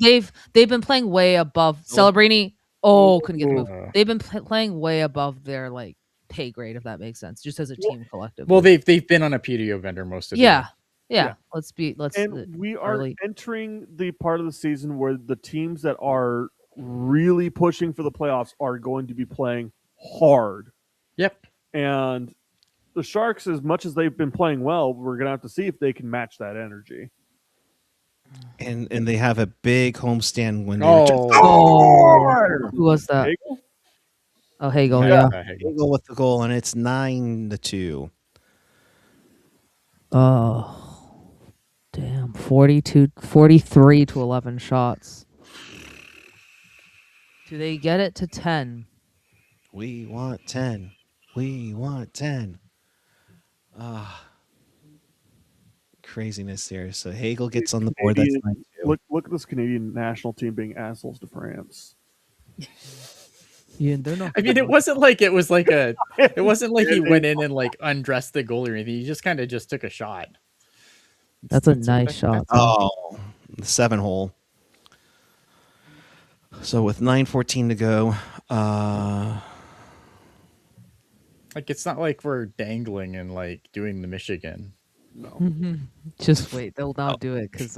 they've been playing way above Celebrini. Couldn't get the move. They've been playing way above their like pay grade, if that makes sense, just as a team collectively. Well, they've been on a PDO vendor most of the year. Yeah. Let's. And we are early. entering the part of the season where the teams that are really pushing for the playoffs are going to be playing hard. Yep. And the Sharks, as much as they've been playing well, we're going to have to see if they can match that energy. and they have a big homestand when they Who was that? Hagel? Oh, Hagel. Yeah. go with the goal, and it's 9-2. Oh, damn. 43 to 11 shots. Do they get it to 10? We want 10. We want 10. Craziness there. So Hagel gets on the board. That's 9-2. Look at this Canadian national team being assholes to France. Yeah, they're not. I mean, it wasn't like it wasn't like he went in and like undressed the goalie or anything. He just kind of just took a shot. That's a nice shot. Oh, the 7-hole. So with 9:14 to go, Like, it's not like we're dangling and like doing the Michigan. No. Just wait. They'll not do it because.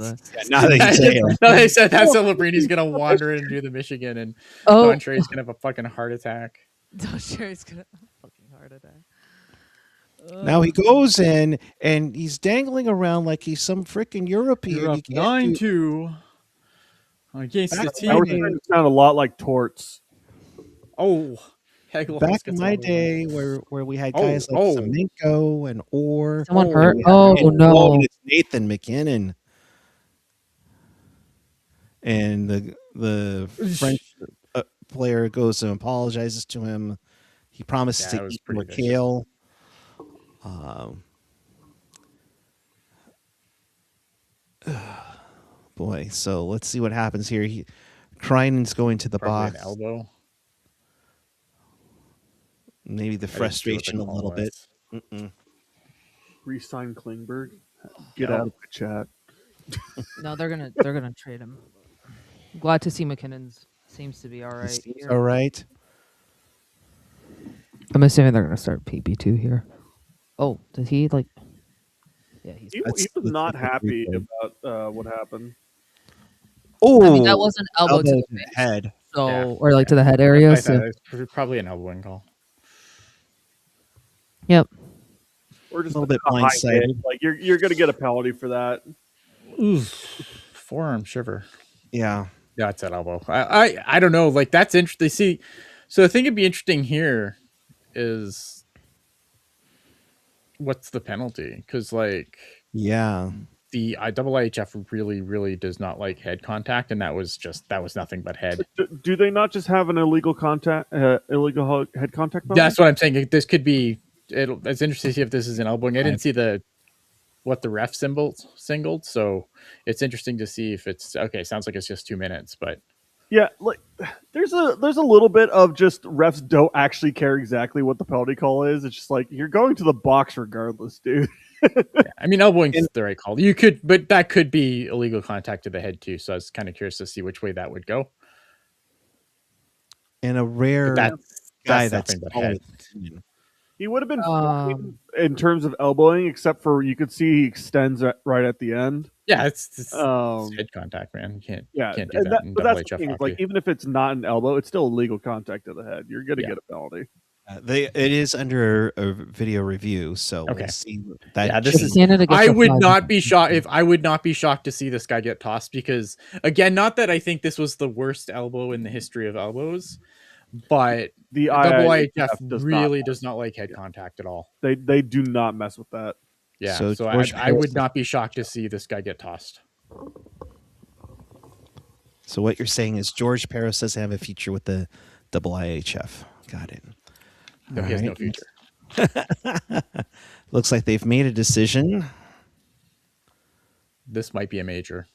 now that you say it, No, they said that Celebrini's gonna wander in and do the Michigan, and Oh, Dontre's gonna have a fucking heart attack. Sherry's gonna have a fucking heart attack. Now he goes in and he's dangling around like he's some freaking European. You're You up can't do 9-2 against Back the in my I was day- trying team. to sound a lot like Torts. Oh, Hegel back almost in gets my another win. day where we had Oh, guys like oh. Semenko and Orr. Someone Oh, hurt. yeah. Oh And, no! and it's Nathan McKinnon. And the French player goes and apologizes to him. He promises Yeah, to that was eat pretty more vicious. kale. Boy, so let's see what happens here. Kreinen's going to the Probably box. an elbow. Maybe the I didn't see what the frustration a call little bit. was. Mm-mm. Resign Klingberg. Get No. out of my chat. No, they're gonna trade him. Glad to see McKinnon's seems to be all He right. seems here. all right. I'm assuming they're gonna start PP2 here. Oh, did he like? Yeah, he's. He Let's- was let's not take a happy replay. about what happened. Oh, I mean, that was an elbow, to the face, head. so Yeah, or like to the head I area. thought So, it was probably an elbowing call. yep. Or just A little bit a high hit. blindsided. Like you're gonna get a penalty for that. Forearm shiver. Yeah. Yeah, it's an elbow. I don't know. Like that's interesting. See, so I think it'd be interesting here is what's the penalty? Because like Yeah. the IIHF really does not like head contact, and that was nothing but head. Do they not just have an illegal head contact? Penalty? That's what I'm saying. This could be. It's interesting to see if this is an elbowing. I didn't see what the ref singled, so it's interesting to see if it's okay. Sounds like it's just 2 minutes, but Yeah, like there's a little bit of just refs don't actually care exactly what the penalty call is. It's just like you're going to the box regardless, dude. yeah, I mean elbowing's the right call. You could, but that could be illegal contact to the head too. So I was kind of curious to see which way that would go. And a rare But guy that's that's nothing but tall head. and- He would have been fine Um, in terms of elbowing, except for you could see he extends right at the end. Yeah, it's Um, head contact, man. You yeah, can't do and that in but that's the WHF thing. Is, hockey. like even if it's not an elbow, it's still illegal contact to the head. You're gonna Yeah. get a penalty. it is under a video review, so Okay. we'll see that. Yeah, this Just is- Canada gets I a would flag. not be shocked if I would not be shocked to see this guy get tossed because again, not that I think this was the worst elbow in the history of elbows, but The IIHF does really not. does not like head contact at all. They do not mess with that. Yeah, So so George I would Harris- not be shocked to see this guy get tossed. So what you're saying is George Paris doesn't have a future with the IIHF. Got it. No, All he has no right. future. Looks like they've made a decision. This might be a major.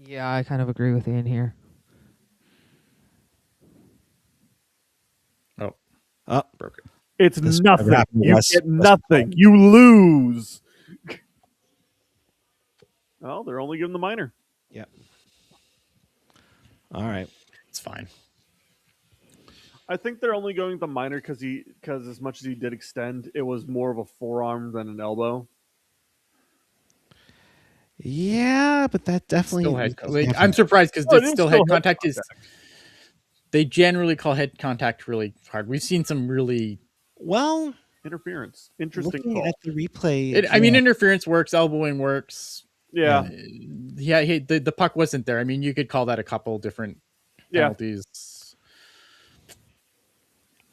Yeah, I kind of agree with Ian here. Oh, Oh, broken. It's This nothing. never happened to You us. get nothing. You lose. Oh, they're only giving the minor. yeah. All right. It's fine. I think they're only going the minor because as much as he did extend, it was more of a forearm than an elbow. Yeah, but that definitely. Still head. Like, I'm surprised because Oh, it it's is still still head head contact. Is contact. they generally call head contact really hard. We've seen some really. Well, Interference. Interesting looking call. at the replay. I mean, yeah, interference works. Elbowing works. Yeah. Yeah. The puck wasn't there. I mean, you could call that a couple different Yeah. penalties.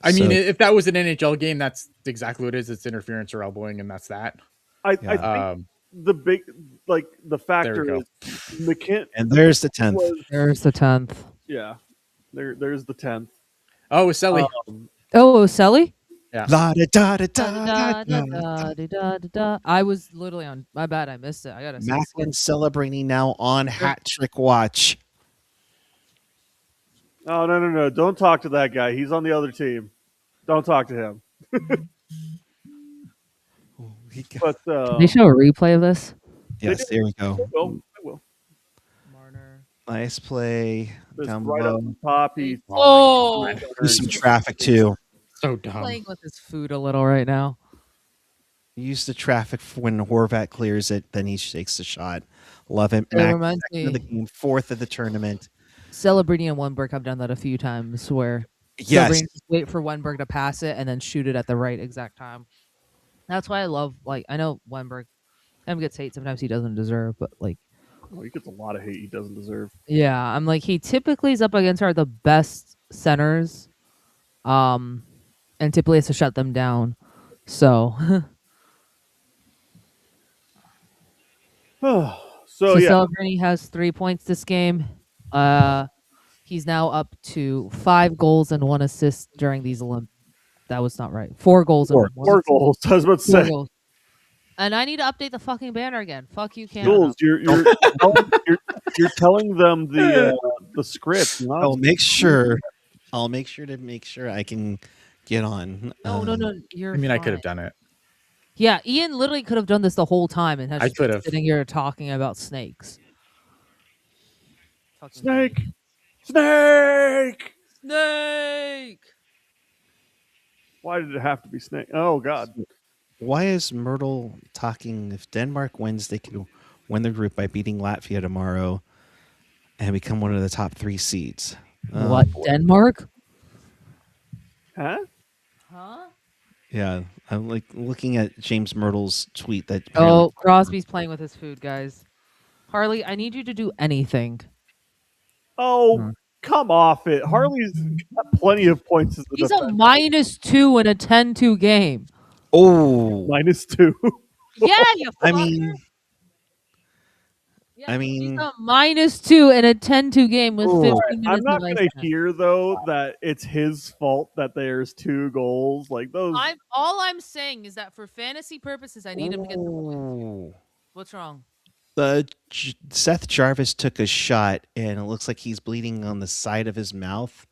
I mean, So- if that was an NHL game, that's exactly what it is. It's interference or elbowing, and that's that. I Yeah. think the big the factor go. is McKinnon and there's the 10th. was There's the 10th. yeah. There's the 10th. Oh, Selly. Oh, Oselli? Yeah. La da da da Da, da da, da. da, da, da, da, da. I was literally on. My bad, I missed it. I gotta. Macklin Celebrini now on hat trick watch. Oh no! Don't talk to that guy. He's on the other team. Don't talk to him. But Can they show a replay of this? Yes, there we go. I will. Marner. Nice play This down right below. up the top. He's Oh, There's some traffic too. So dumb. playing with his food a little right now. Use the traffic for when Horvat clears it, then he shakes the shot. Love it. It Mac, reminds second of the me. game, fourth of the tournament. Celebrini and Wenberg have done that a few times where Yes. Celebrini just wait for Wenberg to pass it and then shoot it at the right exact time. That's why I love, like, I know Wenberg gets hate sometimes he doesn't deserve, but like, Oh, he gets a lot of hate he doesn't deserve. yeah, I'm like, he typically is up against the best centers, and typically has to shut them down. So, So so yeah, Celebrini has 3 points this game. He's now up to 5 goals and 1 assist during these That was not right. 4 goals and 1 4 assist. goals. I was about to 4 say, goals. And I need to update the fucking banner again. Fuck you, Canada. Jules, you're telling them the script. Not I'll make sure. I'll make sure I can get on. No. You're I mean, I could fine. have done it. Yeah, Ian literally could have done this the whole time and has I just been could have. sitting here talking about snakes. Fucking Snake, idiot. snake. Snake. Why did it have to be snake? Oh God. Why is Myrtle talking? If Denmark wins, they could win the group by beating Latvia tomorrow and become one of the top 3 seeds. What? Boy. Denmark? Huh? Huh? Yeah, I'm like looking at James Myrtle's tweet that. Oh, Crosby's playing with his food, guys. Harley, I need you to do anything. Oh, come off it. Harley's got plenty of points as a He's a defense. -2 in a 10-2 game. Oh, -2. Yeah, you I fucker. mean, Yeah, I he's mean, a -2 in a 10-2 game with Oh. 15 I'm minutes not of ice gonna time. hear though that it's his fault that there's 2 goals. Like those. All I'm saying is that for fantasy purposes, I need him to get the points. oh. What's wrong? Seth Jarvis took a shot, and it looks like he's bleeding on the side of his mouth.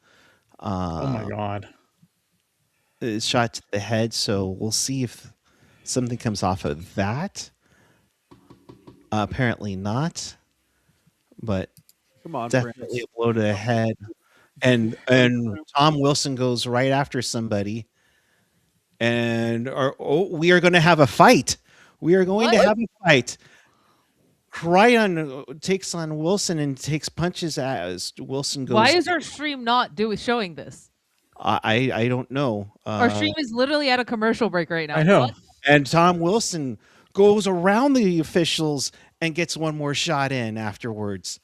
Oh my god. Shot to the head. So we'll see if something comes off of that. Apparently not, but Come on, definitely Francis. a blow to the head. And Tom Wilson goes right after somebody, and we are going to have a fight. We are going to What? have a fight. Cryon takes on Wilson and takes punches as Wilson goes. Why is our stream not showing this? I don't know. Our stream is literally at a commercial break right now. I know. What? And Tom Wilson goes around the officials and gets one more shot in afterwards.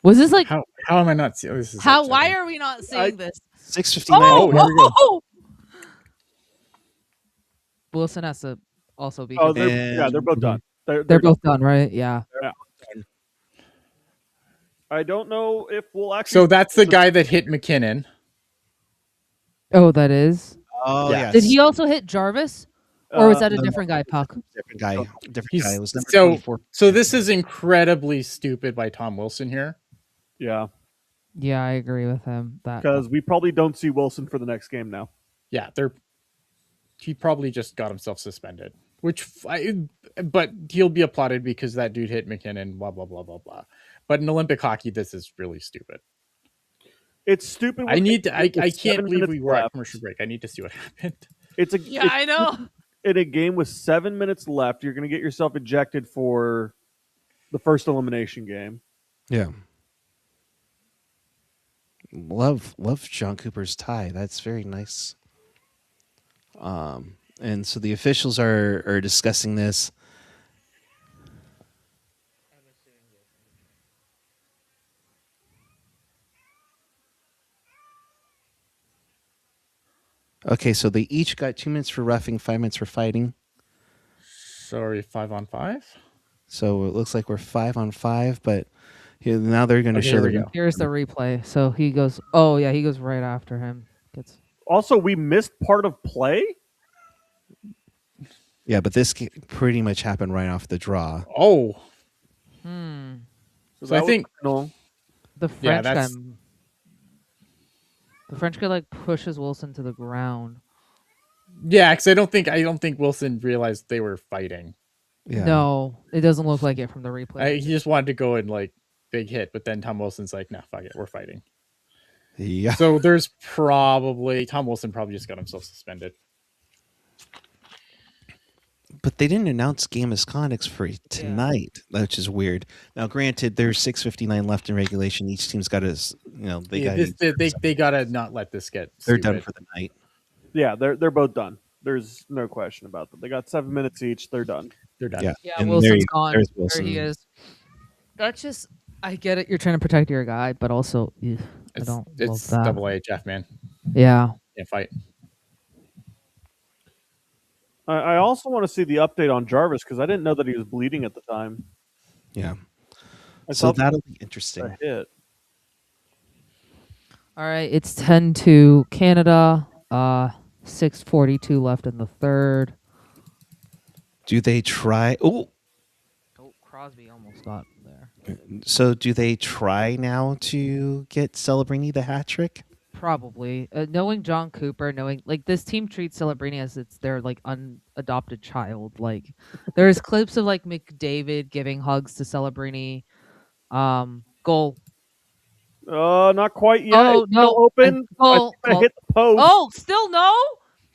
Was this like How am I not seeing this? how? Why are we not seeing this? 6:59. Oh, here we go. oh! Wilson has to also be. Oh, confused. they're both done. They're both done, right? Yeah. I don't know if we'll actually. So that's the guy that hit McKinnon. Oh, that is. Oh, Yeah. yes. Did he also hit Jarvis, or was that a no, different guy, Puck? Different guy. Different He's guy. It was number so 24. so this is incredibly stupid by Tom Wilson here. Yeah, Yeah, I agree with him. That because we probably don't see Wilson for the next game now. Yeah, he probably just got himself suspended, but he'll be applauded because that dude hit McKinnon, blah, blah, blah, blah, blah. But in Olympic hockey, this is really stupid. It's stupid. I can't 7 believe minutes we were at left. commercial break. I need to see what happened. I know. In a game with 7 minutes left, you're going to get yourself ejected for the first elimination game. Yeah. Love John Cooper's tie. That's very nice. And so the officials are discussing this. Okay, so they each got 2 minutes for roughing, 5 minutes for fighting. Sorry, 5-on-5? So it looks like we're 5-on-5, but now they're going to show here we the. go. Here's the replay. So he goes. Oh yeah, he goes right after him. Also, we missed part of play. Yeah, but this pretty much happened right off the draw. Oh, So So I think no. The Yeah, French guy. that's- The French guy like pushes Wilson to the ground. yeah, because I don't think Wilson realized they were fighting. Yeah. No, it doesn't look like it from the replay. He just wanted to go and like big hit, but then Tom Wilson's like, "Nah, fuck it, we're fighting." Yeah. So there's probably Tom Wilson probably just got himself suspended. But they didn't announce game misconducts for tonight, which is weird. Now, granted, there's 6:59 left in regulation. Each team's got to, they Yeah, got. they gotta not let this get. They're stupid. done for the night. Yeah, they're both done. There's no question about that. They got 7 minutes each. They're done. They're done. Yeah, Yeah, and Wilson's gone. there's There Wilson. he is. That's just. I get it. You're trying to protect your guy, but also, I don't love It's that. double HF, man. Yeah. Can't fight. I also want to see the update on Jarvis because I didn't know that he was bleeding at the time. Yeah. I So thought that'll be a interesting. hit. All right. It's 10-2 Canada. 6:42 left in the third. Do they try? Oh, Crosby almost got there. so do they try now to get Celebrini the hat trick? Probably. Knowing John Cooper, knowing like this team treats Celebrini as it's their like unadopted child. Like there's clips of like McDavid giving hugs to Celebrini. Goal. Not quite yet. Oh It's still no! open. Goal. I hit the post. Oh, still no.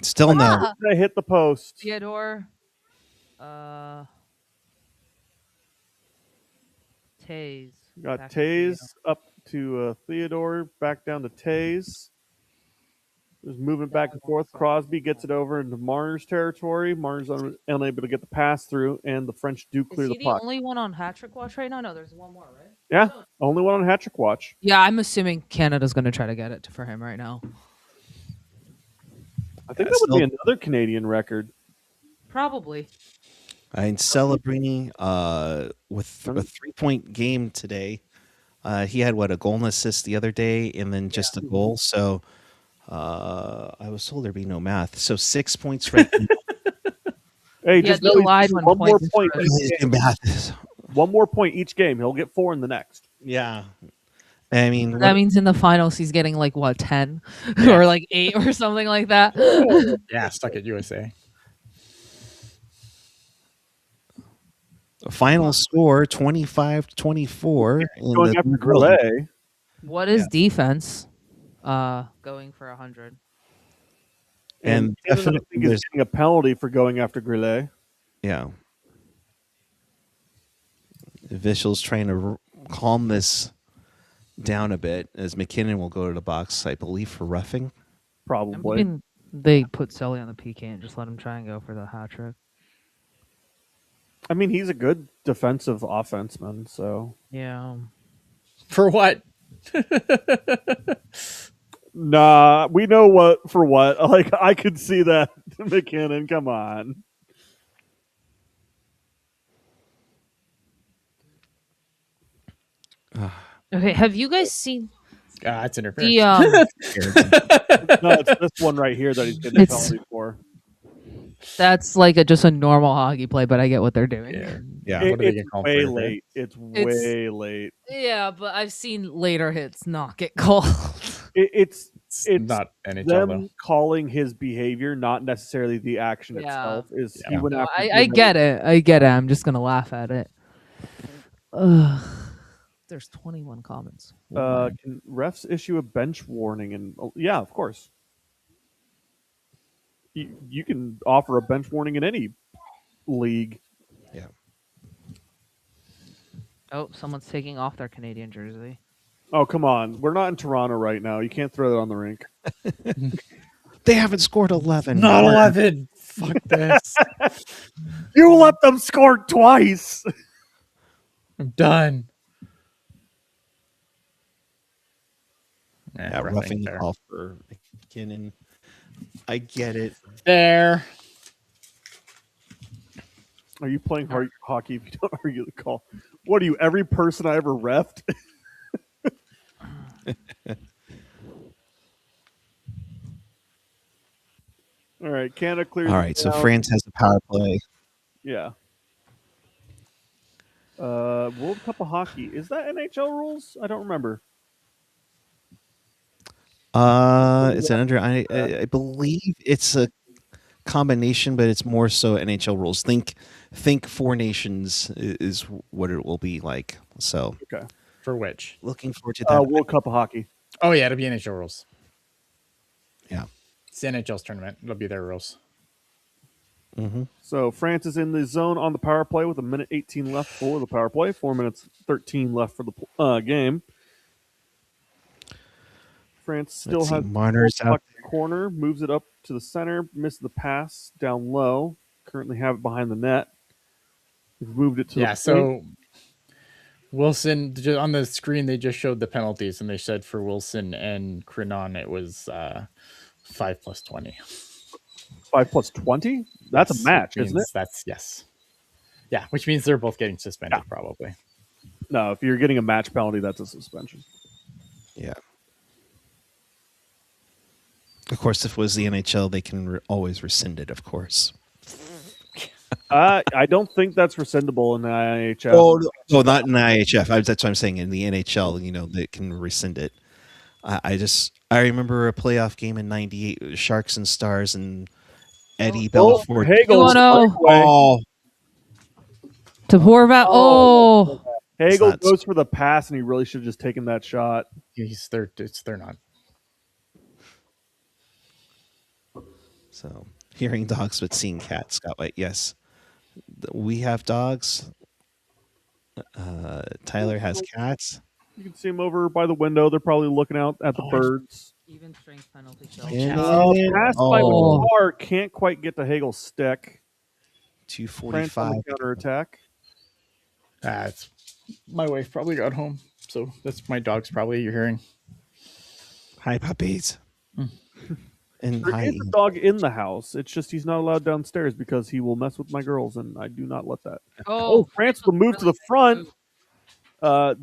Still no. Ah! I hit the post. Theodore. Taze. Got Back to Theo. Taze up to Theodore, back down to Taze. Just moving back and forth. Crosby gets it over into Marner's territory. Marner's unable to get the pass through, and the French do clear Is the he puck. the only one on hat trick watch right now? No, there's one more, right? Yeah, only one on hat trick watch. Yeah, I'm assuming Canada's going to try to get it for him right now. I think that would be another Canadian record. Probably. And Celebrini, with a 3-point game today, he had a goal and assist the other day, and then just a goal. So I was told there'd be no math. So 6 points right now. Hey, just know lied when one more points point. Math. One more point each game. He'll get 4 in the next. Yeah. I mean, That means in the finals he's getting like what 10 Yeah. or like 8 or something like that. Yeah, stuck at USA. final score 25-24. Going after Grillet. What is defense? Going for 100. And Canada, I definitely think, is getting a penalty for going after Grillet. Yeah. Vishal's trying to calm this down a bit as McKinnon will go to the box, I believe, for roughing. Probably. They put Sully on the PK and just let him try and go for the hat trick. I mean, he's a good defensive offenseman, so. Yeah. For what? Nah, we know what for what. Like, I could see that. McKinnon, come on. Okay, have you guys seen That's interference. the No, it's this one right here that he's getting a penalty for. That's like just a normal hockey play, but I get what they're doing. Yeah. What are they It's gonna call for way interference? late. It's way late. Yeah, but I've seen later hits not get called. It's not NHL them though. calling his behavior, not necessarily the action Yeah. itself. Is Yeah. he went No, after I get it. I get it. I'm just gonna laugh at it. Ugh. There's 21 comments. Can refs issue a bench warning? And yeah, of course. You can offer a bench warning in any league. Yeah. Oh, someone's taking off their Canadian jersey. Oh, come on. We're not in Toronto right now. You can't throw that on the rink. They haven't scored 11. Not 11. Fuck this. You let them score twice. I'm done. Yeah, roughing the call for McKinnon. I get it. There. Are you playing hockey if you don't argue the call? What are you, every person I ever reffed? All right, Canada clears. All right, so France has the power play. Yeah. World Cup of Hockey. Is that NHL rules? I don't remember. It's an under. I believe it's a combination, but it's more so NHL rules. Think 4 nations is what it will be like. So Okay. For which? Looking forward to that. World Cup of Hockey. Oh yeah, it'll be NHL rules. Yeah. It's the NHL's tournament. It'll be their rules. Mm-hmm. So France is in the zone on the power play with 1:18 left for the power play. 4:13 left for the game. France still Let's see. has Marner's puck out. in the corner, moves it up to the center, missed the pass down low. Currently have it behind the net. We've moved it to the Yeah, point. so Wilson on the screen they just showed the penalties, and they said for Wilson and Crinon it was 5+20. 5+20. That's a Yes, which match, isn't it? means that's yes. Yeah, which means they're both getting suspended Yeah. probably. No, if you're getting a match penalty, that's a suspension. Yeah. Of course, if it was the NHL, they can always rescind it, of course. I don't think that's rescindable in the IHF. Oh, no, not in the IHF. That's what I'm saying. In the NHL, they can rescind it. I remember a playoff game in '98, it was Sharks and Stars, and Eddie Belfort. Hagel's 2-0. Oh, To Horvat. Oh, Hagel not- goes for the pass, and he really should have just taken that shot. They're not. So, hearing dogs but seeing cats, Scott White. Yes, we have dogs. Tyler has cats. You can see him over by the window. They're probably looking out at the birds. even strength penalty kill. Pass by Oh. McCarr can't quite get to Hagel's stick. France on 245. the counterattack. It's my wife probably got home, so that's my dog's probably you're hearing. Hi, puppies. And There hi, is a dog in the house. It's just he's not allowed downstairs because he will mess with my girls, and I do not let that. Oh, France will move to the front.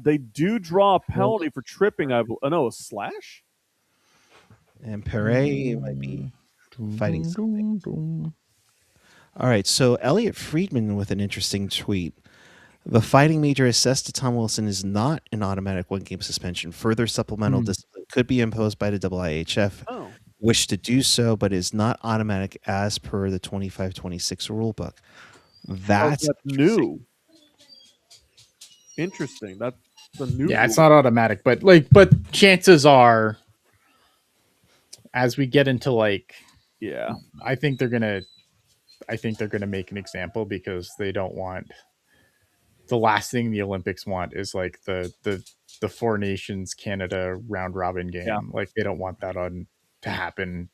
They do draw a penalty for tripping. A slash. and Perret might be fighting something. All right, so Elliot Friedman with an interesting tweet. The fighting major assessed to Tom Wilson is not an automatic one-game suspension. Further supplemental discipline could be imposed by the IHF. Oh. Wish to do so, but is not automatic as per the 25-26 rule book. That's new. Interesting. That's the new. Yeah, it's not automatic, but chances are, as we get into Yeah. I think they're gonna make an example because they don't want the last thing the Olympics want is like the Four Nations Canada round robin game. Yeah. Like they don't want that to happen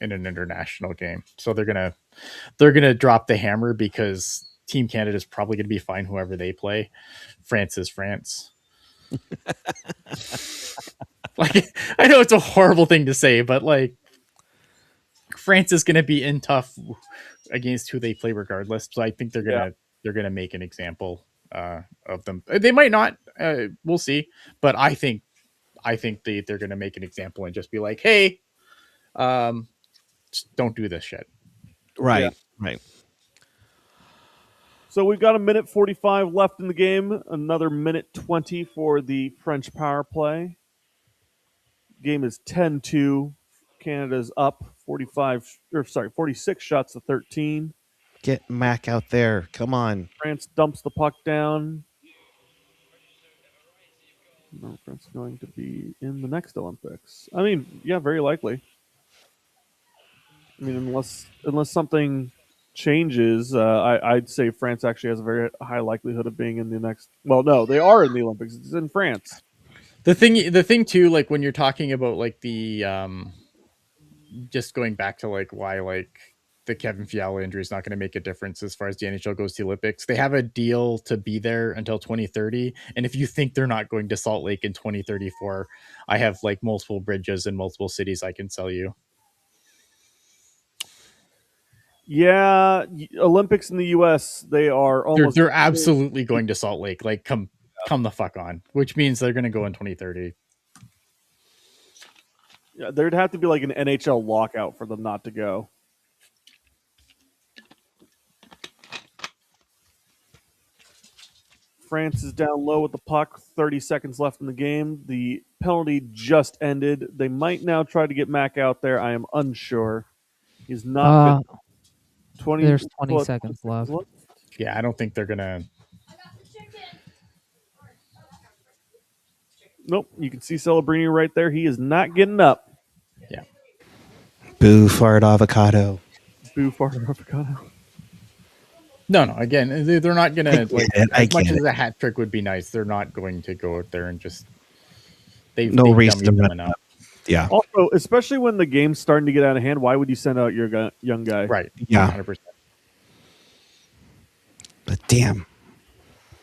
in an international game. So they're gonna drop the hammer because Team Canada is probably gonna be fine whoever they play. France is France. Like I know it's a horrible thing to say, but like France is gonna be in tough against who they play regardless. So I think they're gonna make an example of them. They might not. We'll see. But I think they're gonna make an example and just be like, hey, just don't do this shit. right. Right. So we've got a minute 45 left in the game. Another minute 20 for the French power play. Game is 10-2. Canada's up 46 shots to 13. Get Mac out there. Come on. France dumps the puck down. No, France is going to be in the next Olympics. I mean, yeah, very likely. I mean, unless something changes, I'd say France actually has a very high likelihood of being in the next. Well, no, they are in the Olympics. It's in France. The thing too, like when you're talking about like the just going back to like why like the Kevin Fiala injury is not going to make a difference as far as the NHL goes to the Olympics. They have a deal to be there until 2030. And if you think they're not going to Salt Lake in 2034, I have like multiple bridges in multiple cities I can sell you. Yeah, Olympics in the U.S. They are almost. They're absolutely going to Salt Lake. Like come the fuck on, which means they're going to go in 2030. Yeah, there'd have to be like an NHL lockout for them not to go. France is down low with the puck. 30 seconds left in the game. The penalty just ended. They might now try to get Mac out there. I am unsure. He's not. 20. There's 20 seconds left. Yeah, I don't think they're gonna. Nope. You can see Celebrini right there. He is not getting up. Yeah. Boo fart avocado. Boo fart avocado. No. Again, they're not gonna like as much as it. a hat trick would be nice. They're not going to go out there and just. They've No dummied reason to them run enough. Yeah. Also, especially when the game's starting to get out of hand, why would you send out your young guy? Right. Yeah. 100%. But damn.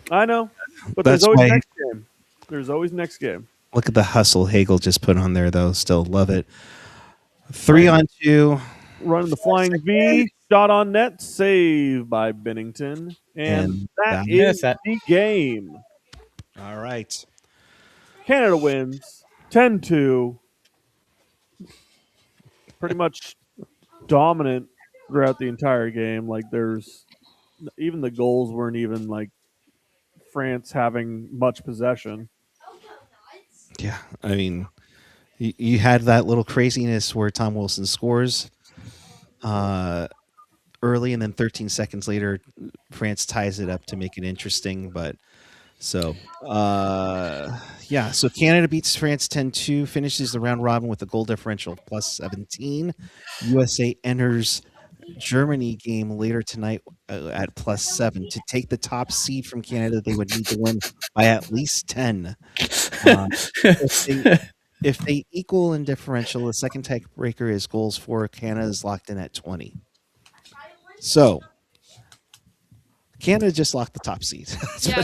I know, but That's there's always why next game. There's always next game. look at the hustle Hagel just put on there though. Still love it. 3-on-2. Running the flying V, shot on net, save by Bennington, and that Miss is that. the game. All right. Canada wins 10-2. Pretty much dominant throughout the entire game. Like there's even the goals weren't even like France having much possession. Yeah. I mean, you had that little craziness where Tom Wilson scores early, and then 13 seconds later, France ties it up to make it interesting. But so, yeah. So Canada beats France 10-2, finishes the round robin with a goal differential of plus 17. USA enters Germany game later tonight at plus 7 to take the top seed from Canada. They would need to win by at least 10. If they equal in differential, the second tiebreaker is goals for. Canada is locked in at 20. So Canada just locked the top seed. Yeah,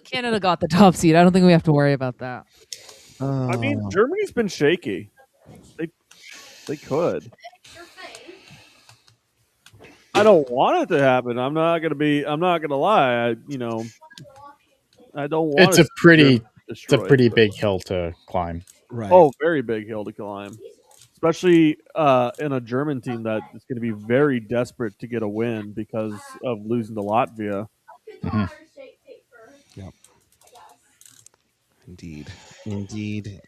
Canada got the top seed. I don't think we have to worry about that. I mean, Germany's been shaky. They could. I don't want it to happen. I'm not gonna lie. I don't want. It's a pretty big hill to climb. right. Oh, very big hill to climb, especially in a German team that is going to be very desperate to get a win because of losing to Latvia. Mhm. Yep. Indeed. Indeed.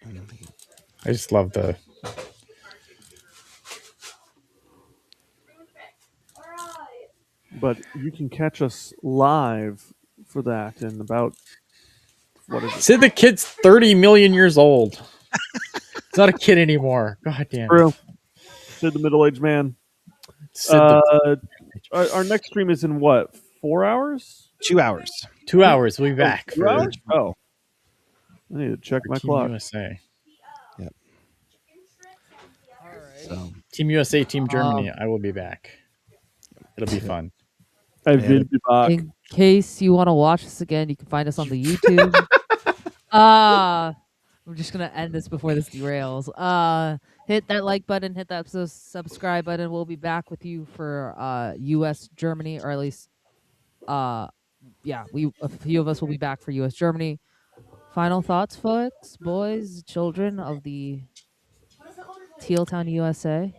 I just love the. But you can catch us live for that in about what is it? Sid the kid's 30 million years old. He's not a kid anymore. God damn. True. Sid the middle-aged man. Sid the Our next stream is in what? 4 hours? 2 hours. 2 hours. We'll be back 2 for hours? Oh, I need to check my Team clock. USA. So Team USA, Team Germany. I will be back. It'll be fun. I will be back. In case you want to watch this again, you can find us on the YouTube. I'm just gonna end this before this derails. Hit that like button, hit that subscribe button. We'll be back with you for US Germany, or at least a few of us will be back for US Germany. Final thoughts, folks, boys, children of the Teal Town, USA.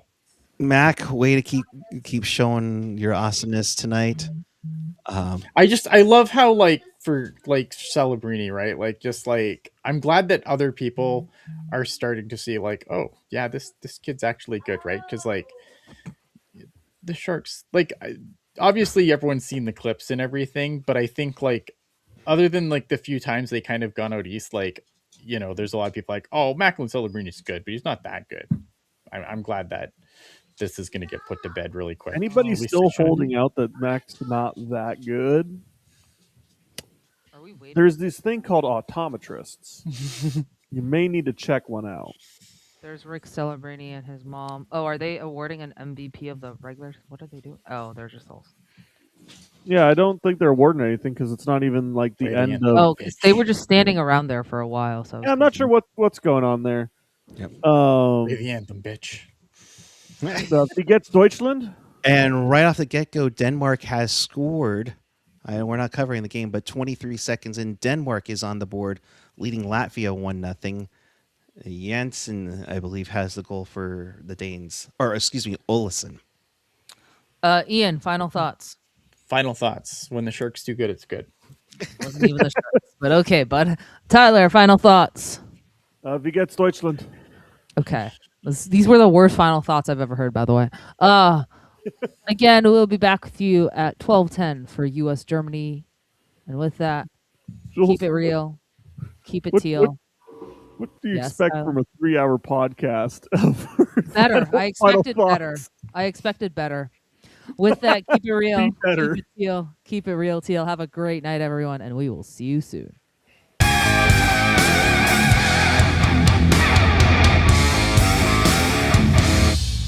Mac, way to keep showing your awesomeness tonight. I love how for Celebrini, right? I'm glad that other people are starting to see oh yeah, this kid's actually good, right? Because the Sharks, obviously everyone's seen the clips and everything, but I think other than the few times they kind of gone out east, there's a lot of people oh, Macklin Celebrini's good, but he's not that good. I'm glad that this is going to get put to bed really quick. Anybody still holding out that Mac's not that good? Are we waiting? There's this thing called optometrists. You may need to check one out. There's Rick Celebrini and his mom. Oh, are they awarding an MVP of the regular? What did they do? Oh, they're just all. Yeah, I don't think they're awarding anything because it's not even the end of. Oh, because they were just standing around there for a while. So yeah, I'm not sure what's going on there. Yep. Play the anthem, bitch. He gets Deutschland. And right off the get-go, Denmark has scored. We're not covering the game, but 23 seconds in, Denmark is on the board, leading Latvia 1-0. Jensen, I believe, has the goal for the Danes. Or, excuse me, Olesen. Ian, final thoughts. Final thoughts. When the Sharks do good, it's good. Wasn't even the Sharks, but okay, bud. Tyler, final thoughts. He gets Deutschland. Okay. These were the worst final thoughts I've ever heard, by the way. Again, we'll be back with you at 12:10 for US Germany. And with that, keep it real. Keep it teal. What do you expect from a 3-hour podcast? Better. I expected better. I expected better. With that, keep it real. Be better. Keep it teal. Keep it real, teal. Have a great night, everyone, and we will see you soon.